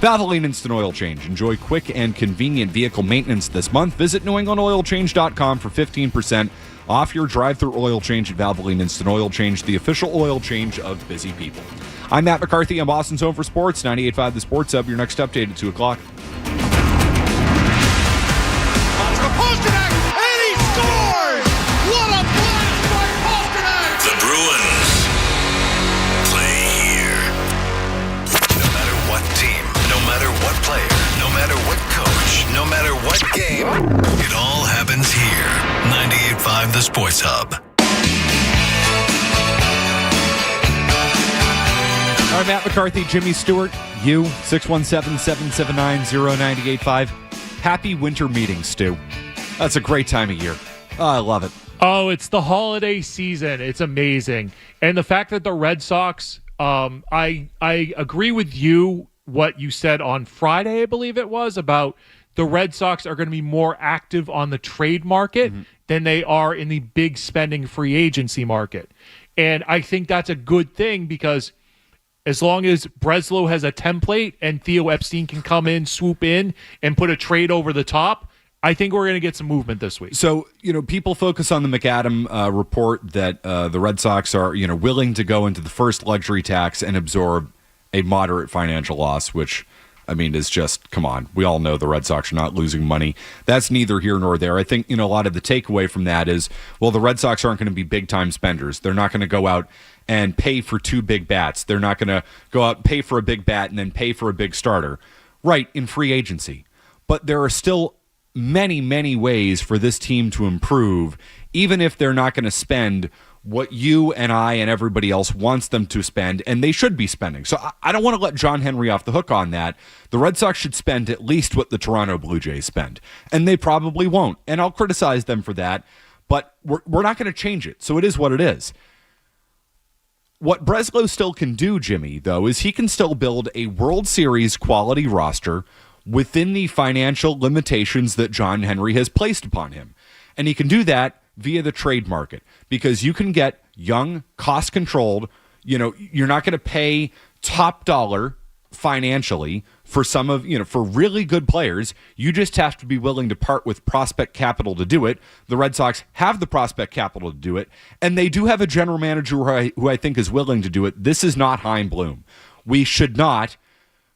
Valvoline Instant Oil Change. Enjoy quick and convenient vehicle maintenance this month. Visit NewEnglandOilChange.com for 15% off your drive-through oil change at Valvoline Instant Oil Change, the official oil change of busy people. I'm Matt McCarthy. I'm Boston's Home for Sports, 98.5 The Sports Hub. Your next update at 2 o'clock. The Bruins play here. No matter what team, no matter what player, no matter what coach, no matter what game, Sports Hub. All right, Matt McCarthy, Jimmy Stewart, you, 617-779-0985. Happy winter meeting, Stu. That's a great time of year. Oh, I love it. Oh, it's the holiday season. It's amazing. And the fact that the Red Sox, I agree with you, what you said on Friday, I believe it was, about the Red Sox are going to be more active on the trade market than they are in the big spending free agency market. And I think that's a good thing because as long as Breslow has a template and Theo Epstein can come in, swoop in, and put a trade over the top, I think we're going to get some movement this week. So, people focus on the McAdam report that the Red Sox are, willing to go into the first luxury tax and absorb a moderate financial loss, which, is just, come on. We all know the Red Sox are not losing money. That's neither here nor there. I think, a lot of the takeaway from that is, well, the Red Sox aren't going to be big-time spenders. They're not going to go out and pay for two big bats. They're not going to go out and pay for a big bat and then pay for a big starter. Right, in free agency. But there are still many, many ways for this team to improve, even if they're not going to spend what you and I and everybody else wants them to spend, and they should be spending. So I don't want to let John Henry off the hook on that. The Red Sox should spend at least what the Toronto Blue Jays spend, and they probably won't, and I'll criticize them for that, but we're not going to change it, so it is what it is. What Breslow still can do, Jimmy, though, is he can still build a World Series quality roster within the financial limitations that John Henry has placed upon him. And he can do that via the trade market because you can get young, cost-controlled, you're not going to pay top dollar financially for some of, for really good players. You just have to be willing to part with prospect capital to do it. The Red Sox have the prospect capital to do it, and they do have a general manager who I think is willing to do it. This is not Chaim Bloom. We should not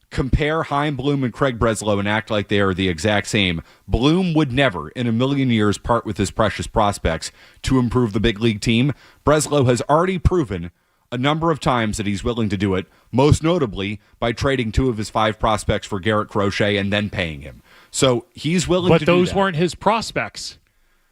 compare Chaim Bloom and Craig Breslow and act like they are the exact same. Bloom would never in a million years part with his precious prospects to improve the big league team. Breslow has already proven a number of times that he's willing to do it, most notably by trading 2 of his 5 prospects for Garrett Crochet and then paying him. So he's willing to do that. But those weren't his prospects.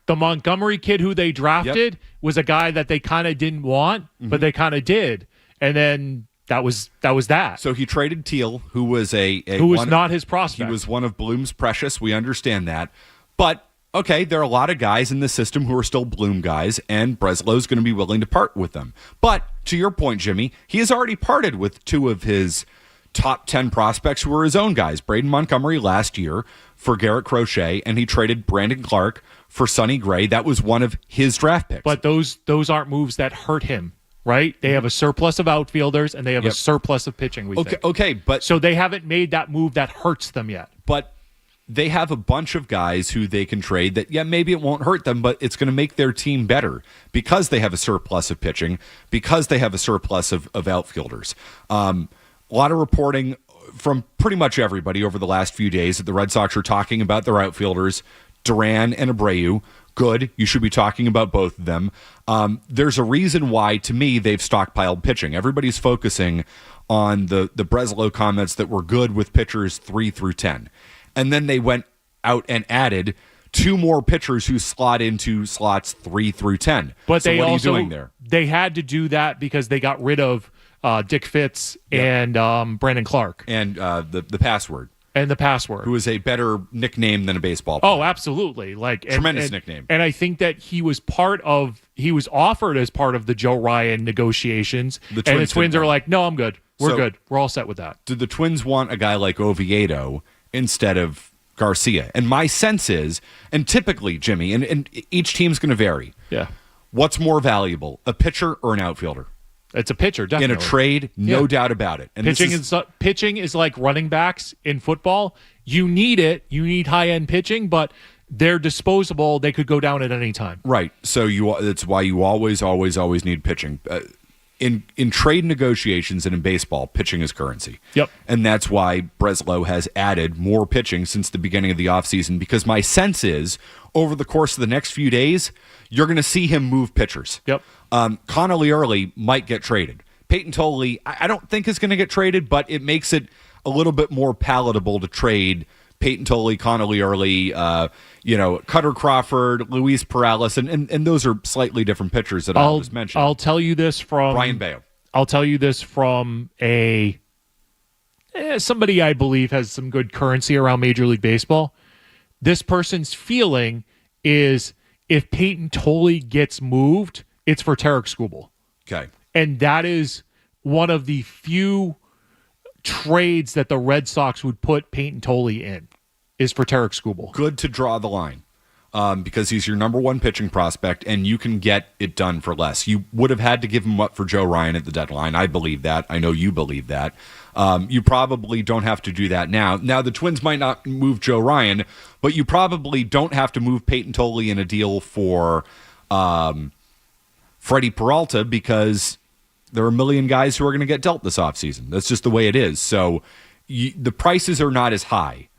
The Montgomery kid who they drafted was a guy that they kind of didn't want, but they kind of did. And then that was that. So he traded Teal, who was not his prospect. He was one of Bloom's precious. We understand that. But okay, there are a lot of guys in the system who are still Bloom guys, and Breslow's going to be willing to part with them. But to your point, Jimmy, he has already parted with 2 of his top 10 prospects who were his own guys. Braden Montgomery last year for Garrett Crochet, and he traded Brandon Clark for Sonny Gray. That was one of his draft picks. But those aren't moves that hurt him, right? They have a surplus of outfielders, and they have a surplus of pitching, we think. Okay, but so they haven't made that move that hurts them yet. But they have a bunch of guys who they can trade that, maybe it won't hurt them, but it's going to make their team better because they have a surplus of pitching, because they have a surplus of outfielders. A lot of reporting from pretty much everybody over the last few days that the Red Sox are talking about their outfielders, Duran and Abreu. Good. You should be talking about both of them. There's a reason why, to me, they've stockpiled pitching. Everybody's focusing on the Breslow comments that were good with pitchers 3 through 10. And then they went out and added 2 more pitchers who slot into slots 3 through 10. But so they what also, are you doing there? They had to do that because they got rid of Dick Fitz and Brandon Clark. And the password. And the password. Who is a better nickname than a baseball player. Oh, absolutely. Tremendous nickname. And I think that he was offered as part of the Joe Ryan negotiations. And the Twins are like, no, I'm good. We're good. We're all set with that. Did the Twins want a guy like Oviedo instead of Garcia? And my sense is, and typically, Jimmy, and each team's going to vary. Yeah. What's more valuable, a pitcher or an outfielder? It's a pitcher, definitely. In a trade, no doubt about it. And pitching is like running backs in football. You need it. You need high-end pitching, but they're disposable. They could go down at any time. Right. So that's why you always need pitching. In trade negotiations and in baseball, pitching is currency. Yep. And that's why Breslow has added more pitching since the beginning of the offseason, because my sense is over the course of the next few days, you're going to see him move pitchers. Yep. Connolly Early might get traded. Peyton Tolley, I don't think is going to get traded, but it makes it a little bit more palatable to trade Peyton Tolley, Connolly Early, Cutter Crawford, Luis Perales, and those are slightly different pitchers that I was mentioning. I'll tell you this from Brian Bayo. I'll tell you this from somebody I believe has some good currency around Major League Baseball. This person's feeling is if Peyton Tolley gets moved, it's for Tarek Skubal. Okay. And that is one of the few trades that the Red Sox would put Peyton Tolley in, is for Tarek Skubal. Good to draw the line because he's your number one pitching prospect, and you can get it done for less. You would have had to give him up for Joe Ryan at the deadline. I believe that. I know you believe that. You probably don't have to do that now. Now, the Twins might not move Joe Ryan, but you probably don't have to move Peyton Tolley in a deal for Freddie Peralta because there are a million guys who are going to get dealt this offseason. That's just the way it is. So the prices are not as high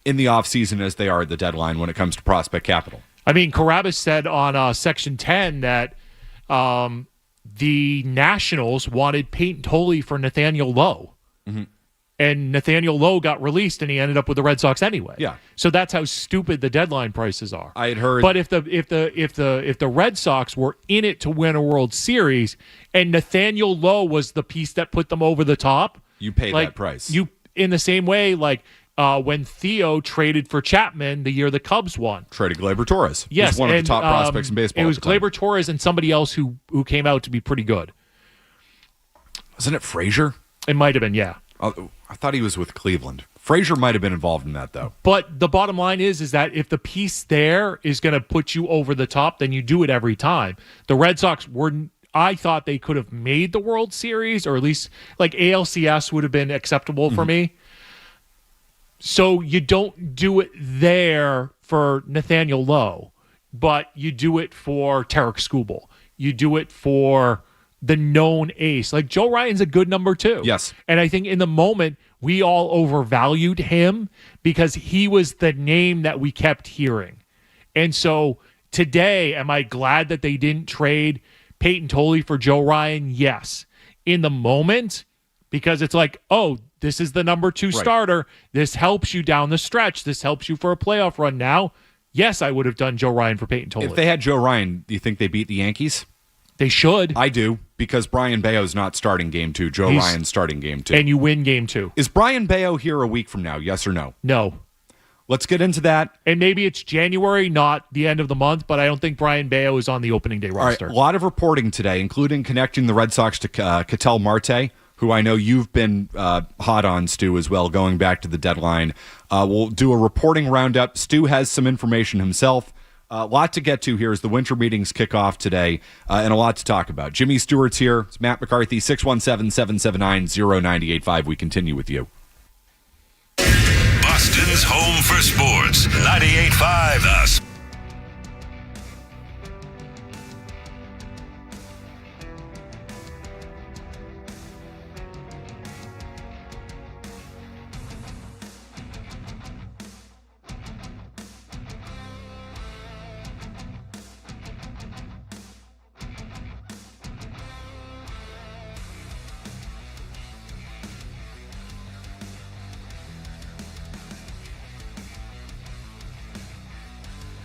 in the offseason as they are at the deadline when it comes to prospect capital. I mean, Carabas said on Section 10 that the Nationals wanted Peyton Tolley for Nathaniel Lowe. Mm-hmm. And Nathaniel Lowe got released, and he ended up with the Red Sox anyway. Yeah. So that's how stupid the deadline prices are. I had heard. But if the Red Sox were in it to win a World Series, and Nathaniel Lowe was the piece that put them over the top, you pay that price. You in the same way, when Theo traded for Chapman the year the Cubs won, traded Gleyber Torres. Yes, was one of the top prospects in baseball. It was Gleyber Torres and somebody else who came out to be pretty good. Wasn't it Frazier? It might have been, yeah. I thought he was with Cleveland. Frazier might have been involved in that, though. But the bottom line is that if the piece there is going to put you over the top, then you do it every time. The Red Sox I thought they could have made the World Series, or at least ALCS would have been acceptable for me. So you don't do it there for Nathaniel Lowe, but you do it for Tarek Skubal. You do it for the known ace. Joe Ryan's a good number 2. Yes. And I think in the moment, we all overvalued him because he was the name that we kept hearing. And so today, am I glad that they didn't trade Peyton Tolley for Joe Ryan? Yes. In the moment, because it's this is the number 2 starter. This helps you down the stretch. This helps you for a playoff run now. Yes, I would have done Joe Ryan for Peyton Tolley. If they had Joe Ryan, do you think they beat the Yankees? They should. I do, because Brian Bayo's not starting game 2. He's Ryan's starting game 2. And you win game 2. Is Brian Bayo here a week from now, yes or no? No. Let's get into that. And maybe it's January, not the end of the month, but I don't think Brian Bayo is on the opening day roster. All right, a lot of reporting today, including connecting the Red Sox to Catel Marte, who I know you've been hot on, Stu, as well, going back to the deadline. We'll do a reporting roundup. Stu has some information himself. A lot to get to here as the winter meetings kick off today, and a lot to talk about. Jimmy Stewart's here. It's Matt McCarthy, 617-779-0985. We continue with you. Boston's home for sports, 98.5 The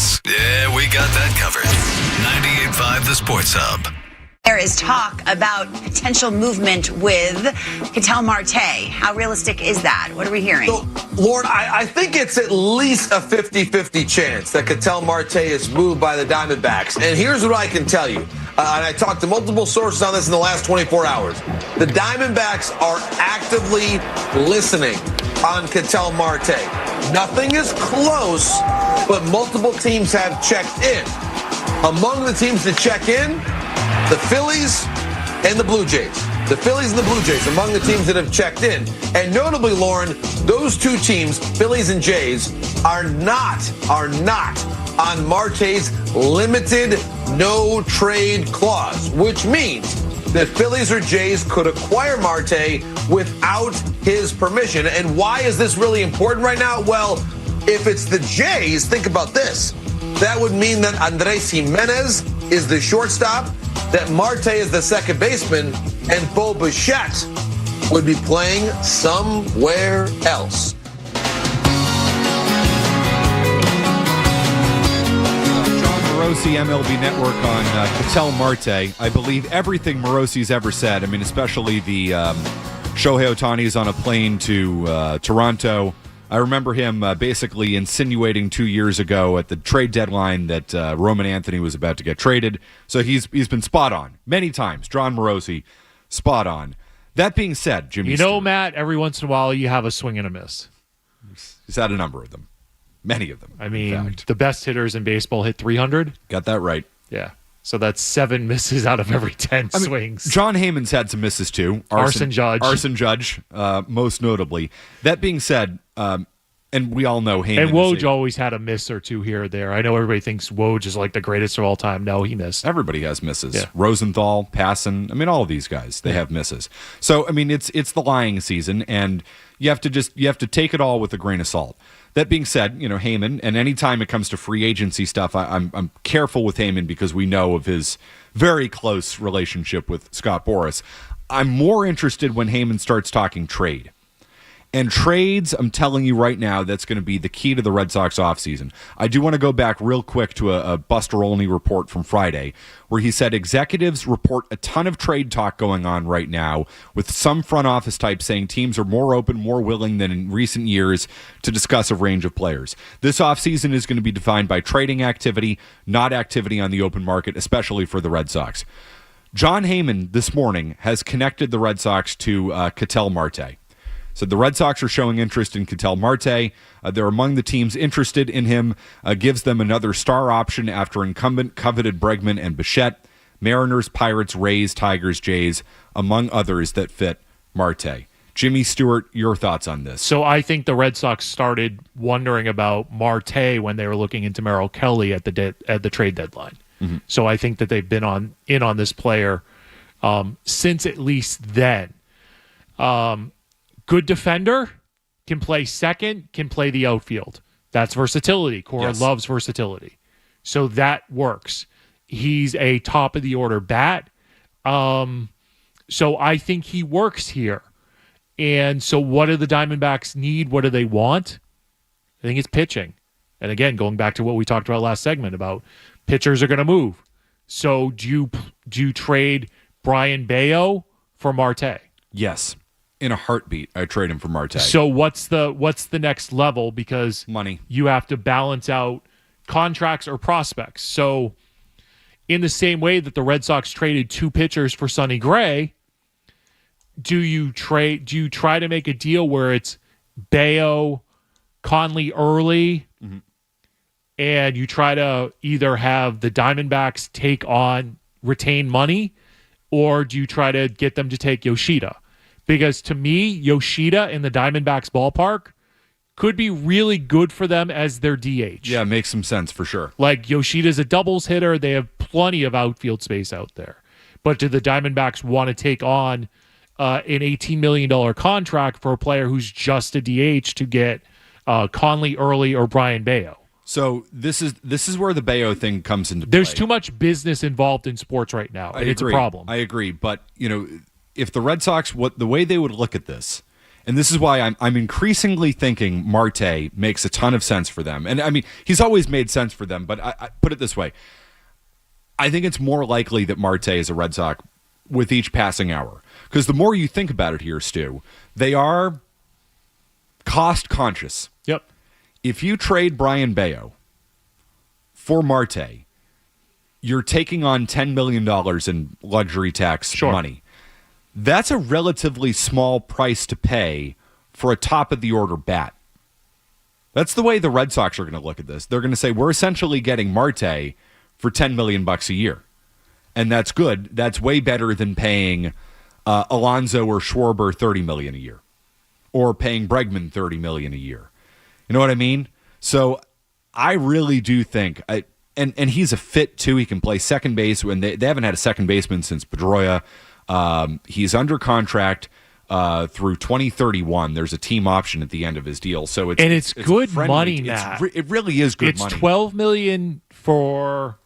sports. Yeah, we got that covered. 98.5 The Sports Hub. There is talk about potential movement with Catel Marte. How realistic is that? What are we hearing? So, Lauren, I think it's at least a 50-50 chance that Catel Marte is moved by the Diamondbacks. And here's what I can tell you. And I talked to multiple sources on this in the last 24 hours. The Diamondbacks are actively listening on Catel Marte. Nothing is close, but multiple teams have checked in. Among the teams to check in, the Phillies and the Blue Jays. The Phillies and the Blue Jays among the teams that have checked in. And notably, Lauren, those two teams, Phillies and Jays, are not on Marte's limited no-trade clause, which means that Phillies or Jays could acquire Marte without his permission. And why is this really important right now? Well, if it's the Jays, think about this. That would mean that Andres Jimenez is the shortstop, that Marte is the second baseman, and Bo Bichette would be playing somewhere else. John Morosi, MLB Network on Catel Marte. I believe everything Morosi's ever said. I mean, especially the Shohei Ohtani's on a plane to Toronto. I remember him basically insinuating 2 years ago at the trade deadline that Roman Anthony was about to get traded. So he's been spot on many times. John Morosi, spot on. That being said, Jimmy, Matt, every once in a while you have a swing and a miss. He's had a number of them, many of them. I mean, the best hitters in baseball hit 300. Got that right. Yeah. So that's 7 misses out of every 10 swings. John Heyman's had some misses too. Arson Judge, most notably. That being said, and we all know Heyman. And Woj always had a miss or two here or there. I know everybody thinks Woj is like the greatest of all time. No, he missed. Everybody has misses. Yeah. Rosenthal, Passan. I mean, all of these guys, they have misses. So, I mean, it's the lying season, and you have to take it all with a grain of salt. That being said, Heyman, and anytime it comes to free agency stuff, I'm careful with Heyman because we know of his very close relationship with Scott Boras. I'm more interested when Heyman starts talking trade. And trades, I'm telling you right now, that's going to be the key to the Red Sox offseason. I do want to go back real quick to a Buster Olney report from Friday, where he said executives report a ton of trade talk going on right now, with some front office types saying teams are more open, more willing than in recent years to discuss a range of players. This offseason is going to be defined by trading activity, not activity on the open market, especially for the Red Sox. John Heyman this morning has connected the Red Sox to Catel Marte. So the Red Sox are showing interest in Catel Marte. They're among the teams interested in him. Gives them another star option after incumbent coveted Bregman and Bichette. Mariners, Pirates, Rays, Tigers, Jays, among others that fit Marte. Jimmy Stewart, your thoughts on this? So I think the Red Sox started wondering about Marte when they were looking into Merrill Kelly at the trade deadline. Mm-hmm. So I think that they've been in on this player since at least then. Good defender, can play second, can play the outfield. That's versatility. Cora loves versatility. So that works. He's a top-of-the-order bat. So I think he works here. And so what do the Diamondbacks need? What do they want? I think it's pitching. And again, going back to what we talked about last segment about pitchers are going to move. So do you trade Brian Bayo for Marte? Yes. In a heartbeat, I trade him for Marte. So what's the next level? Because money. You have to balance out contracts or prospects. So in the same way that the Red Sox traded 2 pitchers for Sonny Gray, do you try to make a deal where it's Bayo, Conley early, mm-hmm. and you try to either have the Diamondbacks retain money, or do you try to get them to take Yoshida? Because to me, Yoshida in the Diamondbacks ballpark could be really good for them as their DH. Yeah, makes some sense for sure. Like Yoshida's a doubles hitter. They have plenty of outfield space out there. But do the Diamondbacks want to take on an $18 million contract for a player who's just a DH to get Conley early or Brian Bayo? So this is where the Bayo thing comes into play. There's too much business involved in sports right now, and it's a problem. I agree. But, if the Red Sox, the way they would look at this, And this is why I'm increasingly thinking Marte makes a ton of sense for them. And I mean, he's always made sense for them, but I put it this way. I think it's more likely that Marte is a Red Sox with each passing hour. Because the more you think about it here, Stu, they are cost conscious. Yep. If you trade Brian Bayo for Marte, you're taking on $10 million in luxury tax money. That's a relatively small price to pay for a top-of-the-order bat. That's the way the Red Sox are going to look at this. They're going to say, we're essentially getting Marte for $10 million a year. And that's good. That's way better than paying Alonso or Schwarber $30 million a year. Or paying Bregman $30 million a year. You know what I mean? So I really do think... And he's a fit, too. He can play second base. When they haven't had a second baseman since Pedroia. He's under contract through 2031. There's a team option at the end of his deal, so it's good friendly. money, Matt. It really is good money. It's $12 million for.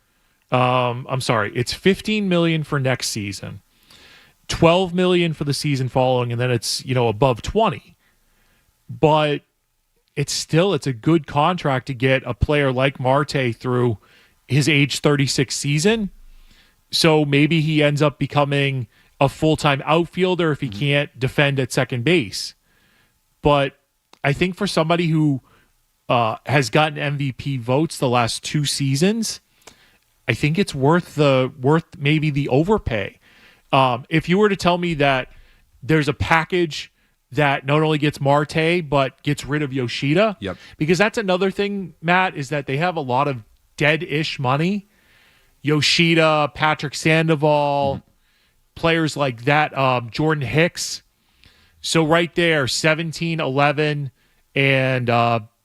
I'm sorry, it's $15 million for next season, $12 million for the season following, and then it's above 20. But it's a good contract to get a player like Marte through his age 36 season. So maybe he ends up becoming a full-time outfielder if he can't defend at second base. But I think for somebody who has gotten MVP votes the last 2 seasons, I think it's worth maybe the overpay. If you were to tell me that there's a package that not only gets Marte but gets rid of Yoshida, because that's another thing, Matt, is that they have a lot of dead-ish money. Yoshida, Patrick Sandoval, players like that, Jordan Hicks. So right there, 17, 11, and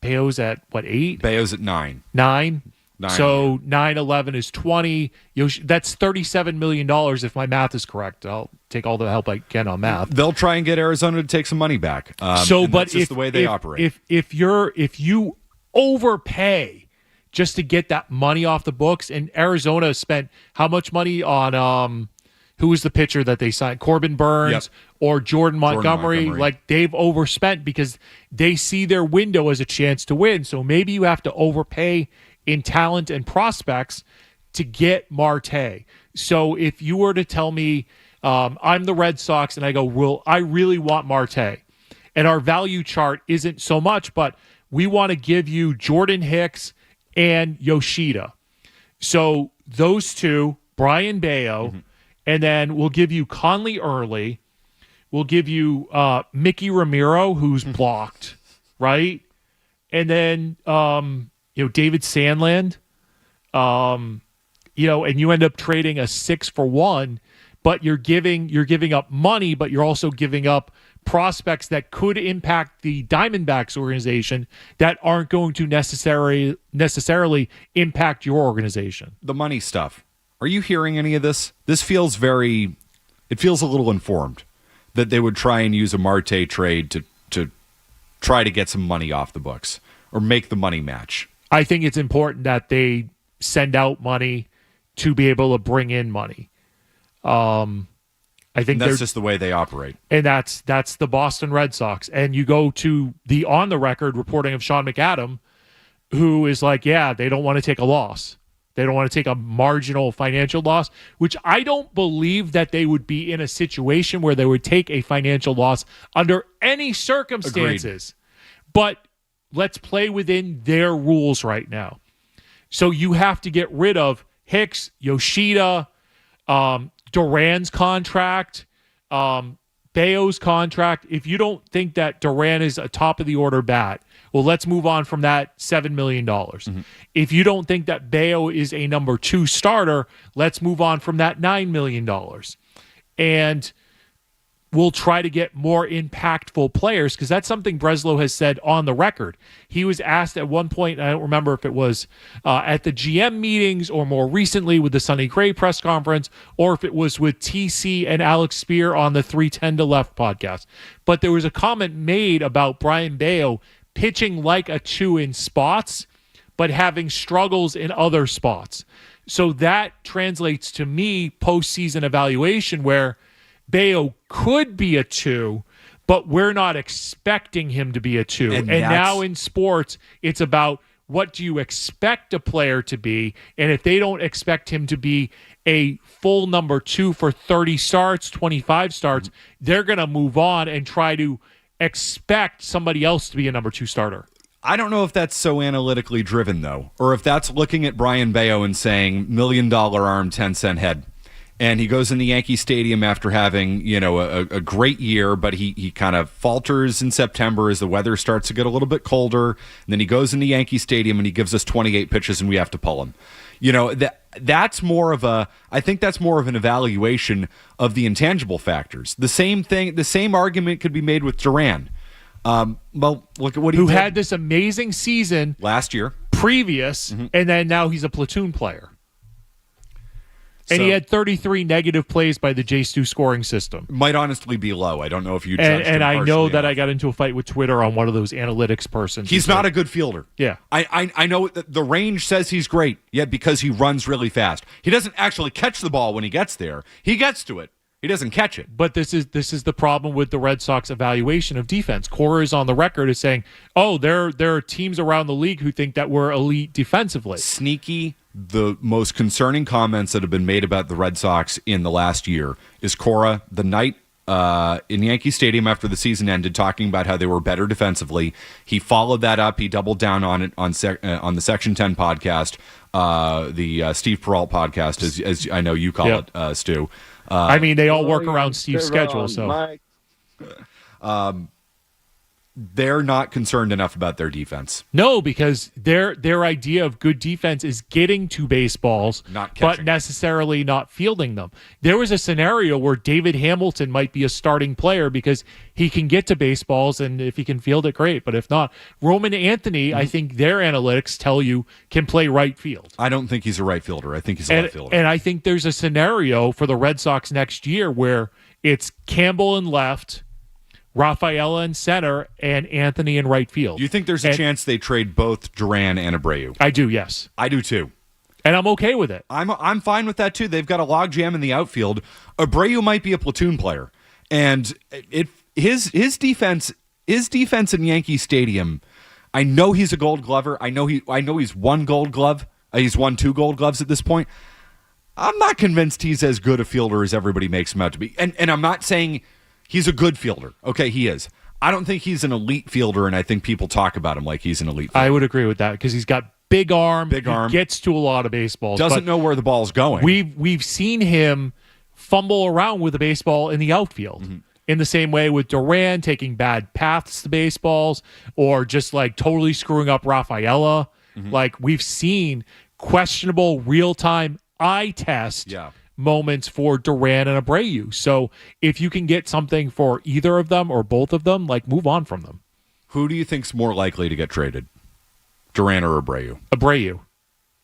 Bayo's at, 8? Bayo's at 9. 9? So 9, 11 is 20. That's $37 million if my math is correct. I'll take all the help I can on math. They'll try and get Arizona to take some money back. But that's just the way they operate. If you overpay just to get that money off the books, and Arizona spent how much money on who was the pitcher that they signed? Corbin Burns or Jordan Montgomery. Like, they've overspent because they see their window as a chance to win. So maybe you have to overpay in talent and prospects to get Marte. So if you were to tell me I'm the Red Sox and I go, well, I really want Marte, and our value chart isn't so much, but we want to give you Jordan Hicks and Yoshida. So those two, Brian Bayo, and then we'll give you Conley early. We'll give you Mickey Ramiro, who's blocked, right? And then David Sandland. And you end up trading a 6 for 1, but you're giving up money, but you're also giving up prospects that could impact the Diamondbacks organization that aren't going to necessarily impact your organization. The money stuff. Are you hearing any of this? This feels a little informed that they would try and use a Marte trade to try to get some money off the books or make the money match. I think it's important that they send out money to be able to bring in money. I think that's just the way they operate. And that's the Boston Red Sox. And you go to the on-the-record reporting of Sean McAdam, who is like, they don't want to take a loss. They don't want to take a marginal financial loss, which I don't believe that they would be in a situation where they would take a financial loss under any circumstances. Agreed. But let's play within their rules right now. So you have to get rid of Hicks, Yoshida, Duran's contract, Bayo's contract. If you don't think that Duran is a top-of-the-order bat, well, let's move on from that $7 million. If you don't think that Bayo is a number 2 starter, let's move on from that $9 million. And we'll try to get more impactful players, because that's something Breslow has said on the record. He was asked at one point, I don't remember if it was at the GM meetings or more recently with the Sonny Gray press conference, or if it was with TC and Alex Spear on the 310 to Left podcast. But there was a comment made about Brian Bayo pitching like a 2 in spots, but having struggles in other spots. So that translates to me postseason evaluation where Bayo could be a 2, but we're not expecting him to be a 2. And now in sports, it's about what do you expect a player to be, and if they don't expect him to be a full number 2 for 30 starts, 25 starts, they're going to move on and try to expect somebody else to be a number 2 starter. I don't know if that's so analytically driven, though, or if that's looking at Brian Bayo and saying, $1 million arm, 10-cent head. And he goes in the Yankee Stadium after having, a great year, but he kind of falters in September as the weather starts to get a little bit colder. And then he goes in the Yankee Stadium and he gives us 28 pitches and we have to pull him. That's more of I think that's more of an evaluation of the intangible factors. The same argument could be made with Duran. Well, look at what he did. Had this amazing season last year, previous, and then now he's a platoon player. And he had 33 negative plays by the J-Stu scoring system. Might honestly be low. I don't know if you judged him and I know that enough. I got into a fight with Twitter on one of those analytics persons. He's not a good fielder. Yeah. I know the range says he's great, yet because he runs really fast. He doesn't actually catch the ball when he gets there. He gets to it. He doesn't catch it. But this is the problem with the Red Sox evaluation of defense. Cora is on the record as saying, there are teams around the league who think that we're elite defensively. Sneaky. The most concerning comments that have been made about the Red Sox in the last year is Cora, the night in Yankee Stadium after the season ended, talking about how they were better defensively. He followed that up. He doubled down on it on the Section 10 podcast, the Steve Peralt podcast, as I know you call it, Stu. They all work around Steve's schedule. So they're not concerned enough about their defense. No, because their idea of good defense is getting to baseballs, but necessarily not fielding them. There was a scenario where David Hamilton might be a starting player because he can get to baseballs, and if he can field it, great. But if not, Roman Anthony, I think their analytics tell you, can play right field. I don't think he's a right fielder. I think he's a left fielder. And I think there's a scenario for the Red Sox next year where it's Campbell in left, Rafaela in center, and Anthony in right field. You think there's a chance they trade both Duran and Abreu? I do, yes. I do too. And I'm okay with it. I'm fine with that too. They've got a logjam in the outfield. Abreu might be a platoon player. And his defense in Yankee Stadium, I know he's a Gold Glover. I know he's won Gold Glove. He's won 2 Gold Gloves at this point. I'm not convinced he's as good a fielder as everybody makes him out to be. And I'm not saying he's a good fielder. Okay, he is. I don't think he's an elite fielder, and I think people talk about him like he's an elite fielder. I would agree with that because he's got big arm. He gets to a lot of baseballs. Doesn't know where the ball's going. We've seen him fumble around with a baseball in the outfield. Mm-hmm. In the same way with Duran taking bad paths to baseballs or just like totally screwing up Rafaela. Mm-hmm. Like we've seen questionable real-time eye test moments for Duran and Abreu. So if you can get something for either of them or both of them, like move on from them. Who do you think's more likely to get traded? Duran or Abreu? Abreu.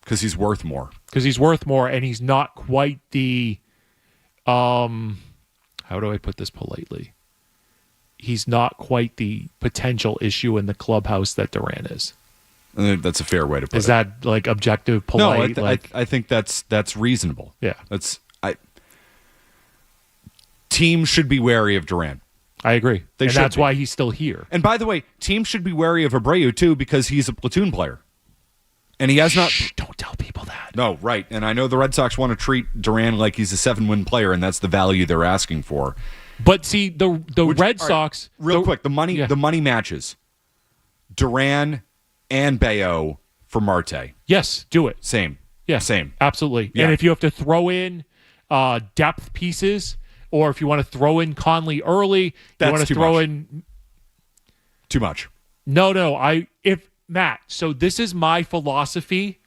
Because he's worth more. Because he's worth more, and he's not quite the how do I put this politely? He's not quite the potential issue in the clubhouse that Duran is. That's a fair way to put it. Is that like objective, polite? No, I think that's reasonable. Yeah. Teams should be wary of Duran. I agree. That's why he's still here. And by the way, teams should be wary of Abreu too because he's a platoon player. And he has not. Don't tell people that. No, right. And I know the Red Sox want to treat Duran like he's a 7-win player, and that's the value they're asking for. But see, the Red Sox. Real quick, the money matches. Duran and Bayo for Marte. Yes, do it. Same. Yeah, same. Absolutely. Yeah. And if you have to throw in depth pieces, or if you want to throw in Conley early, you want to throw in too much. No. Matt, so this is my philosophy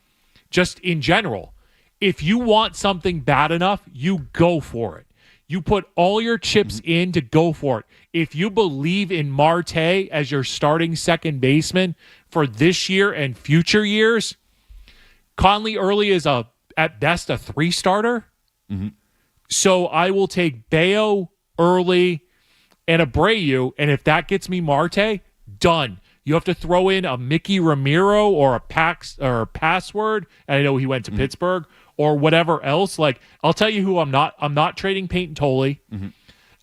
just in general. If you want something bad enough, you go for it. You put all your chips in to go for it. If you believe in Marte as your starting second baseman for this year and future years, Conley early is at best a 3-starter. Mm-hmm. So I will take Bayo early and Abreu, and if that gets me Marte, done. You have to throw in a Mickey Ramiro or a password. And I know he went to Pittsburgh or whatever else. Like I'll tell you who I'm not trading Peyton Tolley. Mm-hmm.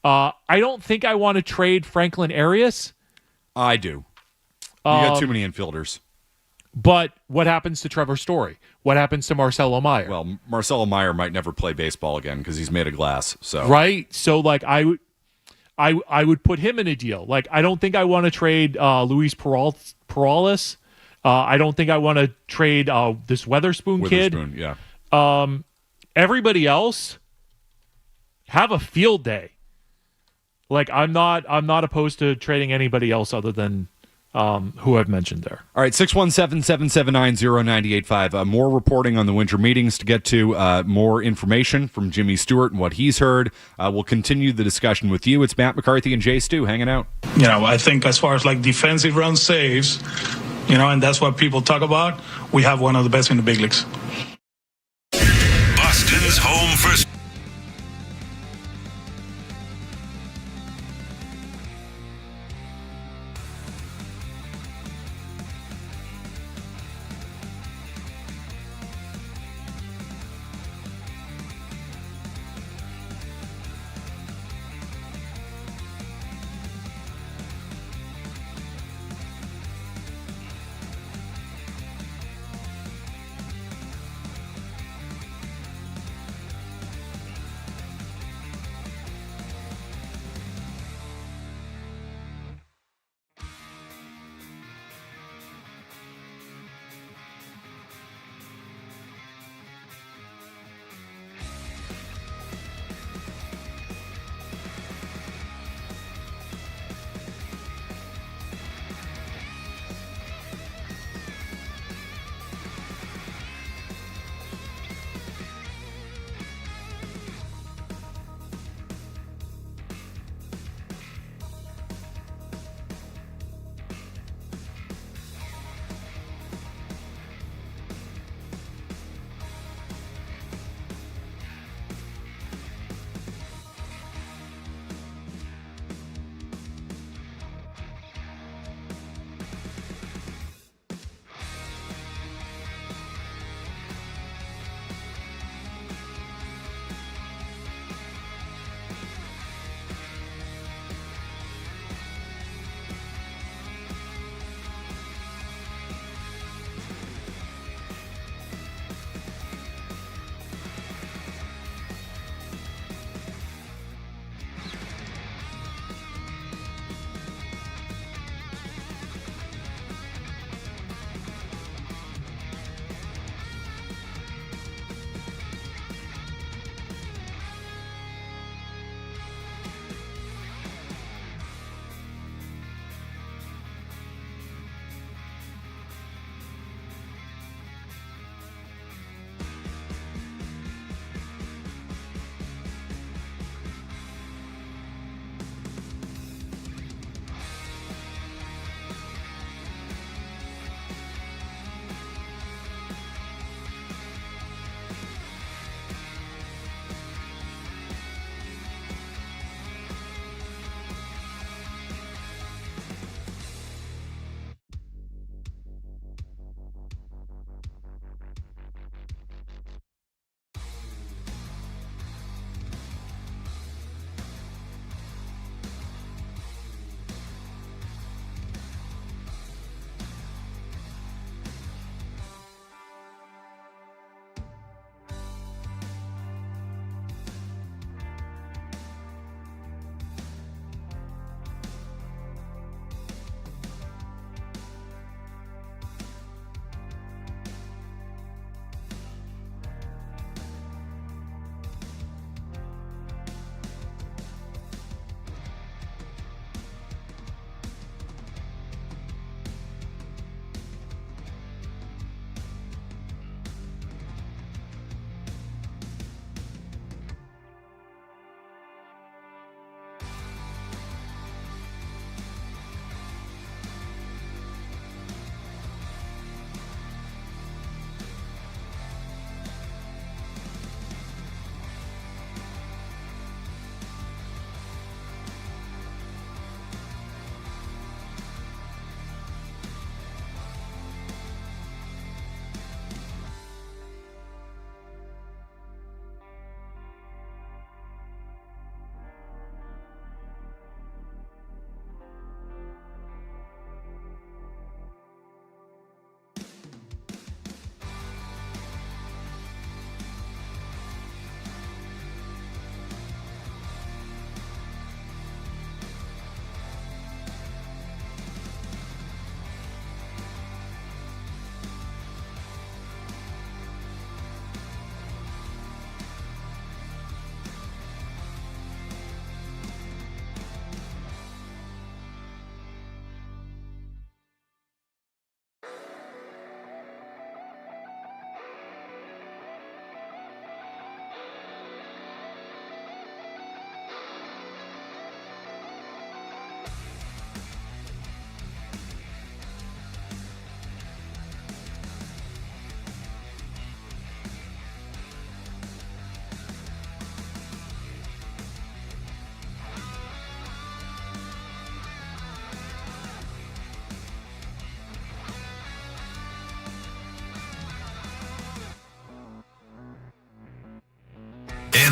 I don't think I want to trade Franklin Arias. I do. You got too many infielders. But what happens to Trevor Story? What happens to Marcelo Meyer? Well, Marcelo Meyer might never play baseball again because he's made of glass. So right. So like I would put him in a deal. Like I don't think I want to trade Luis Perales. I don't think I want to trade this Witherspoon kid. Yeah. Everybody else have a field day. Like I'm not opposed to trading anybody else other than who I've mentioned there. All right, 617-779-0985. More reporting on the winter meetings to get to. More information from Jimmy Stewart and what he's heard. We'll continue the discussion with you. It's Matt McCarthy and Jay Stu hanging out. I think as far as like defensive run saves, and that's what people talk about, we have one of the best in the big leagues. Boston's home for...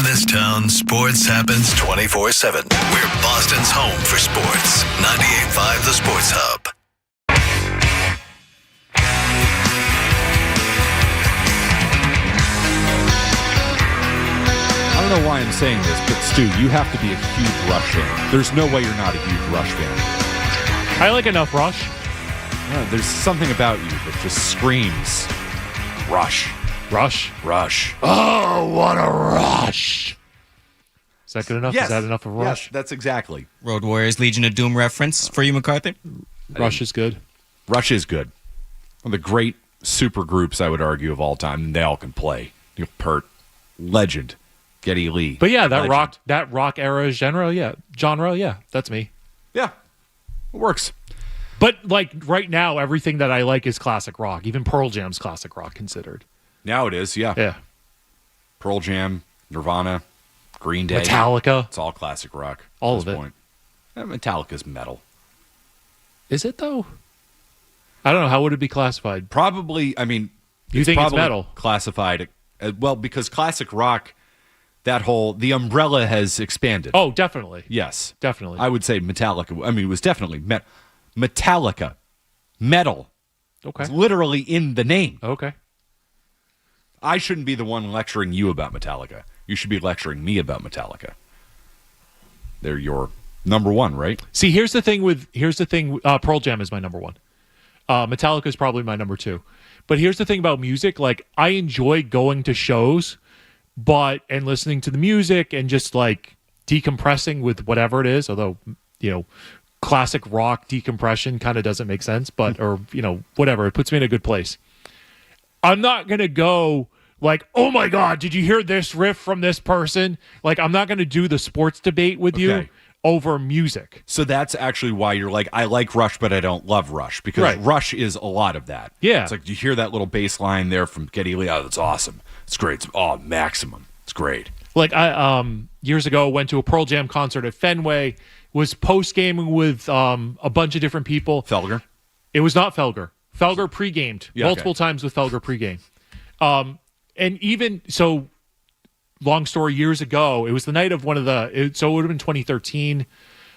In this town, sports happens 24/7. We're Boston's home for sports. 98.5 The Sports Hub. I don't know why I'm saying this, but Stu, you have to be a huge Rush fan. There's no way you're not a huge Rush fan. I like enough Rush. There's something about you that just screams Rush. Rush? Rush. Oh, what a rush. Is that good enough? Yes. Is that enough of a Rush? Yes, that's exactly. Road Warriors Legion of Doom reference for you, McCarthy? Rush is good. Rush is good. One of the great super groups, I would argue, of all time, and they all can play. Neil Peart, legend. Geddy Lee. But yeah, legend. that rock era genre, yeah, that's me. Yeah, it works. But like right now, everything that I like is classic rock. Even Pearl Jam's classic rock considered. Now it is, yeah. Yeah. Pearl Jam, Nirvana, Green Day. Metallica. It's all classic rock. All at of this it. point. Metallica's metal. Is it though? I don't know. How would it be classified? Probably, I mean, You think it's probably metal? Classified, well, because classic rock, the umbrella has expanded. Oh, definitely. Yes. Definitely. I would say Metallica. I mean, it was definitely Metallica. Metal. Okay. It's literally in the name. Okay. I shouldn't be the one lecturing you about Metallica. You should be lecturing me about Metallica. They're your number one, right? See, here's the thing. Pearl Jam is my number one. Metallica is probably my number two. But here's the thing about music. Like, I enjoy going to shows, and listening to the music and just like decompressing with whatever it is. Although, classic rock decompression kind of doesn't make sense, or whatever. It puts me in a good place. I'm not going to go like, oh my God, did you hear this riff from this person? Like, I'm not going to do the sports debate with you over music. So that's actually why you're like, I like Rush, but I don't love Rush, because Rush is a lot of that. Yeah. It's like, you hear that little bass line there from Geddy Lee. Oh, that's awesome. It's great. It's, maximum. It's great. Like, I years ago went to a Pearl Jam concert at Fenway, was post-gaming with a bunch of different people. Felger? It was not Felger. Felger pre-gamed multiple times with Felger pre-game. And even so, long story, years ago, it was the night of one of so it would have been 2013.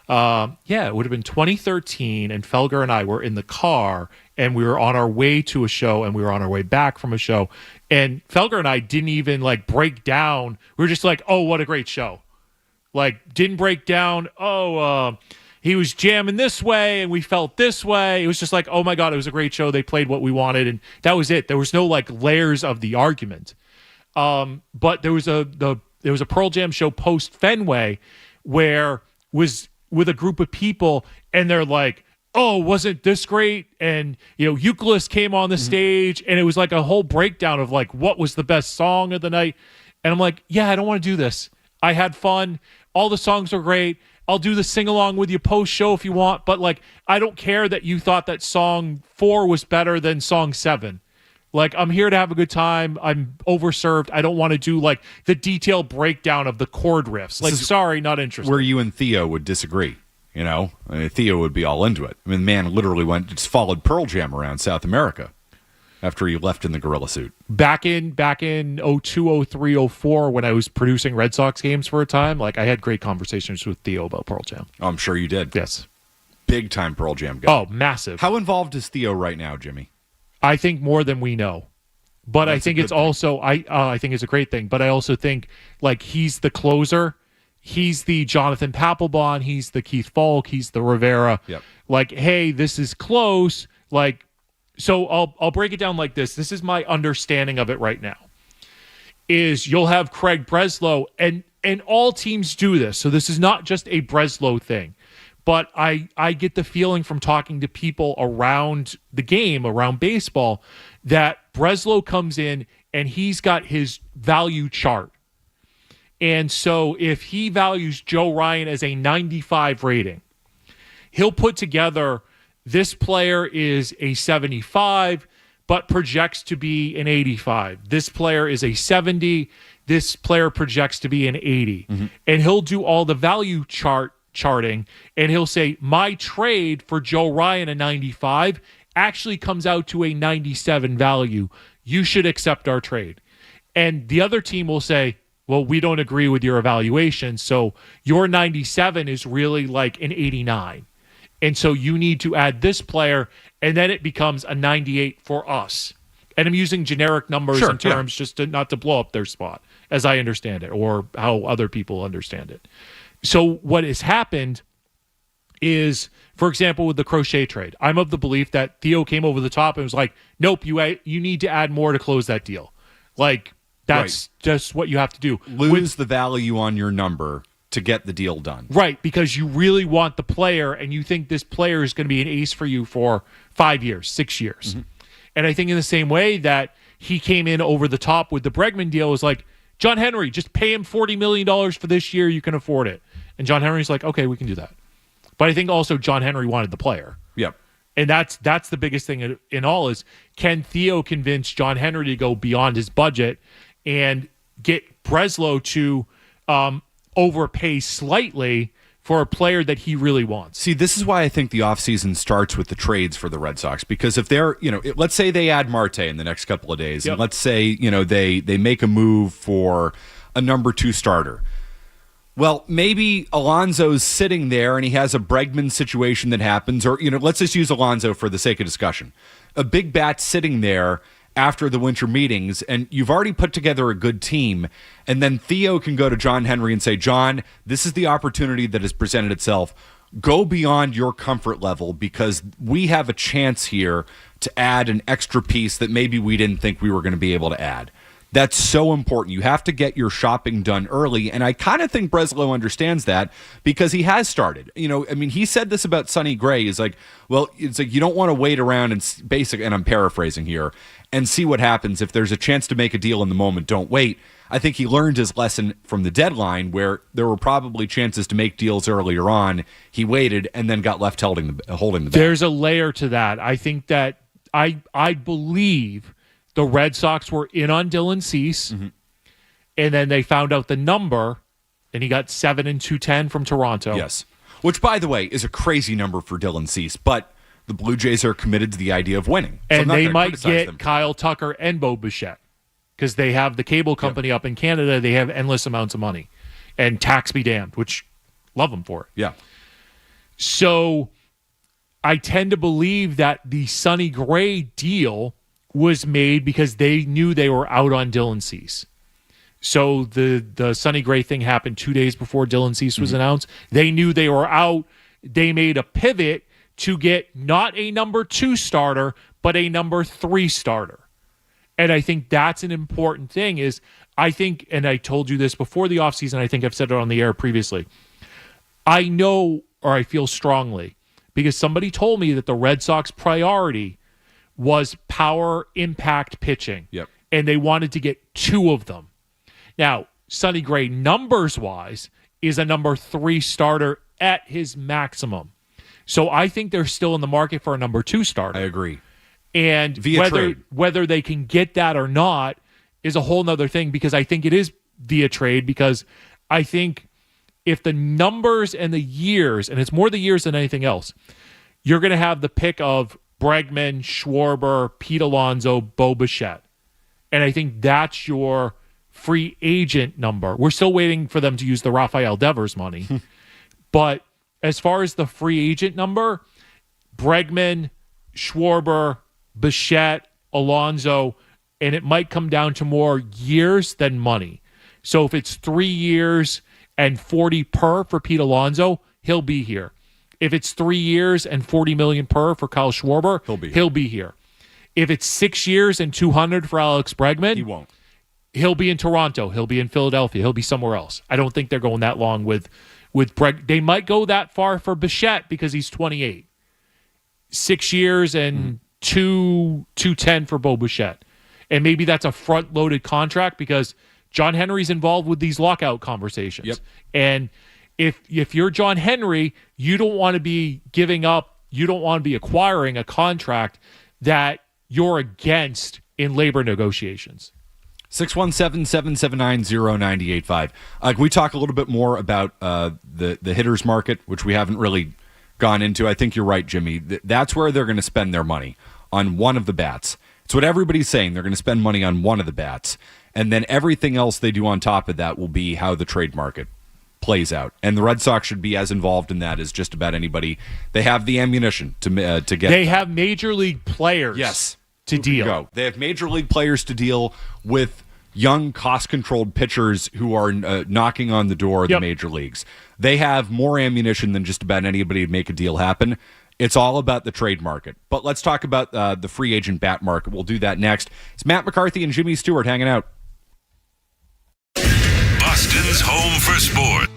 It would have been 2013, and Felger and I were in the car, and we were on our way to a show, and we were on our way back from a show. And Felger and I didn't even like break down. We were just like, oh, what a great show. Like, didn't break down, he was jamming this way and we felt this way. It was just like, oh my God, it was a great show. They played what we wanted, and that was it. There was no like layers of the argument. But there was a Pearl Jam show post Fenway where was with a group of people, and they're like, oh, wasn't this great? And Euclid came on the stage, and it was like a whole breakdown of like what was the best song of the night. And I'm like, yeah, I don't want to do this. I had fun. All the songs are great. I'll do the sing-along with you post-show if you want, but, like, I don't care that you thought that song 4 was better than song 7. Like, I'm here to have a good time. I'm overserved. I don't want to do, like, the detailed breakdown of the chord riffs. Like, sorry, not interested. Where you and Theo would disagree, I mean, Theo would be all into it. I mean, the man literally just followed Pearl Jam around South America after he left in the gorilla suit. Back in 02, 03, 04, when I was producing Red Sox games for a time, like, I had great conversations with Theo about Pearl Jam. Oh, I'm sure you did. Yes. Big time Pearl Jam guy. Oh, massive. How involved is Theo right now, Jimmy? I think more than we know. But I think it's also, I think it's a great thing, but I also think, like, he's the closer. He's the Jonathan Papelbon. He's the Keith Falk. He's the Rivera. Yep. Like, hey, this is close. Like, so I'll break it down like this. This is my understanding of it right now. Is you'll have Craig Breslow, and all teams do this. So this is not just a Breslow thing. But I get the feeling from talking to people around the game, around baseball, that Breslow comes in and he's got his value chart. And so if he values Joe Ryan as a 95 rating, he'll put together this player is a 75, but projects to be an 85. This player is a 70. This player projects to be an 80. Mm-hmm. And he'll do all the value charting, and he'll say, my trade for Joe Ryan, a 95, actually comes out to a 97 value. You should accept our trade. And the other team will say, well, we don't agree with your evaluation. So your 97 is really like an 89. And so you need to add this player, and then it becomes a 98 for us. And I'm using generic numbers and terms just not to blow up their spot, as I understand it, or how other people understand it. So what has happened is, for example, with the Crochet trade, I'm of the belief that Theo came over the top and was like, nope, you need to add more to close that deal. Like, that's just what you have to do. Lose the value on your number to get the deal done. Right, because you really want the player, and you think this player is going to be an ace for you for 5 years, 6 years. Mm-hmm. And I think in the same way that he came in over the top with the Bregman deal, was like, John Henry, just pay him $40 million for this year. You can afford it. And John Henry's like, okay, we can do that. But I think also John Henry wanted the player. Yep. And that's the biggest thing in all is, can Theo convince John Henry to go beyond his budget and get Breslow to overpay slightly for a player that he really wants? See, this is why I think the offseason starts with the trades for the Red Sox, because if they're, let's say they add Marte in the next couple of days, and let's say, they make a move for a number 2 starter. Well, maybe Alonso's sitting there and he has a Bregman situation that happens, or, let's just use Alonso for the sake of discussion. A big bat sitting there after the winter meetings, and you've already put together a good team, and then Theo can go to John Henry and say, John, this is the opportunity that has presented itself. Go beyond your comfort level, because we have a chance here to add an extra piece that maybe we didn't think we were going to be able to add. That's so important. You have to get your shopping done early, and I kind of think Breslow understands that, because he has started. He said this about Sonny Gray. He's like, well, it's like you don't want to wait around and I'm paraphrasing here, and see what happens. If there's a chance to make a deal in the moment, don't wait. I think he learned his lesson from the deadline, where there were probably chances to make deals earlier on. He waited and then got left holding the bag. There's a layer to that. I think that I believe the Red Sox were in on Dylan Cease, and then they found out the number, and he got 7 and 210 from Toronto. Yes, which, by the way, is a crazy number for Dylan Cease, but the Blue Jays are committed to the idea of winning. So and they might get Kyle Tucker and Bo Bichette, because they have the cable company up in Canada. They have endless amounts of money, and tax be damned, which love them for it. Yeah. So I tend to believe that the Sonny Gray deal was made because they knew they were out on Dylan Cease. So the Sonny Gray thing happened 2 days before Dylan Cease was announced. They knew they were out. They made a pivot to get not a number 2 starter, but a number 3 starter. And I think that's an important thing is, I think, and I told you this before the offseason, I think I've said it on the air previously, I know, or I feel strongly, because somebody told me that the Red Sox priority was power impact pitching. Yep. And they wanted to get 2 of them. Now, Sonny Gray, numbers-wise, is a number 3 starter at his maximum. So I think they're still in the market for a number 2 starter. I agree. And whether they can get that or not is a whole nother thing, because I think it is via trade, because I think if the numbers and the years, and it's more the years than anything else, you're going to have the pick of Bregman, Schwarber, Pete Alonso, Bo Bichette. And I think that's your free agent number. We're still waiting for them to use the Rafael Devers money. But as far as the free agent number, Bregman, Schwarber, Bichette, Alonso, and it might come down to more years than money. So if it's 3 years and 40 per for Pete Alonso, he'll be here. If it's 3 years and $40 million per for Kyle Schwarber, he'll be here. If it's 6 years and 200 for Alex Bregman, he won't. He'll be in Toronto. He'll be in Philadelphia. He'll be somewhere else. I don't think they're going that long with Breg. They might go that far for Bichette because he's 28. 6 years and 210 for Bo Bichette. And maybe that's a front-loaded contract because John Henry's involved with these lockout conversations. Yep. And if you're John Henry, you don't want to be giving up, you don't want to be acquiring a contract that you're against in labor negotiations. 617-779-0985. Can we talk a little bit more about the hitters market, which we haven't really gone into? I think you're right, Jimmy. That's where they're going to spend their money, on one of the bats. It's what everybody's saying. They're going to spend money on one of the bats. And then everything else they do on top of that will be how the trade market plays out. And the Red Sox should be as involved in that as just about anybody. They have the ammunition to get. They have major league players to deal. They have major league players to deal with young, cost-controlled pitchers who are knocking on the door of the major leagues. They have more ammunition than just about anybody to make a deal happen. It's all about the trade market. But let's talk about the free agent bat market. We'll do that next. It's Matt McCarthy and Jimmy Stewart hanging out. Boston's home for sport.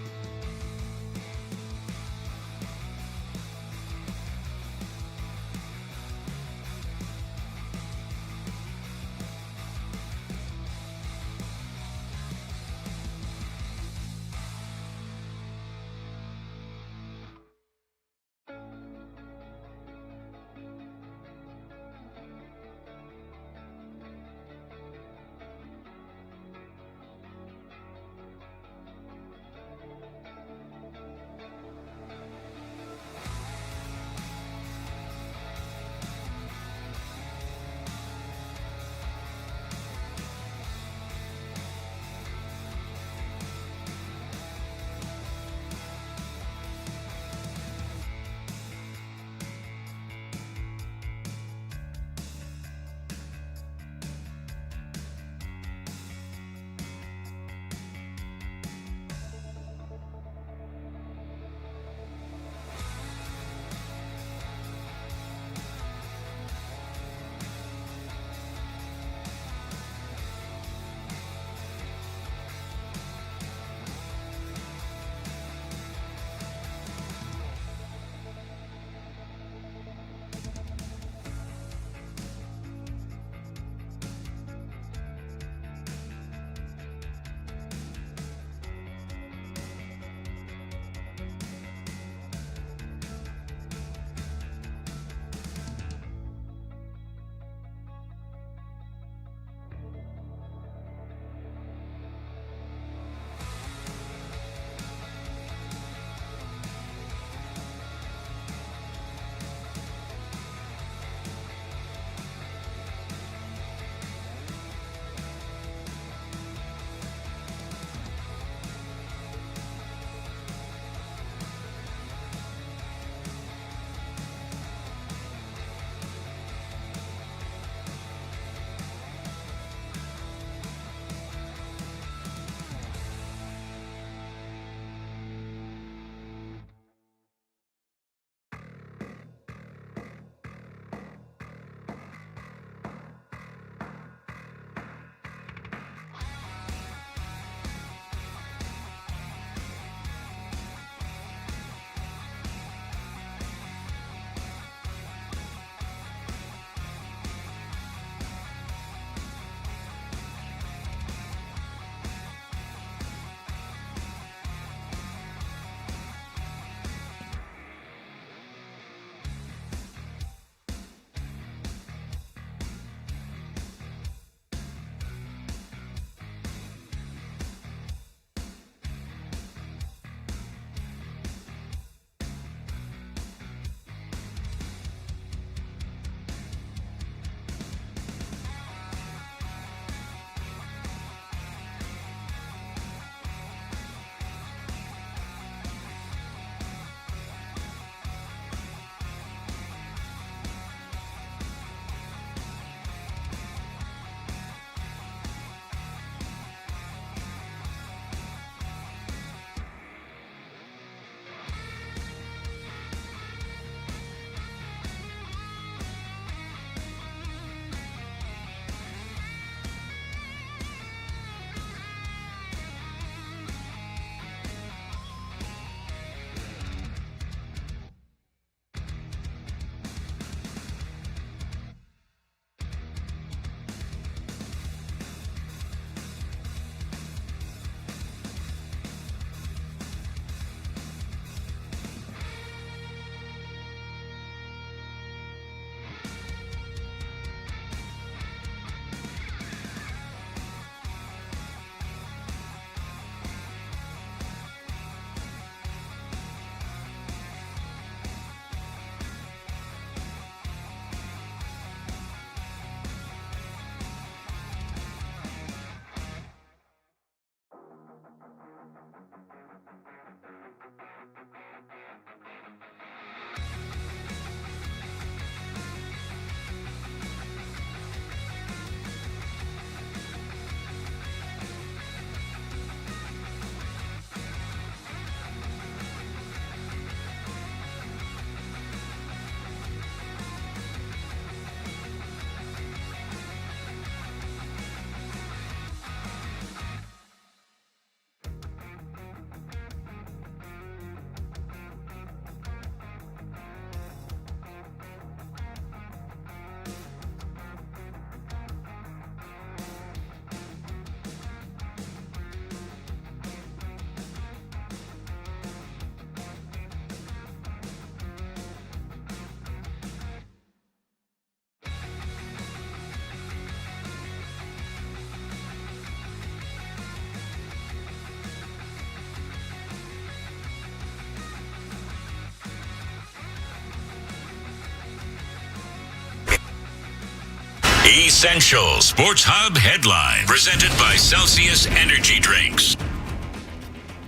Essential Sports Hub headline presented by Celsius Energy Drinks.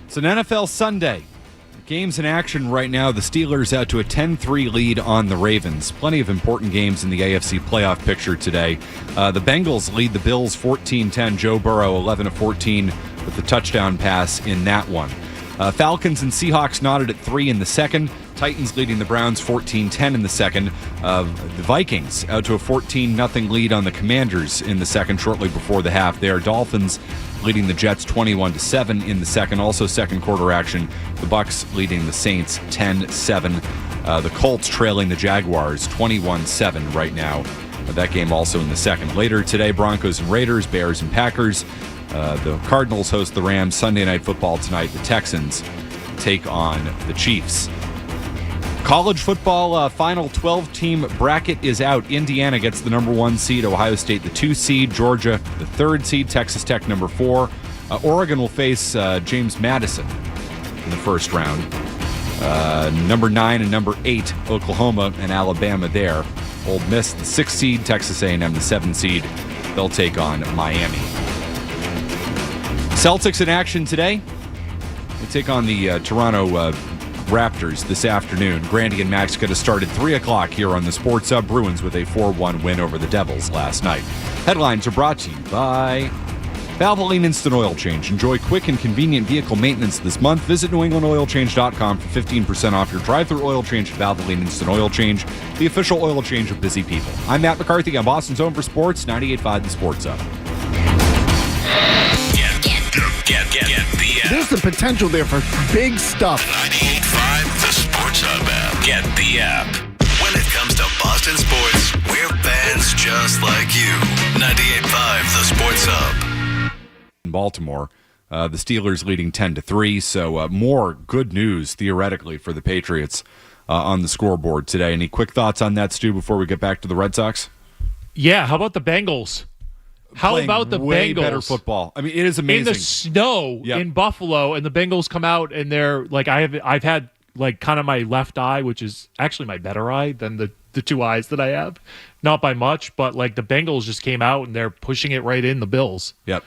It's an NFL Sunday. Games in action right now. The Steelers out to a 10-3 lead on the Ravens. Plenty of important games in the AFC playoff picture today. The Bengals lead the Bills 14-10. Joe Burrow 11-14 with the touchdown pass in that one. Falcons and Seahawks knotted at 3 in the second. Titans leading the Browns 14-10 in the second. The Vikings out to a 14-0 lead on the Commanders in the second shortly before the half there. Dolphins leading the Jets 21-7 in the second. Also second quarter action. The Bucks leading the Saints 10-7. The Colts trailing the Jaguars 21-7 right now. That game also in the second. Later today, Broncos and Raiders, Bears and Packers. The Cardinals host the Rams. Sunday Night Football tonight. The Texans take on the Chiefs. College football final 12-team bracket is out. Indiana gets the number 1 seed, Ohio State the 2 seed, Georgia the 3rd seed, Texas Tech number 4. Oregon will face James Madison in the first round. Number 9 and number 8, Oklahoma and Alabama there. Ole Miss the 6th seed, Texas A&M the 7th seed. They'll take on Miami. Celtics in action today. They take on the Toronto Raptors this afternoon. Grandy and Max get us started 3 o'clock here on the Sports Hub. Bruins with a 4-1 win over the Devils last night. Headlines are brought to you by Valvoline Instant Oil Change. Enjoy quick and convenient vehicle maintenance this month. Visit NewEnglandOilChange.com for 15% off your drive-thru oil change at Valvoline Instant Oil Change, the official oil change of busy people. I'm Matt McCarthy on Boston's Home for Sports, 98.5 The Sports Hub. Get the app. There's the potential there for big stuff. 98.5 The Sports Hub app. Get the app. When it comes to Boston sports, we're fans just like you. 98.5 The Sports Hub. In Baltimore, the Steelers leading 10-3. So more good news theoretically for the Patriots on the scoreboard today. Any quick thoughts on that, Stu, before we get back to the Red Sox? Yeah, how about the Bengals? How about the way Bengals? Better football. I mean, it is amazing. In the snow in Buffalo, and the Bengals come out and they're like, I've had like kind of my left eye, which is actually my better eye than the two eyes that I have, not by much, but like the Bengals just came out and they're pushing it right in the Bills. Yep,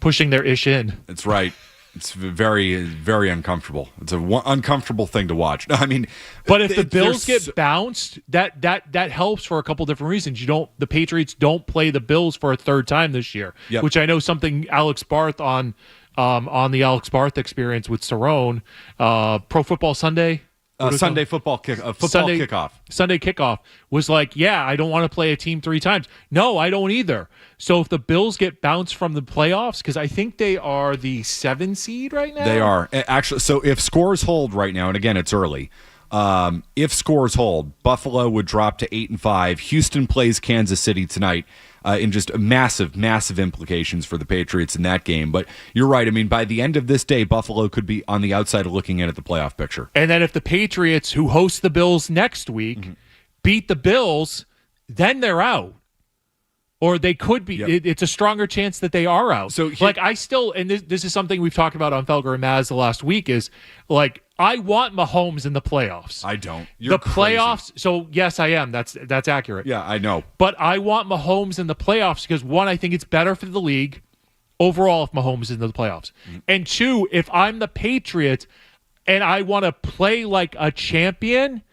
pushing their ish in. That's right. It's very, very uncomfortable. It's an uncomfortable thing to watch. I mean, but if the Bills get bounced, that helps for a couple different reasons. The Patriots don't play the Bills for a third time this year, which I know something Alex Barth on the Alex Barth Experience with Cerrone, Pro Football Sunday. Sunday football kickoff. Sunday kickoff was like, yeah, I don't want to play a team 3 times. No, I don't either. So if the Bills get bounced from the playoffs, because I think they are the 7 seed right now. They are. Actually, so if scores hold right now, and again, it's early, if scores hold, Buffalo would drop to 8-5. Houston plays Kansas City tonight. In just massive, massive implications for the Patriots in that game. But you're right. I mean, by the end of this day, Buffalo could be on the outside looking in at the playoff picture. And then if the Patriots, who host the Bills next week, beat the Bills, then they're out. Or they could be. Yep. It's a stronger chance that they are out. So, I still, and this is something we've talked about on Felgar and Maz the last week, is like, I want Mahomes in the playoffs. I don't. You're playoffs. Crazy. So yes, I am. That's accurate. Yeah, I know. But I want Mahomes in the playoffs because 1, I think it's better for the league overall if Mahomes is in the playoffs, and 2, if I'm the Patriots and I want to play like a champion,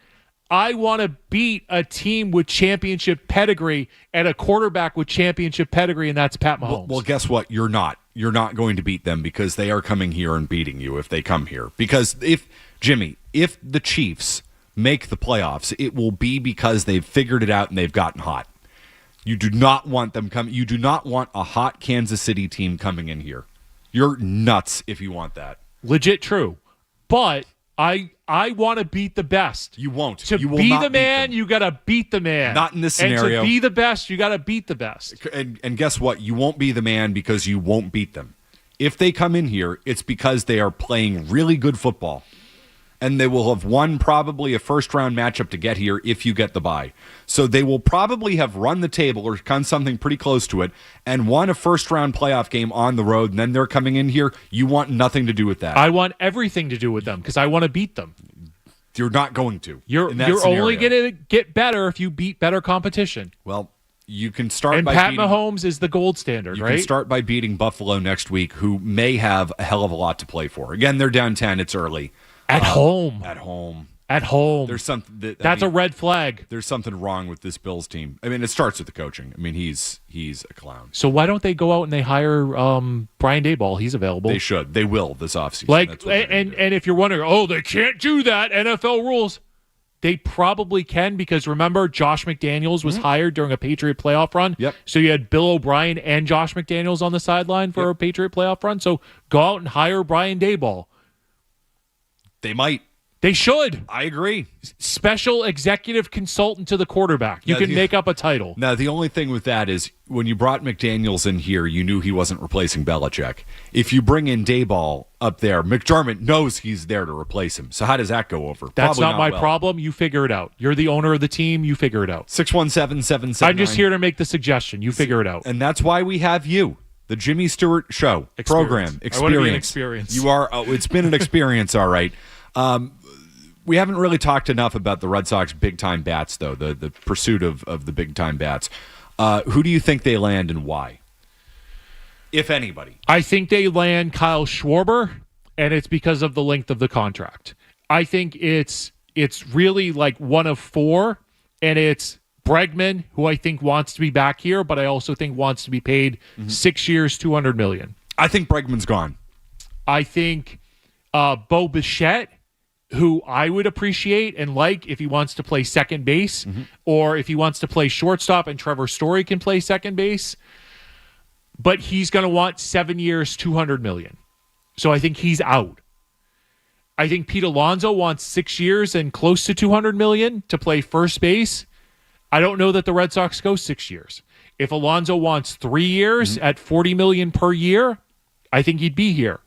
I want to beat a team with championship pedigree and a quarterback with championship pedigree, and that's Pat Mahomes. Well, guess what? You're not. You're not going to beat them because they are coming here and beating you if they come here. Because if the Chiefs make the playoffs, it will be because they've figured it out and they've gotten hot. You do not want them coming. You do not want a hot Kansas City team coming in here. You're nuts if you want that. Legit true. But I want to beat the best. You won't. To you will be not the man, you got to beat the man. Not in this scenario. And to be the best, you got to beat the best. And guess what? You won't be the man because you won't beat them. If they come in here, it's because they are playing really good football. And they will have won probably a first-round matchup to get here if you get the bye. So they will probably have run the table or done something pretty close to it and won a first-round playoff game on the road, and then they're coming in here. You want nothing to do with that. I want everything to do with them because I want to beat them. You're not going to. You're only going to get better if you beat better competition. Well, You can start and by Pat beating, Mahomes is the gold standard, you right? can start by beating Buffalo next week, who may have a hell of a lot to play for. Again, they're down 10. It's early. At home. At home. At home. There's something that's a red flag. There's something wrong with this Bills team. I mean, it starts with the coaching. I mean, he's a clown. So why don't they go out and they hire Brian Daboll? He's available. They should. They will this offseason. Like, and if you're wondering, oh, they can't do that, NFL rules. They probably can, because remember, Josh McDaniels was hired during a Patriot playoff run. Yep. So you had Bill O'Brien and Josh McDaniels on the sideline for a Patriot playoff run. So go out and hire Brian Daboll. They might. They should. I agree. Special executive consultant to the quarterback. You can make up a title. Now, the only thing with that is when you brought McDaniels in here, you knew he wasn't replacing Belichick. If you bring in Daboll up there, McDermott knows he's there to replace him. So how does that go over? That's Probably not my well. problem. You figure it out. You're the owner of the team. You figure it out. 617-779. I'm just here to make the suggestion. You figure it out. And that's why we have you. The Jimmy Stewart Show program. I want to be an experience. You are. Oh, it's been an experience, all right. We haven't really talked enough about the Red Sox big-time bats, though, the pursuit of the big-time bats. Who do you think they land and why, if anybody? I think they land Kyle Schwarber, and it's because of the length of the contract. I think it's really like one of four, and it's Bregman, who I think wants to be back here, but I also think wants to be paid 6 years, $200 million. I think Bregman's gone. I think Bo Bichette, who I would appreciate and like if he wants to play second base, or if he wants to play shortstop and Trevor Story can play second base. But he's going to want 7 years, $200 million. So I think he's out. I think Pete Alonso wants 6 years and close to $200 million to play first base. I don't know that the Red Sox go 6 years. If Alonso wants 3 years at $40 million per year, I think he'd be here.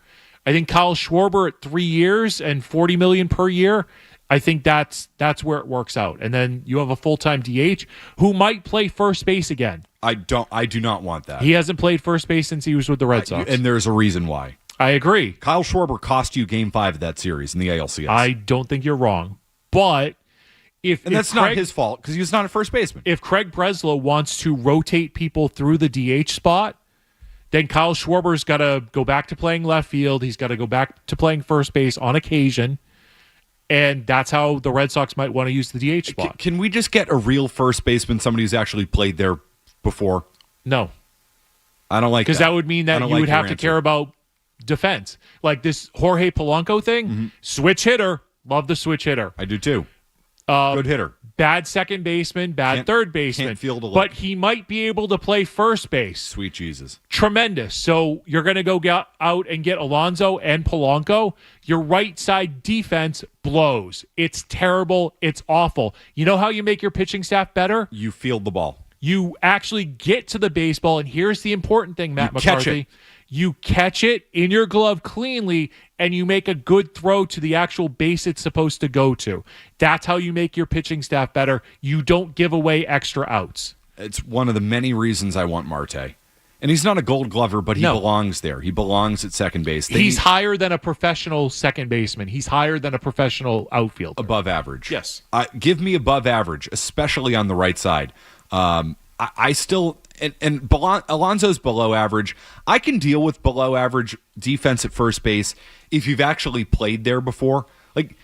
I think Kyle Schwarber at 3 years and $40 million per year, I think that's where it works out. And then you have a full-time DH who might play first base again. I do not want that. He hasn't played first base since he was with the Red Sox. And there's a reason why. I agree. Kyle Schwarber cost you Game 5 of that series in the ALCS. I don't think you're wrong. But that's not his fault, because he was not a first baseman. If Craig Breslow wants to rotate people through the DH spot, then Kyle Schwarber's got to go back to playing left field. He's got to go back to playing first base on occasion. And that's how the Red Sox might want to use the DH spot. Can we just get a real first baseman, somebody who's actually played there before? No. I don't like that. Because that would mean that you would have to care about defense. Like this Jorge Polanco thing, switch hitter. Love the switch hitter. I do too. Good hitter. Bad second baseman, bad third baseman. Can't field a look. But he might be able to play first base. Sweet Jesus. Tremendous. So you're going to go out and get Alonso and Polanco. Your right side defense blows. It's terrible. It's awful. You know how you make your pitching staff better? You field the ball. You actually get to the baseball, and here's the important thing, Matt McCarthy. You catch it in your glove cleanly, and you make a good throw to the actual base it's supposed to go to. That's how you make your pitching staff better. You don't give away extra outs. It's one of the many reasons I want Marte. And he's not a gold glover, but he belongs there. He belongs at second base. He's higher than a professional second baseman. He's higher than a professional outfielder. Above average. Yes. Give me above average, especially on the right side. I still... And Alonso's below average. I can deal with below average defense at first base if you've actually played there before. Like,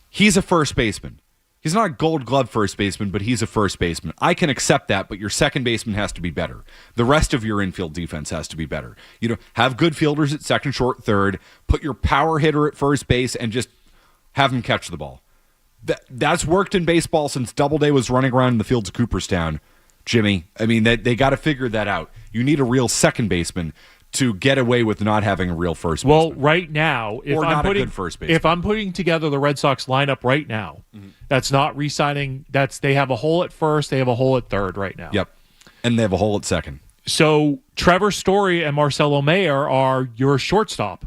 he's a first baseman. He's not a gold glove first baseman, but he's a first baseman. I can accept that, but your second baseman has to be better. The rest of your infield defense has to be better. You know, have good fielders at second, short, third. Put your power hitter at first base and just have him catch the ball. That's worked in baseball since Doubleday was running around in the fields of Cooperstown. Jimmy, I mean, they got to figure that out. You need a real second baseman to get away with not having a real first baseman. Well, right now, if a good first baseman. If I'm putting together the Red Sox lineup right now, that's not re-signing. They have a hole at first, they have a hole at third right now. Yep, and they have a hole at second. So Trevor Story and Marcelo Mayer are your shortstop,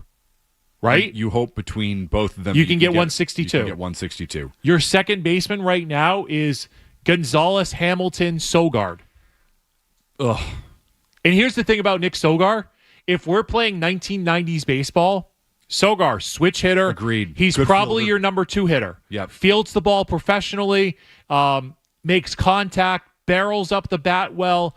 right? You hope between both of them you can get 162. You can get 162. Your second baseman right now is Gonzalez, Hamilton, Sogard. Ugh. And here's the thing about Nick Sogard. If we're playing 1990s baseball, Sogard, switch hitter. Agreed. He's Good probably fielder. your number two hitter. Yep. Fields the ball professionally, makes contact, barrels up the bat well,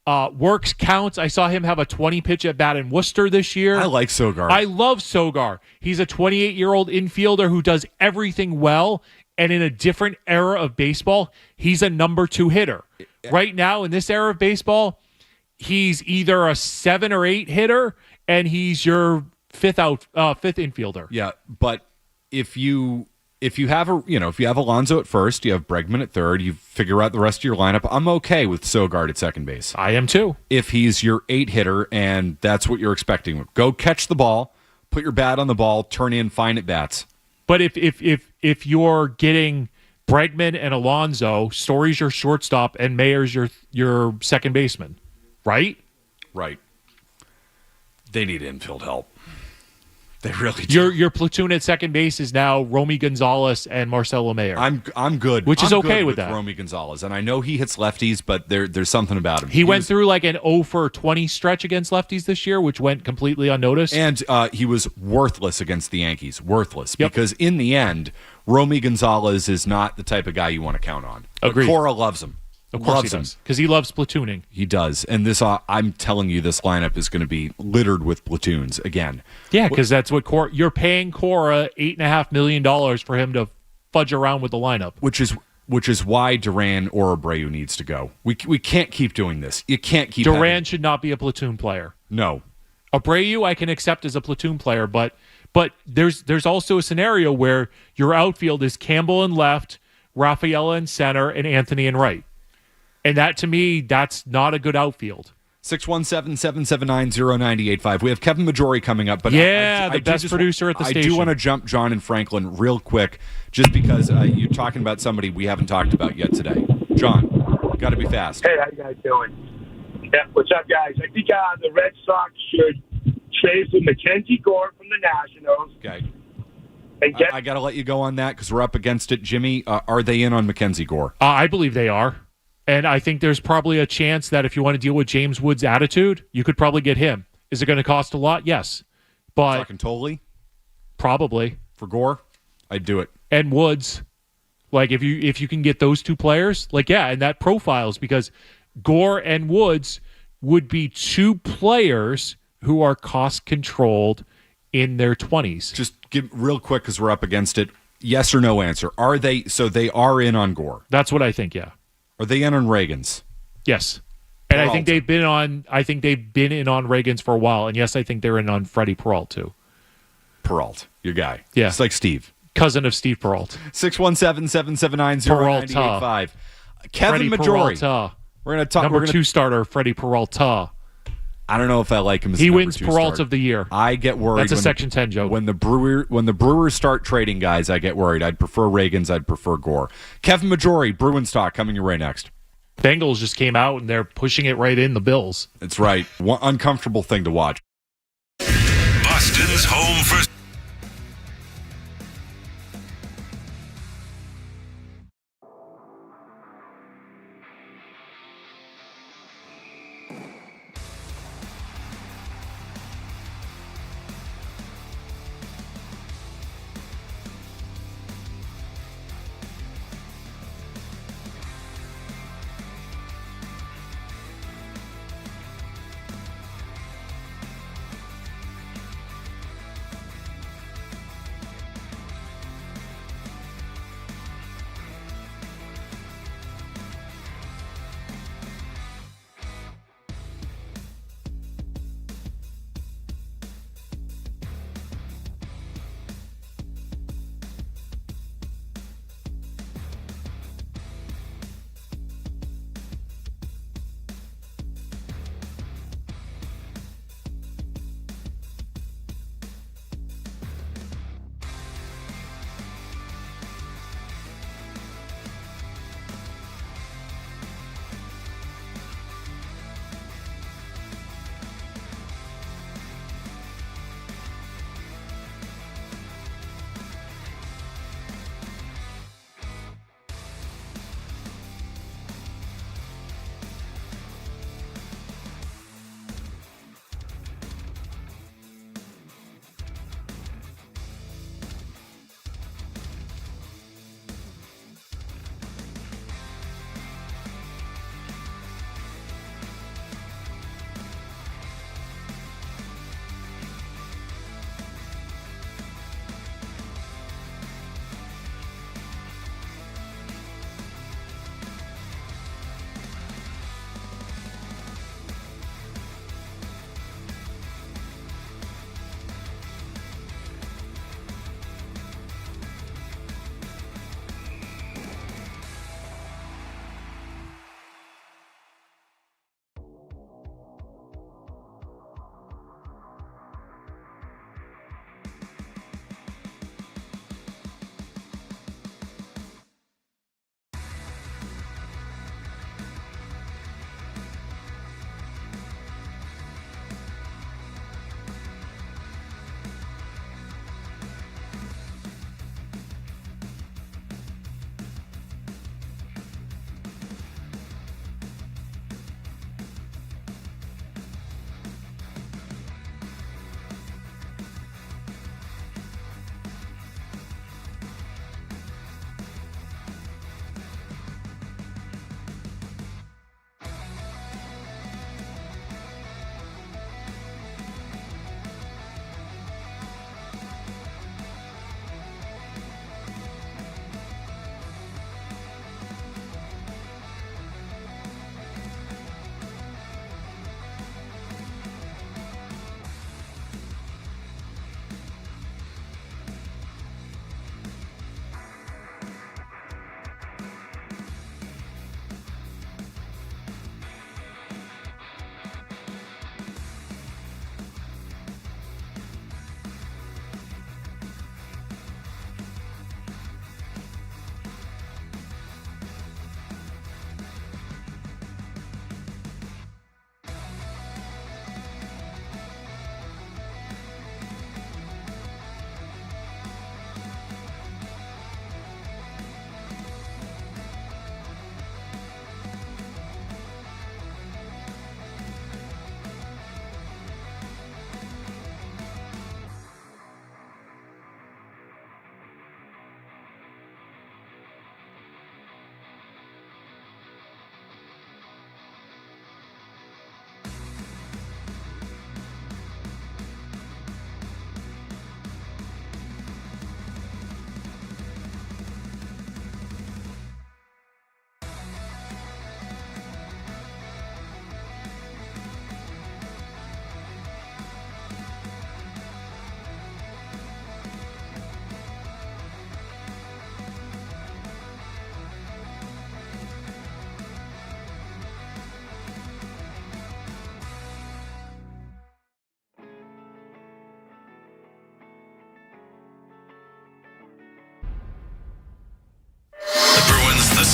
works counts. I saw him have a 20-pitch at bat in Worcester this year. I like Sogard. I love Sogar. He's a 28-year-old infielder who does everything well, and in a different era of baseball, he's a number 2 hitter. Right now, in this era of baseball, he's either a 7 or 8 hitter, and he's your fifth infielder. Yeah, but if you have Alonso at first, you have Bregman at third, you figure out the rest of your lineup, I'm okay with Sogard at second base. I am too. If he's your 8 hitter and that's what you're expecting, go catch the ball, put your bat on the ball, turn in fine at bats. But if you're getting Bregman and Alonso, Story's your shortstop and Mayer's your second baseman, right? Right. They need infield help. They really do. Your platoon at second base is now Romy Gonzalez and Marcelo Mayer. I'm good. Which is I'm okay good with that. Romy Gonzalez, and I know he hits lefties, but there's something about him. He went through like an 0 for 20 stretch against lefties this year, which went completely unnoticed. And he was worthless against the Yankees. Worthless. Yep. Because in the end, Romy Gonzalez is not the type of guy you want to count on. Agreed. But Cora loves him. Of course he does, because he loves platooning. He does. And this, I'm telling you, this lineup is going to be littered with platoons again. Yeah, because that's what you're paying Cora $8.5 million for him to fudge around with the lineup. Which is why Duran or Abreu needs to go. We can't keep doing this. You can't keep Duran should not be a platoon player. No. Abreu I can accept as a platoon player, but there's also a scenario where your outfield is Campbell in left, Rafaela in center, and Anthony in right. And that, to me, that's not a good outfield. 617-779-0985. We have Kevin Majori coming up. But the best producer at the station. I do want to jump John and Franklin real quick, just because you're talking about somebody we haven't talked about yet today. John, got to be fast. Hey, how you guys doing? Yeah, what's up, guys? I think the Red Sox should trade for Mackenzie Gore from the Nationals. Okay. I got to let you go on that because we're up against it. Jimmy, are they in on Mackenzie Gore? I believe they are. And I think there's probably a chance that if you want to deal with James Wood's attitude, you could probably get him. Is it going to cost a lot? Yes. But talking totally? Probably. For Gore? I'd do it. And Woods. Like if you can get those two players, and that profiles, because Gore and Woods would be two players who are cost controlled in their 20s. Just give real quick because we're up against it. Yes or no answer. Are they? So they are in on Gore. That's what I think. Yeah. Are they in on Reagans? Yes. And Peralta. I think they've been in on Reagans for a while. And yes, I think they're in on Freddie Peralta too. Your guy. Yeah. It's like Steve. Cousin of Steve Peralta. 617-779-0985. Kevin Majori. We're going to talk. Number 2 starter, Freddie Peralta. I don't know if I like him as he number wins 2 Peralta starter. of the year. I get worried. That's a Section 10 joke. When the Brewers start trading guys, I get worried. I'd prefer Reagans. I'd prefer Gore. Kevin Majori, Bruins talk coming your way next. Bengals just came out and they're pushing it right in the Bills. That's right. One uncomfortable thing to watch. Boston's home for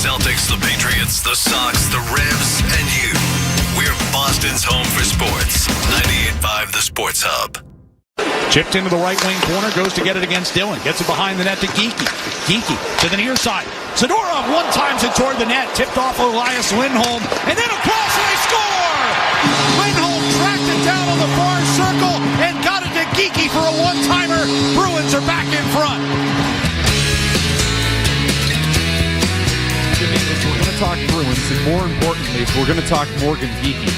Celtics, the Patriots, the Sox, the Revs, and you. We're Boston's home for sports. 98.5 The Sports Hub. Chipped into the right wing corner, goes to get it against Dillon. Gets it behind the net to Geeky. Geeky to the near side. Zadorov one-times it toward the net. Tipped off Elias Lindholm. And then across and they score! Lindholm tracked it down on the far circle and got it to Geeky for a one-timer. Bruins are back in front. Jimmy, if we're going to talk Bruins, and more importantly, if we're going to talk Morgan Geeky,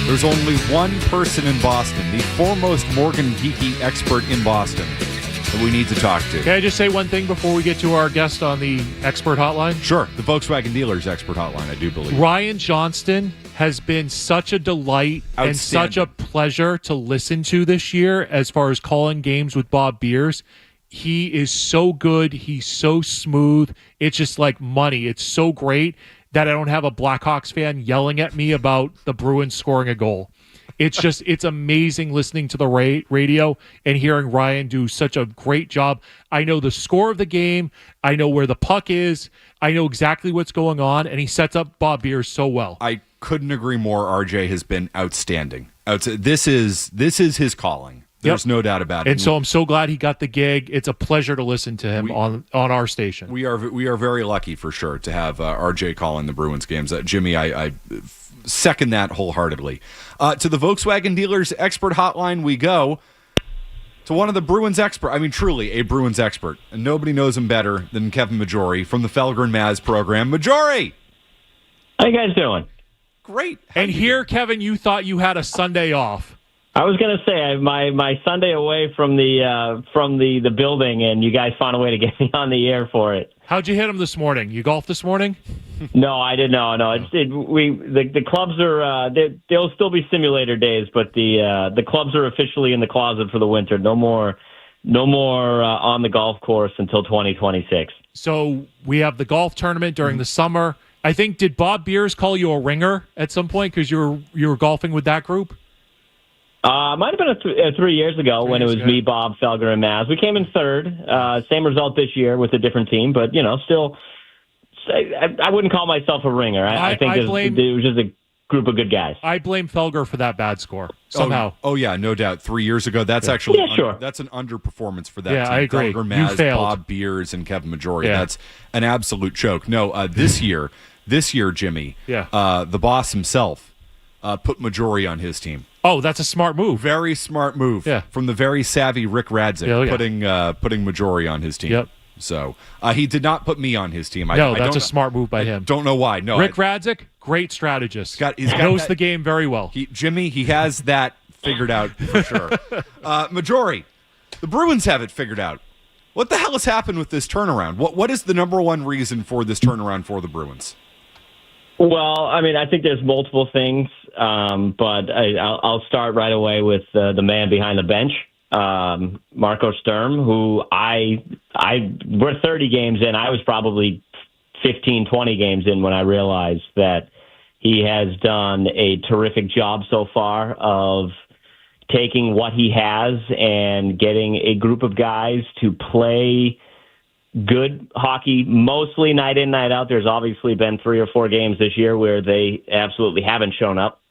there's only one person in Boston, the foremost Morgan Geeky expert in Boston, that we need to talk to. Can I just say one thing before we get to our guest on the expert hotline? Sure. The Volkswagen Dealers expert hotline, I do believe. Ryan Johnston has been such a delight and such a pleasure to listen to this year as far as calling games with Bob Beers. He is so good. He's so smooth. It's just like money. It's so great that I don't have a Blackhawks fan yelling at me about the Bruins scoring a goal. It's amazing listening to the radio and hearing Ryan do such a great job. I know the score of the game. I know where the puck is. I know exactly what's going on, and he sets up Bob Beers so well. I couldn't agree more. RJ has been outstanding. This is his calling. There's no doubt about it. And so I'm so glad he got the gig. It's a pleasure to listen to him on our station. We are very lucky for sure to have RJ calling the Bruins games. Jimmy, I second that wholeheartedly. To the Volkswagen Dealers expert hotline we go. To one of the Bruins expert, I mean truly a Bruins expert, and nobody knows him better than Kevin Majori from the Felgar and Maz program. Majori! How you guys doing? Great. And here, Kevin, you thought you had a Sunday off. I was going to say my Sunday away from the building, and you guys found a way to get me on the air for it. How'd you hit him this morning? You golfed this morning? No, I didn't. No. The clubs are they'll still be simulator days, but the clubs are officially in the closet for the winter. No more on the golf course until 2026. So we have the golf tournament during the summer. I think, did Bob Beers call you a ringer at some point because you were golfing with that group? Might have been 3 years ago when it was me, Bob, Felgar, and Maz. We came in third. Same result this year with a different team, but still, I wouldn't call myself a ringer. I think it was just a group of good guys. I blame Felgar for that bad score somehow. Oh yeah, no doubt. 3 years ago, that's actually sure. That's an underperformance for that team. I agree. Felgar, Maz, you failed. Bob Beers, and Kevin Majori. Yeah. That's an absolute joke. No, this year, Jimmy, the boss himself put Majori on his team. Oh, that's a smart move. Very smart move from the very savvy Rick Radzik, putting Majori on his team. Yep. So he did not put me on his team. That's a smart move by him. Don't know why. No, Rick Radzik, great strategist. He knows the game very well. Jimmy, he has that figured out for sure. Majori, the Bruins have it figured out. What the hell has happened with this turnaround? What is the number one reason for this turnaround for the Bruins? Well, I mean, I think there's multiple things, but I'll start right away with the man behind the bench, Marco Sturm, who we're 30 games in. I was probably 15, 20 games in when I realized that he has done a terrific job so far of taking what he has and getting a group of guys to play good hockey, mostly night in, night out. There's obviously been 3 or 4 games this year where they absolutely haven't shown up.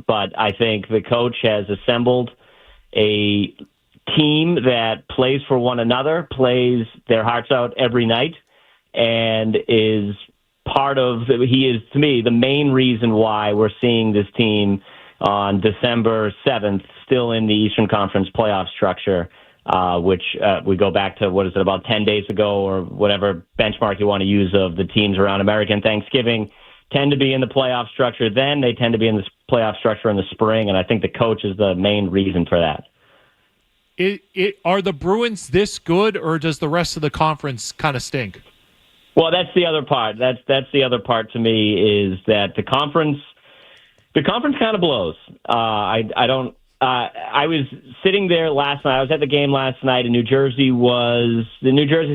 But I think the coach has assembled a team that plays for one another, plays their hearts out every night, and is he is, to me, the main reason why we're seeing this team on December 7th still in the Eastern Conference playoff structure. Which we go back to, about 10 days ago or whatever benchmark you want to use of the teams around American Thanksgiving tend to be in the playoff structure. Then they tend to be in the playoff structure in the spring, and I think the coach is the main reason for that. Are the Bruins this good, or does the rest of the conference kind of stink? Well, that's the other part. That's the other part to me is that the conference kind of blows. I was sitting there last night. I was at the game last night, and New Jersey's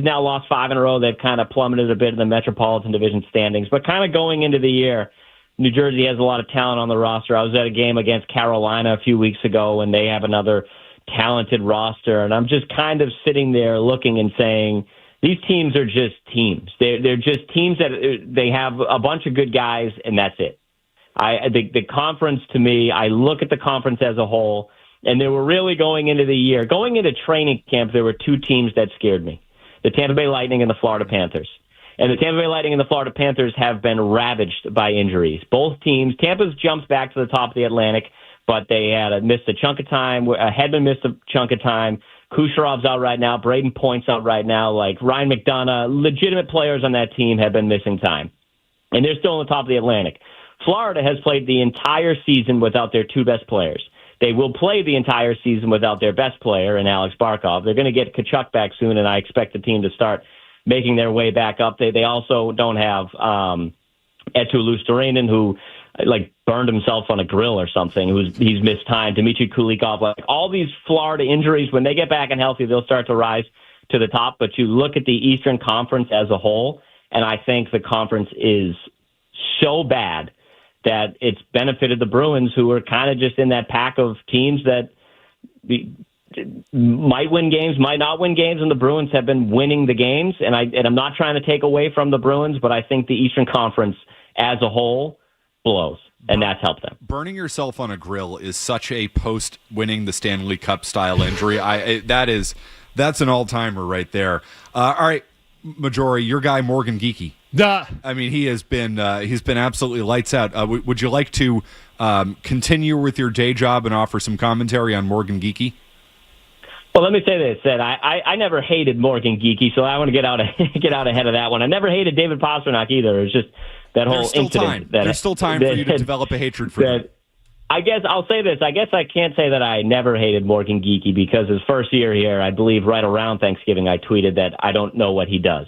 now lost 5 in a row. They've kind of plummeted a bit in the Metropolitan Division standings. But kind of going into the year, New Jersey has a lot of talent on the roster. I was at a game against Carolina a few weeks ago, and they have another talented roster. And I'm just kind of sitting there looking and saying, these teams are just teams. They're just teams that they have a bunch of good guys, and that's it. The conference, to me, I look at the conference as a whole, and they were really going into training camp, there were two teams that scared me, the Tampa Bay Lightning and the Florida Panthers. And the Tampa Bay Lightning and the Florida Panthers have been ravaged by injuries. Both teams, Tampa's jumped back to the top of the Atlantic, but they had missed a chunk of time. Hedman missed a chunk of time. Kucherov's out right now. Braden Point's out right now. Like Ryan McDonough, legitimate players on that team have been missing time. And they're still on the top of the Atlantic. Florida has played the entire season without their two best players. They will play the entire season without their best player in Alex Barkov. They're going to get Tkachuk back soon, and I expect the team to start making their way back up. They also don't have Eetu Luostarinen, who burned himself on a grill or something. He's missed time. Dmitry Kulikov. All these Florida injuries, when they get back and healthy, they'll start to rise to the top. But you look at the Eastern Conference as a whole, and I think the conference is so bad that it's benefited the Bruins, who are kind of just in that pack of teams that might win games, might not win games, and the Bruins have been winning the games. And I'm not trying to take away from the Bruins, but I think the Eastern Conference as a whole blows, and that's helped them. Burning yourself on a grill is such a post-winning the Stanley Cup style injury. That's an all-timer right there. All right, Majori, your guy Morgan Geekie. I mean, he's been absolutely lights out. Would you like to continue with your day job and offer some commentary on Morgan Geekie? Well, let me say this: that I never hated Morgan Geekie, so I want to get out ahead of that one. I never hated David Pastrnak either. It's just that whole incident. There's still time for you to develop a hatred for him. I guess I'll say this. I guess I can't say that I never hated Morgan Geekie, because his first year here, I believe right around Thanksgiving, I tweeted that I don't know what he does.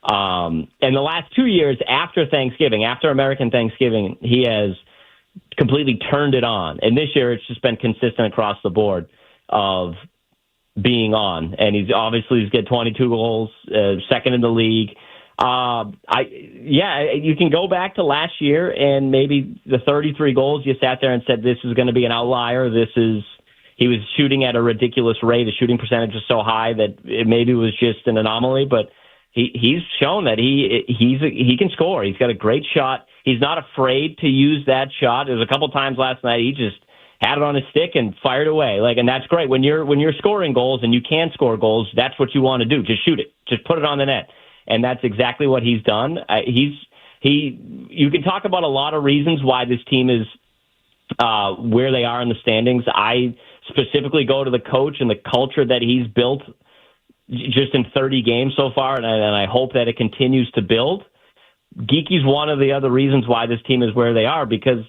And the last 2 years after Thanksgiving, after American Thanksgiving, he has completely turned it on. And this year, it's just been consistent across the board of being on. And he's got 22 goals, second in the league. You can go back to last year and maybe the 33 goals, you sat there and said, this is going to be an outlier. He was shooting at a ridiculous rate. The shooting percentage was so high that it maybe was just an anomaly, but he's shown that he can score. He's got a great shot. He's not afraid to use that shot. There was a couple times last night he just had it on his stick and fired away. And that's great. When you're scoring goals and you can score goals, that's what you want to do. Just shoot it. Just put it on the net. And that's exactly what he's done. You can talk about a lot of reasons why this team is where they are in the standings. I specifically go to the coach and the culture that he's built just in 30 games so far, and I hope that it continues to build. Geekie's one of the other reasons why this team is where they are, because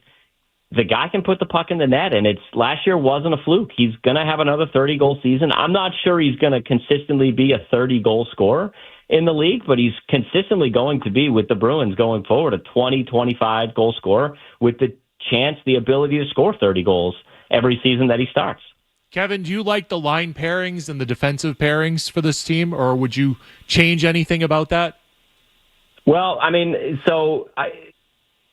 the guy can put the puck in the net, and last year wasn't a fluke. He's going to have another 30-goal season. I'm not sure he's going to consistently be a 30-goal scorer in the league, but he's consistently going to be, with the Bruins going forward, a 20, 25-goal scorer with the ability to score 30 goals every season that he starts. Kevin, do you like the line pairings and the defensive pairings for this team, or would you change anything about that? Well, I mean,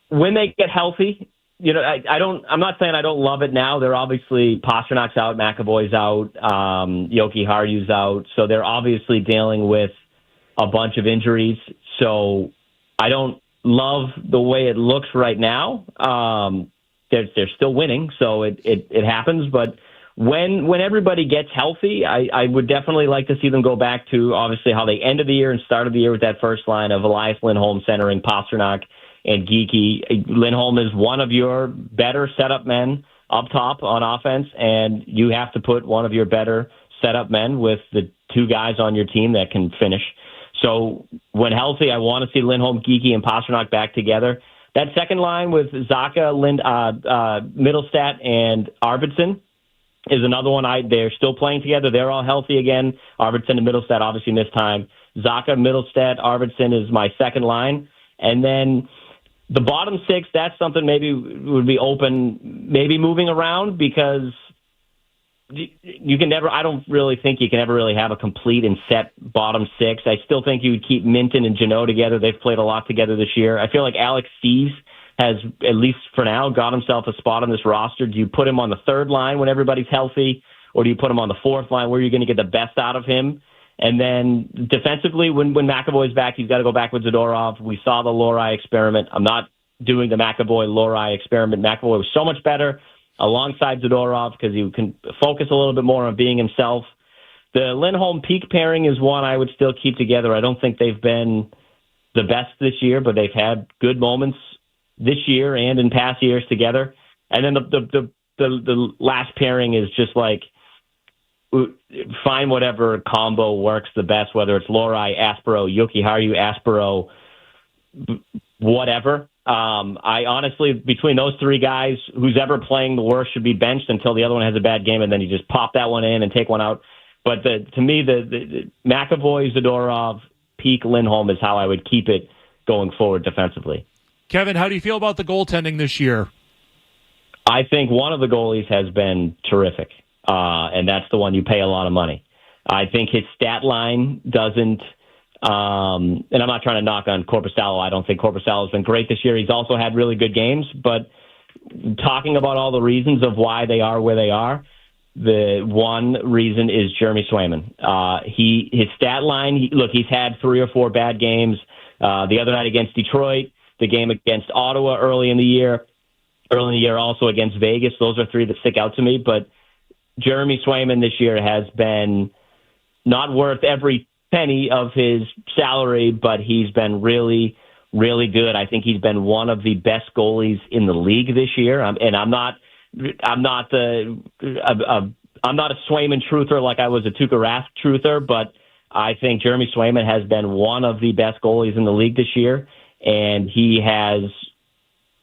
when they get healthy, I'm not saying I don't love it now. They're obviously, Pasternak's out, McAvoy's out, Yoki Haru's out, so they're obviously dealing with a bunch of injuries. So I don't love the way it looks right now. They're still winning, so it happens, but when everybody gets healthy, I would definitely like to see them go back to, obviously, how they ended the year and started the year with that first line of Elias Lindholm centering Pastrnak and Geekie. Lindholm is one of your better setup men up top on offense, and you have to put one of your better setup men with the two guys on your team that can finish. So when healthy, I want to see Lindholm, Geekie, and Pastrnak back together. That second line with Zacha, Mittelstadt, and Arvidsson is another one. They're still playing together. They're all healthy again. Arvidsson and Mittelstadt obviously missed time. Zacha, Mittelstadt, Arvidsson is my second line. And then the bottom six, that's something maybe would be open, maybe moving around, because you can never, I don't really think you can ever really have a complete and set bottom six. I still think you would keep Minton and Jeannot together. They've played a lot together this year. I feel like Alex Steeves has, at least for now, got himself a spot on this roster. Do you put him on the third line when everybody's healthy, or do you put him on the fourth line where you're going to get the best out of him? And then defensively, when McAvoy's back, he's got to go back with Zadorov. We saw the Lorai experiment. I'm not doing the McAvoy-Lorai experiment. McAvoy was so much better alongside Zadorov because he can focus a little bit more on being himself. The Lindholm-Peak pairing is one I would still keep together. I don't think they've been the best this year, but they've had good moments this year and in past years together. And then the last pairing is just like, find whatever combo works the best, whether it's Lorai, Aspero, Jokiharju, Aspero, whatever. I honestly, between those three guys, who's ever playing the worst should be benched until the other one has a bad game, and then you just pop that one in and take one out. But to me, the McAvoy, Zadorov, Peak, Lindholm is how I would keep it going forward defensively. Kevin, how do you feel about the goaltending this year? I think one of the goalies has been terrific, and that's the one you pay a lot of money. I think his stat line doesn't, and I'm not trying to knock on Korpisalo. I don't think Korpisalo has been great this year. He's also had really good games, but talking about all the reasons of why they are where they are, the one reason is Jeremy Swayman. His stat line, he's had 3 or 4 bad games. The other night against Detroit, the game against Ottawa early in the year also against Vegas. Those are 3 that stick out to me. But Jeremy Swayman this year has been not worth every penny of his salary, but he's been really, really good. I think he's been one of the best goalies in the league this year. And I'm not a Swayman truther like I was a Tuukka Rask truther, but I think Jeremy Swayman has been one of the best goalies in the league this year, and he has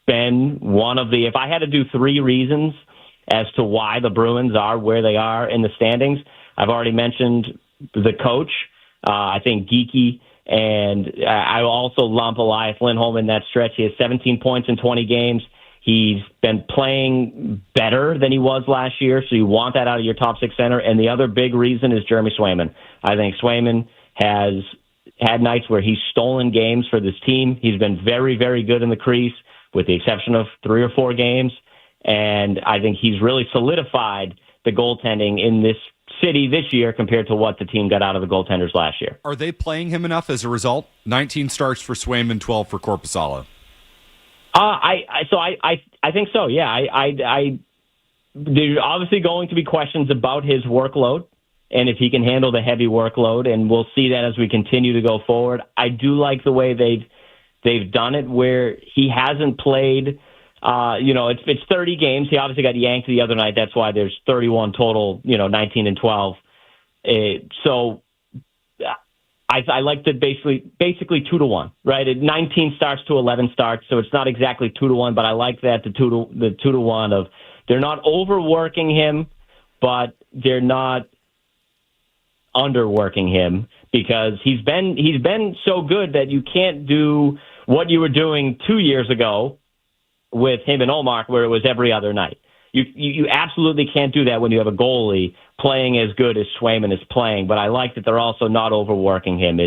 been one of the, if I had to do 3 reasons as to why the Bruins are where they are in the standings, I've already mentioned the coach. I think Geeky, and I also lump Elias Lindholm in that stretch. He has 17 points in 20 games. He's been playing better than he was last year, so you want that out of your top 6 center. And the other big reason is Jeremy Swayman. I think Swayman has had nights where he's stolen games for this team. He's been very, very good in the crease, with the exception of 3 or 4 games. And I think he's really solidified the goaltending in this city this year compared to what the team got out of the goaltenders last year. Are they playing him enough as a result? 19 starts for Swayman, 12 for Korpisalo. I think so. Yeah, there's obviously going to be questions about his workload and if he can handle the heavy workload, and we'll see that as we continue to go forward. I do like the way they've done it, where he hasn't played. It's 30 games. He obviously got yanked the other night. That's why there's 31 total. 19 and 12. I like to basically 2-1, right? 19 starts to 11 starts, so it's not exactly 2-1, but I like that the 2-1 of they're not overworking him, but they're not underworking him, because he's been so good that you can't do what you were doing 2 years ago with him and Olmark, where it was every other night. You absolutely can't do that when you have a goalie playing as good as Swayman is playing, but I like that they're also not overworking him.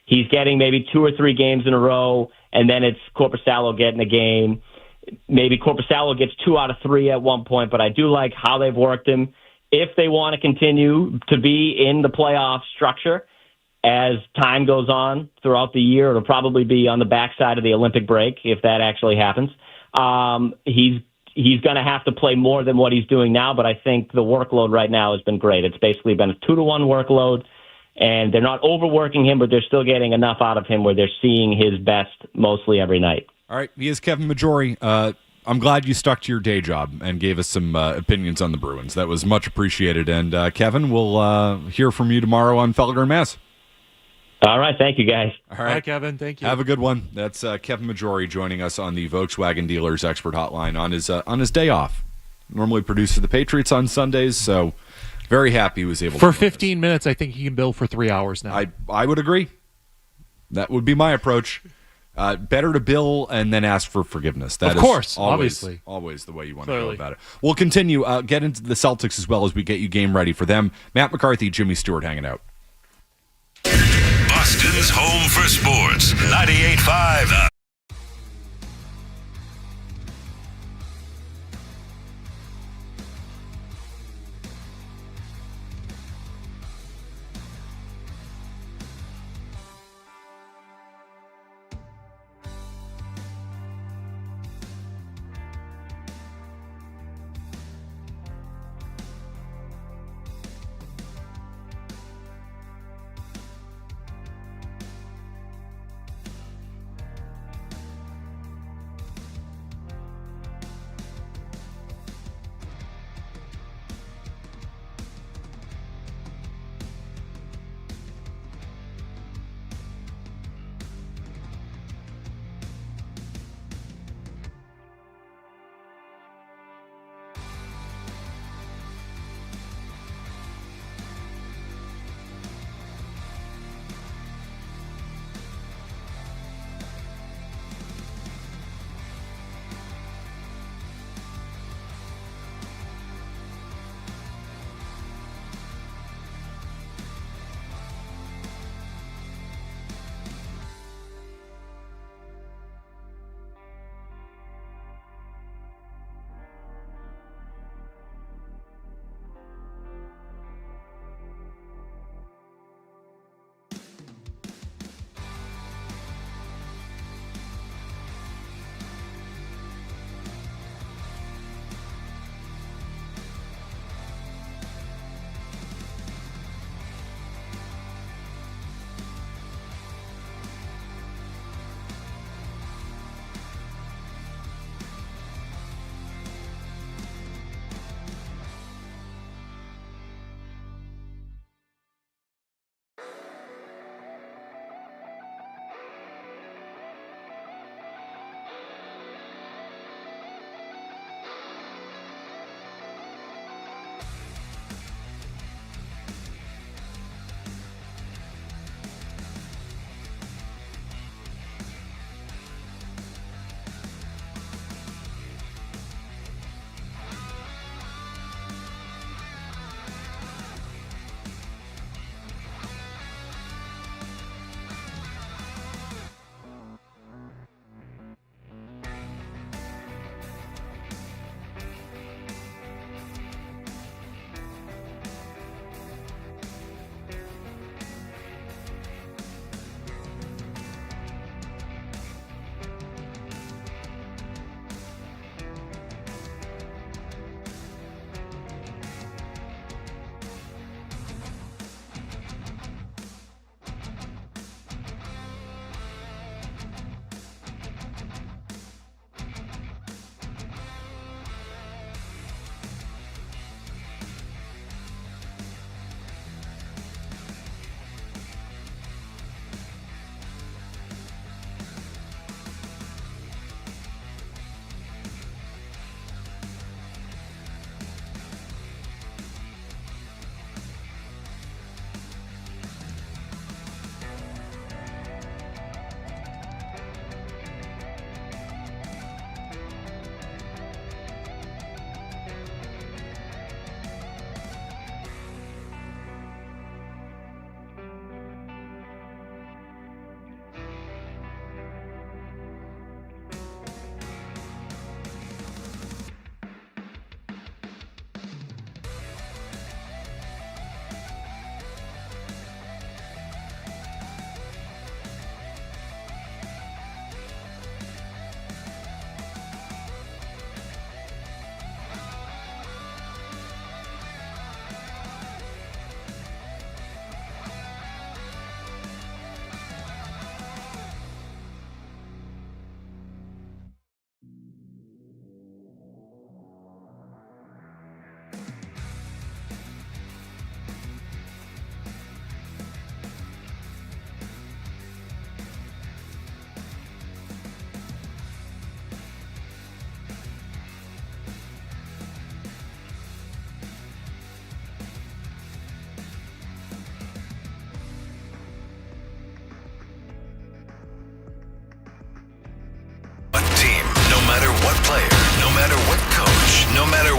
He's getting maybe 2 or 3 games in a row, and then it's Korpisalo getting a game. Maybe Korpisalo gets 2 out of 3 at one point, but I do like how they've worked him. If they want to continue to be in the playoff structure as time goes on throughout the year, it'll probably be on the backside of the Olympic break if that actually happens. He's going to have to play more than what he's doing now, but I think the workload right now has been great. It's basically been a 2-1 workload, and they're not overworking him, but they're still getting enough out of him where they're seeing his best mostly every night. All right, he is Kevin Majori. I'm glad you stuck to your day job and gave us some opinions on the Bruins. That was much appreciated. And Kevin, we'll hear from you tomorrow on Felgar and Maz. All right, thank you, guys. All right, Kevin, thank you. Have a good one. That's Kevin Majori joining us on the Volkswagen Dealers Expert Hotline on his day off. Normally produces the Patriots on Sundays, so very happy he was able for to. For 15 minutes, I think he can bill for 3 hours now. I would agree. That would be my approach. Better to bill and then ask for forgiveness. That of course, is always, obviously. Always the way you want to go about it. We'll continue. Get into the Celtics as well as we get you game ready for them. Matt McCarthy, Jimmy Stewart hanging out. Boston's home for sports. 98.5.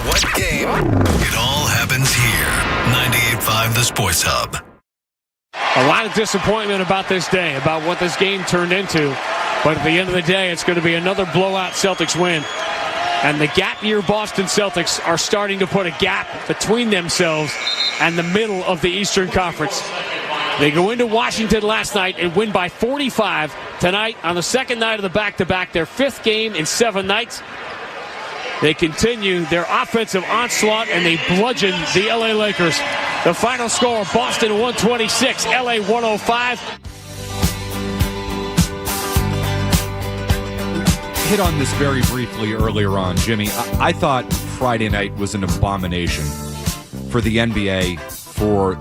what game, it all happens here. 98.5 The Sports Hub. A lot of disappointment about this day, about what this game turned into. But at the end of the day, it's going to be another blowout Celtics win. And the gap year Boston Celtics are starting to put a gap between themselves and the middle of the Eastern Conference. They go into Washington last night and win by 45 tonight on the second night of the back-to-back, their fifth game in 7 nights. They continue their offensive onslaught and they bludgeon the LA Lakers. The final score, Boston 126, LA 105. Hit on this very briefly earlier on, Jimmy. I thought Friday night was an abomination for the NBA,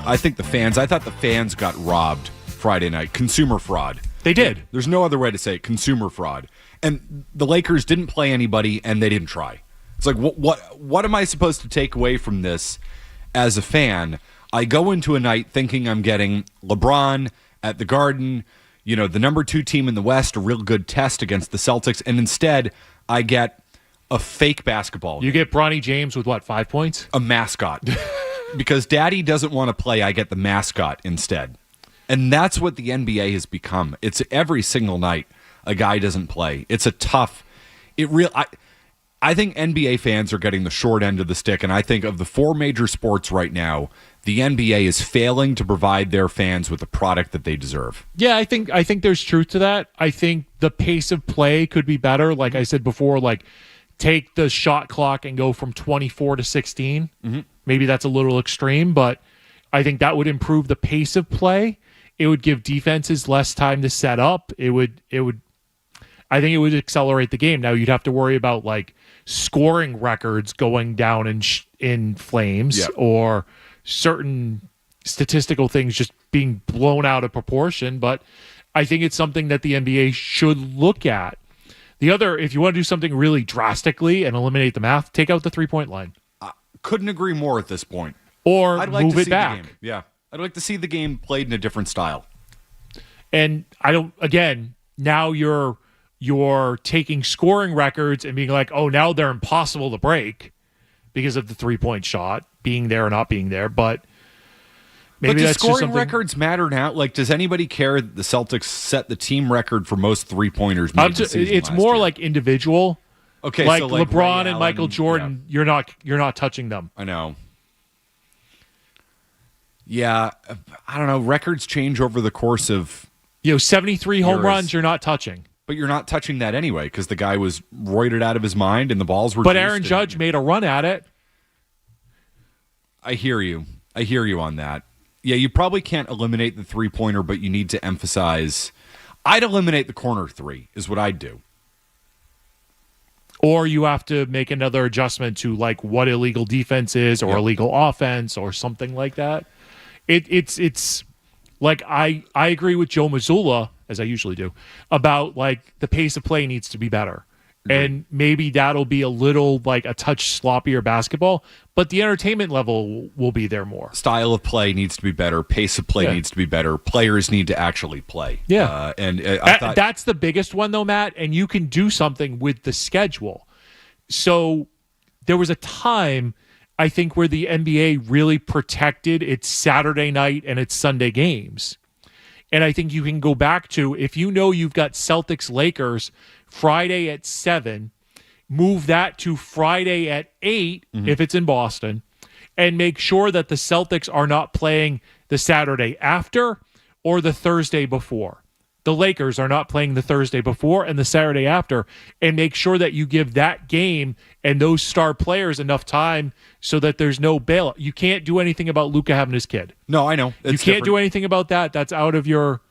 I think the fans. I thought the fans got robbed Friday night. Consumer fraud. They did. There's no other way to say it. Consumer fraud. And the Lakers didn't play anybody, and they didn't try. It's like, what am I supposed to take away from this as a fan? I go into a night thinking I'm getting LeBron at the Garden, the number 2 team in the West, a real good test against the Celtics, and instead I get a fake basketball game. You get Bronny James with, 5 points? A mascot. Because Daddy doesn't want to play, I get the mascot instead. And that's what the NBA has become. It's every single night a guy doesn't play. It's a tough... I think NBA fans are getting the short end of the stick, and I think of the 4 major sports right now, the NBA is failing to provide their fans with the product that they deserve. Yeah, I think there's truth to that. I think the pace of play could be better. Like I said before, take the shot clock and go from 24 to 16. Mm-hmm. Maybe that's a little extreme, but I think that would improve the pace of play. It would give defenses less time to set up. I think it would accelerate the game. Now you'd have to worry about scoring records going down in flames, or certain statistical things just being blown out of proportion. But I think it's something that the NBA should look at. The other, if you want to do something really drastically and eliminate the math, take out the 3-point line. Couldn't agree more at this point. Or I'd like move to it see back. The game. Yeah, I'd like to see the game played in a different style. And now you're taking scoring records and being like, oh, now they're impossible to break because of the 3-point shot being there or not being there. But maybe do that's scoring records matter now? Does anybody care that the Celtics set the team record for most 3-pointers? It's more like individual. Okay, like so LeBron Ray and Michael Jordan, you're not touching them. I know. Yeah, I don't know. Records change over the course of 73 home runs. You're not touching. But you're not touching that anyway because the guy was roided out of his mind and the balls were. But Aaron Judge made a run at it. I hear you on that. Yeah, you probably can't eliminate the 3-pointer, but you need to emphasize. I'd eliminate the corner 3 is what I'd do. Or you have to make another adjustment to what illegal defense is, or illegal offense, or something like that. It's like I agree with Joe Mazzulla, as I usually do, about the pace of play needs to be better. And maybe that'll be a little a touch sloppier basketball, but the entertainment level will be there more. Style of play needs to be better. Pace of play needs to be better. Players need to actually play. Yeah. I thought that's the biggest one though, Matt, and you can do something with the schedule. So there was a time, I think, where the NBA really protected its Saturday night and its Sunday games. And I think you can go back to, if you know you've got Celtics Lakers Friday at 7, move that to Friday at 8 if it's in Boston, and make sure that the Celtics are not playing the Saturday after or the Thursday before. The Lakers are not playing the Thursday before and the Saturday after, and make sure that you give that game and those star players enough time so that there's no bailout. You can't do anything about Luka having his kid. No, I know. You can't do anything about that. That's out of your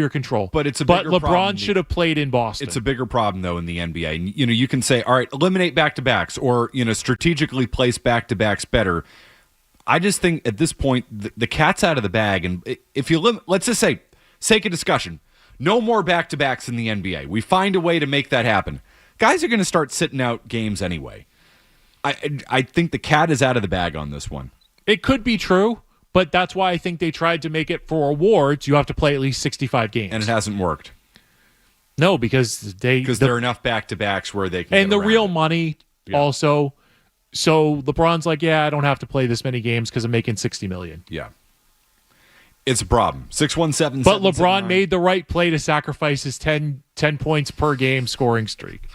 control. But it's a bigger problem. LeBron should have played in Boston. It's a bigger problem though in the NBA. You can say, all right, eliminate back-to-backs, or strategically place back-to-backs better. I just think at this point the cat's out of the bag, and if you let's just say, sake of discussion, no more back-to-backs in the NBA. We find a way to make that happen. Guys are going to start sitting out games anyway. I think the cat is out of the bag on this one. It could be true, but that's why I think they tried to make it for awards. You have to play at least 65 games. And it hasn't worked. No, because there are enough back-to-backs where they can and the real money also, So LeBron's like, yeah, I don't have to play this many games because I'm making $60 million. Yeah. It's a problem. 617. But LeBron made the right play to sacrifice his 10 points per game scoring streak.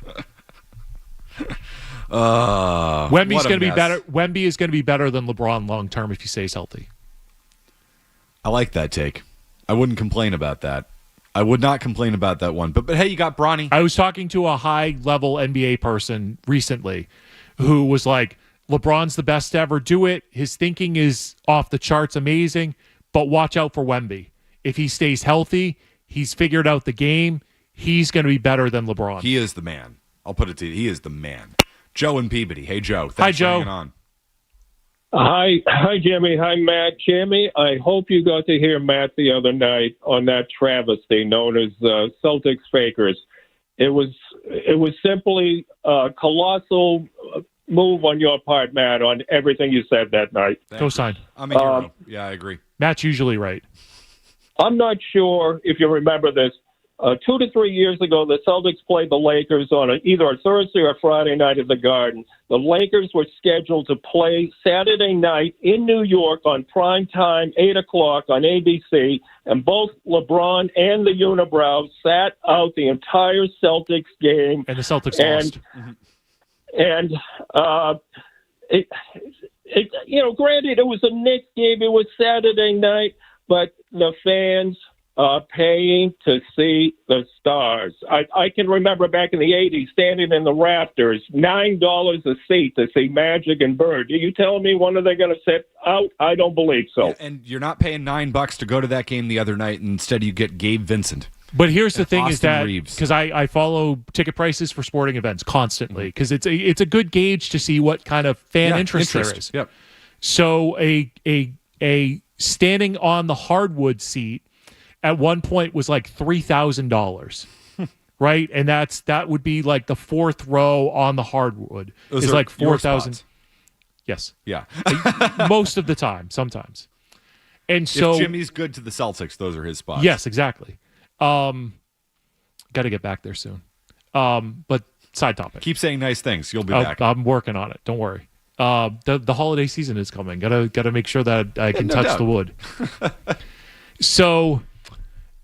Wemby's going to be better. Wemby is going to be better than LeBron long term if he stays healthy. I like that take. I wouldn't complain about that. I would not complain about that one. But hey, you got Bronny. I was talking to a high level NBA person recently who was like, LeBron's the best to ever do it. His thinking is off the charts, amazing. But watch out for Wemby. If he stays healthy, he's figured out the game. He's going to be better than LeBron. He is the man. I'll put it to you. He is the man. Joe and Peabody. Hey, Joe. Thanks Hi, Joe. For hanging on. Hi, Jimmy. Hi, Matt. Jimmy, I hope you got to hear Matt the other night on that travesty known as Celtics Fakers. It was simply a colossal move on your part, Matt, on everything you said that night. Co-sign. I'm a hero. Yeah, I agree. Matt's usually right. I'm not sure if you remember this. 2 to 3 years ago, the Celtics played the Lakers on either a Thursday or Friday night at the Garden. The Lakers were scheduled to play Saturday night in New York on prime time, 8 o'clock on ABC, and both LeBron and the Unibrow sat out the entire Celtics game. And the Celtics lost. And granted, it was a Knicks game. It was Saturday night, but the fans are paying to see the stars. I can remember back in the 80s standing in the rafters, $9 a seat to see Magic and Bird. Are you telling me when are they going to sit out? I don't believe so. Yeah, and you're not paying $9 to go to that game the other night, and instead you get Gabe Vincent. But here's the thing: Austin is that Reeves. because I follow ticket prices for sporting events constantly because it's a good gauge to see what kind of fan interest there is. Yep. So a standing on the hardwood seat at one point was like $3,000, right? And that would be like the fourth row on the hardwood. Those is are like your 4,000. spots. Yes. Yeah. Most of the time, sometimes. And so if Jimmy's good to the Celtics, those are his spots. Yes, exactly. Got to get back there soon. But side topic. Keep saying nice things. You'll be back. I'm working on it. Don't worry. The holiday season is coming. Gotta make sure that I can touch the wood. So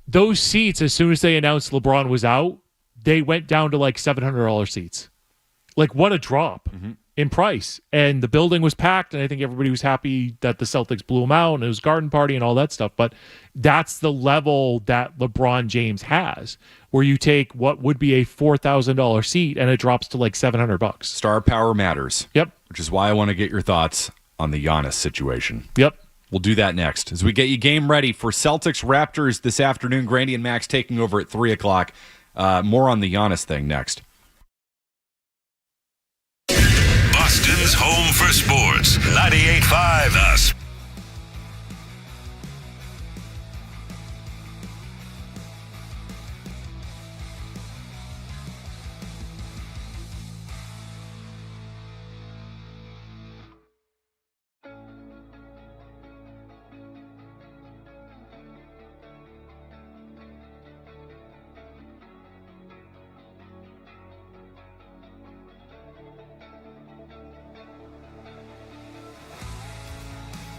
those seats, as soon as they announced LeBron was out, they went down to like $700 seats. Like, what a drop in price. And the building was packed, and I think everybody was happy that the Celtics blew them out, and it was garden party and all that stuff. But that's the level that LeBron James has, where you take what would be a $4,000 seat and it drops to like $700. Star power matters. Yep. Which is why I want to get your thoughts on the Giannis situation. Yep. We'll do that next as we get you game ready for Celtics Raptors this afternoon. Grandy and Max taking over at 3 o'clock. More on the Giannis thing next. Boston's home for sports. 98.5 The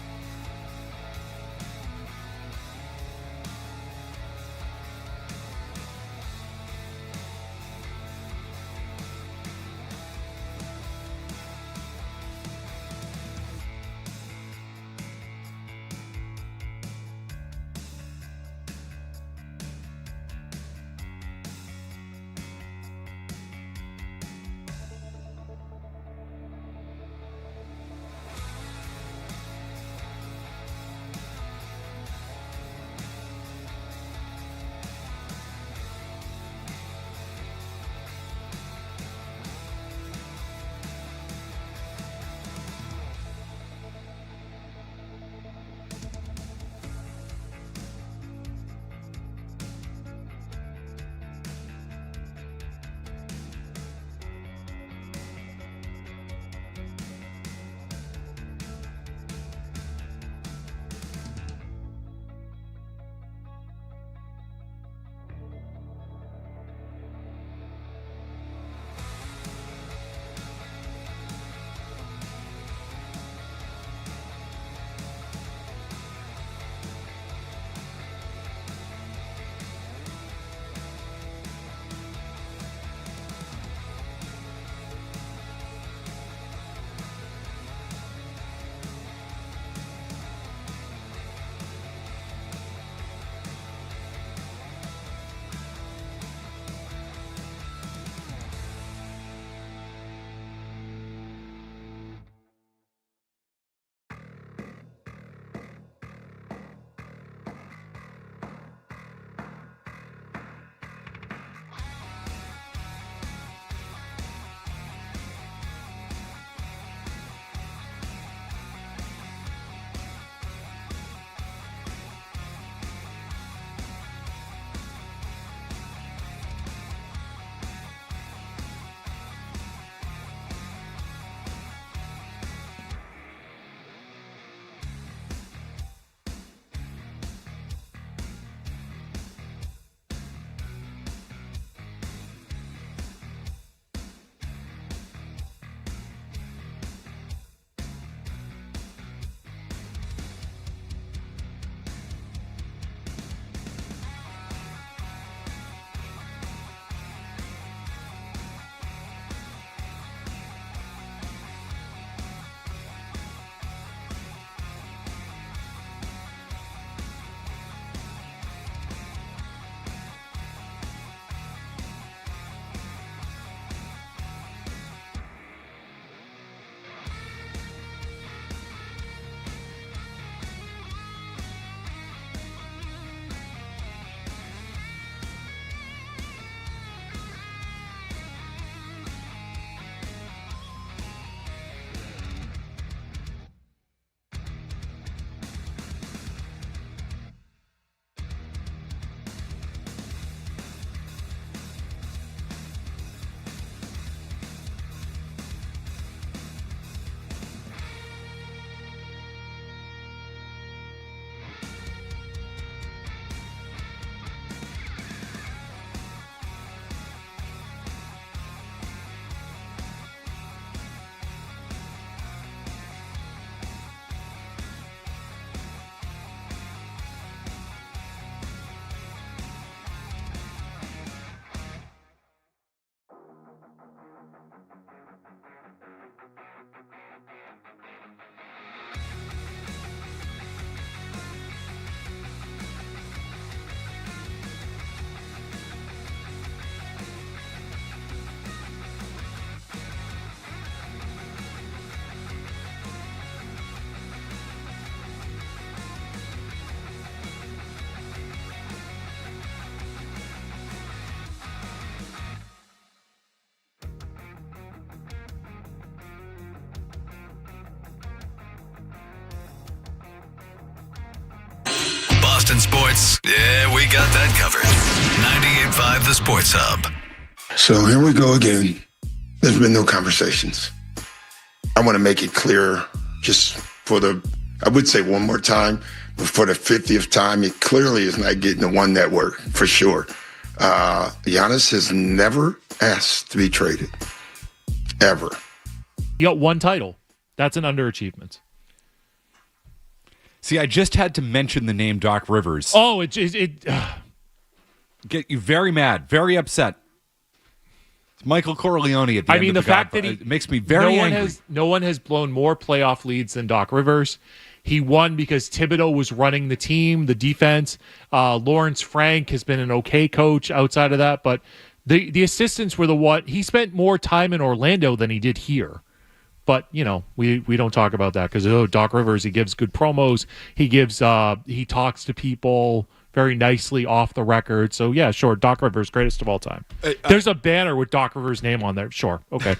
Boston sports, yeah, we got that covered. 98.5 The Sports Hub. So here we go again. There's been no conversations. I want to make it clear just for I would say one more time, but for the 50th time, it clearly is not getting the one network for sure. Giannis has never asked to be traded. Ever. You got one title. That's an underachievement. See, I just had to mention the name Doc Rivers. Oh, it get you very mad, very upset. It's Michael Corleone at the end of the fact that it makes me very angry. No one has blown more playoff leads than Doc Rivers. He won because Thibodeau was running the team, the defense. Lawrence Frank has been an okay coach outside of that, but the assistants were he spent more time in Orlando than he did here. But, we don't talk about that because, Doc Rivers, he gives good promos. He talks to people very nicely off the record. So, yeah, sure, Doc Rivers, greatest of all time. There's a banner with Doc Rivers' name on there. Sure, okay,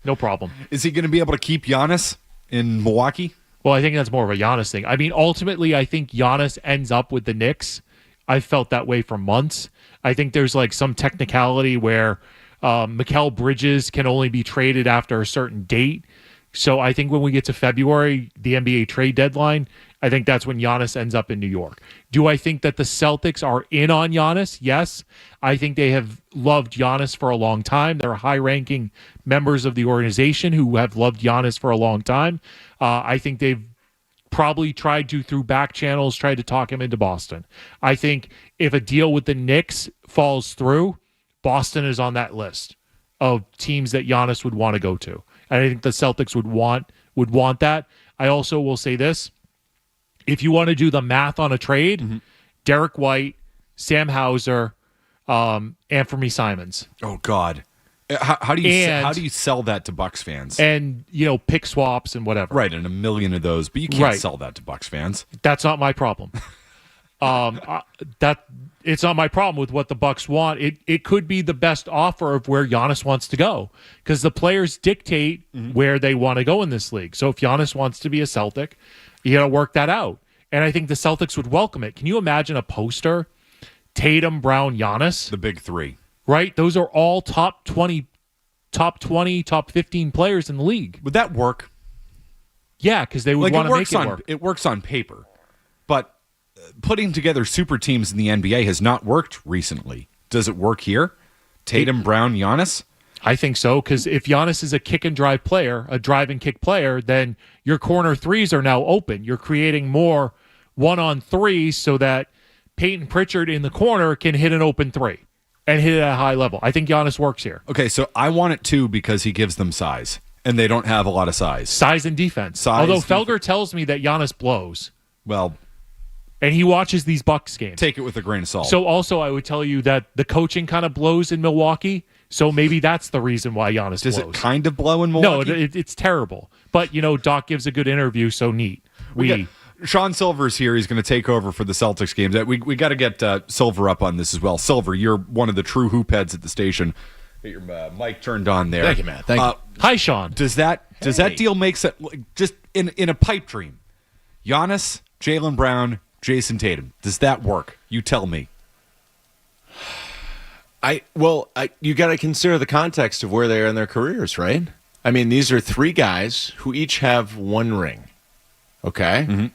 no problem. Is he going to be able to keep Giannis in Milwaukee? Well, I think that's more of a Giannis thing. I mean, ultimately, I think Giannis ends up with the Knicks. I've felt that way for months. I think there's some technicality where Mikal Bridges can only be traded after a certain date. So I think when we get to February, the NBA trade deadline, I think that's when Giannis ends up in New York. Do I think that the Celtics are in on Giannis? Yes. I think they have loved Giannis for a long time. They're high-ranking members of the organization who have loved Giannis for a long time. I think they've probably tried to, through back channels, tried to talk him into Boston. I think if a deal with the Knicks falls through, Boston is on that list of teams that Giannis would want to go to. And I think the Celtics would want that. I also will say this. If you want to do the math on a trade, Derek White, Sam Hauser, Anthony Simons. Oh, God. How do you sell that to Bucks fans? And, pick swaps and whatever. Right, and a million of those, but you can't sell that to Bucks fans. That's not my problem. It's not my problem with what the Bucks want. It could be the best offer of where Giannis wants to go because the players dictate where they want to go in this league. So if Giannis wants to be a Celtic, you got to work that out. And I think the Celtics would welcome it. Can you imagine a poster? Tatum, Brown, Giannis. The big three. Right? Those are all top 20, top 15 players in the league. Would that work? Yeah, because they would want to make it work. It works on paper. But putting together super teams in the NBA has not worked recently. Does it work here? Tatum, Brown, Giannis? I think so, because if Giannis is a kick and drive player, a drive and kick player, then your corner threes are now open. You're creating more one-on-threes so that Peyton Pritchard in the corner can hit an open three and hit it at a high level. I think Giannis works here. Okay, so I want it too because he gives them size, and they don't have a lot of size. Size and defense. Although Felger tells me that Giannis blows. Well, and he watches these Bucks games. Take it with a grain of salt. So also I would tell you that the coaching kind of blows in Milwaukee, so maybe that's the reason why Giannis blows. Does it kind of blow in Milwaukee? No, it's terrible. But, Doc gives a good interview, so neat. Sean Silver's here. He's going to take over for the Celtics games. We got to get Silver up on this as well. Silver, you're one of the true hoop heads at the station. Get your mic turned on there. Thank you, man. Thank you. Hi, Sean. Does that deal make sense? Just in a pipe dream, Giannis, Jaylen Brown, Jason Tatum. Does that work? You tell me. You got to consider the context of where they are in their careers, right? I mean, these are three guys who each have one ring. Okay? Mm-hmm.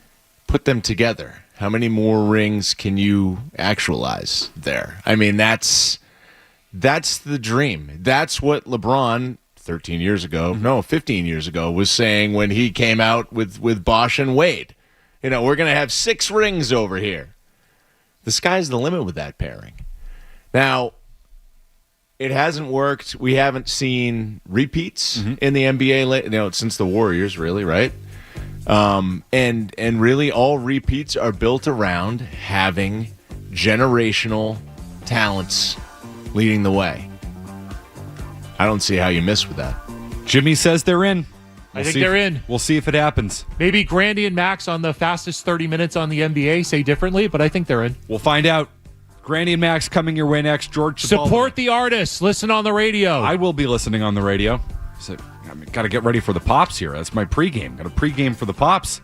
Put them together. How many more rings can you actualize there? I mean, that's the dream. That's what LeBron 15 years ago was saying when he came out with Bosch and Wade. We're going to have 6 rings over here. The sky's the limit with that pairing. Now, it hasn't worked. We haven't seen repeats in the NBA since the Warriors, really, right? And really all repeats are built around having generational talents leading the way. I don't see how you miss with that. Jimmy says they're in. I think they're in. We'll see if it happens. Maybe Grandy and Max on the fastest 30 minutes on the NBA say differently, but I think they're in. We'll find out. Grandy and Max coming your way next. George Sabal. Support the artists. Listen on the radio. I will be listening on the radio. So, got to get ready for the Pops here. That's my pregame. Got a pregame for the Pops.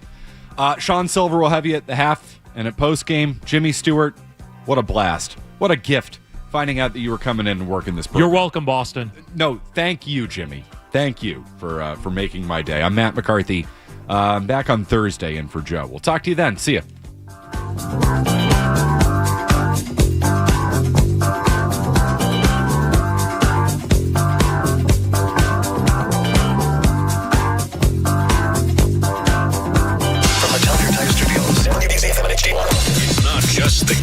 Sean Silver will have you at the half And at postgame, Jimmy Stewart, what a blast. What a gift finding out that you were coming in and working this program. You're welcome, Boston. No, thank you, Jimmy. Thank you for making my day. I'm Matt McCarthy. I'm back on Thursday in for Joe. We'll talk to you then. See ya. It's not just the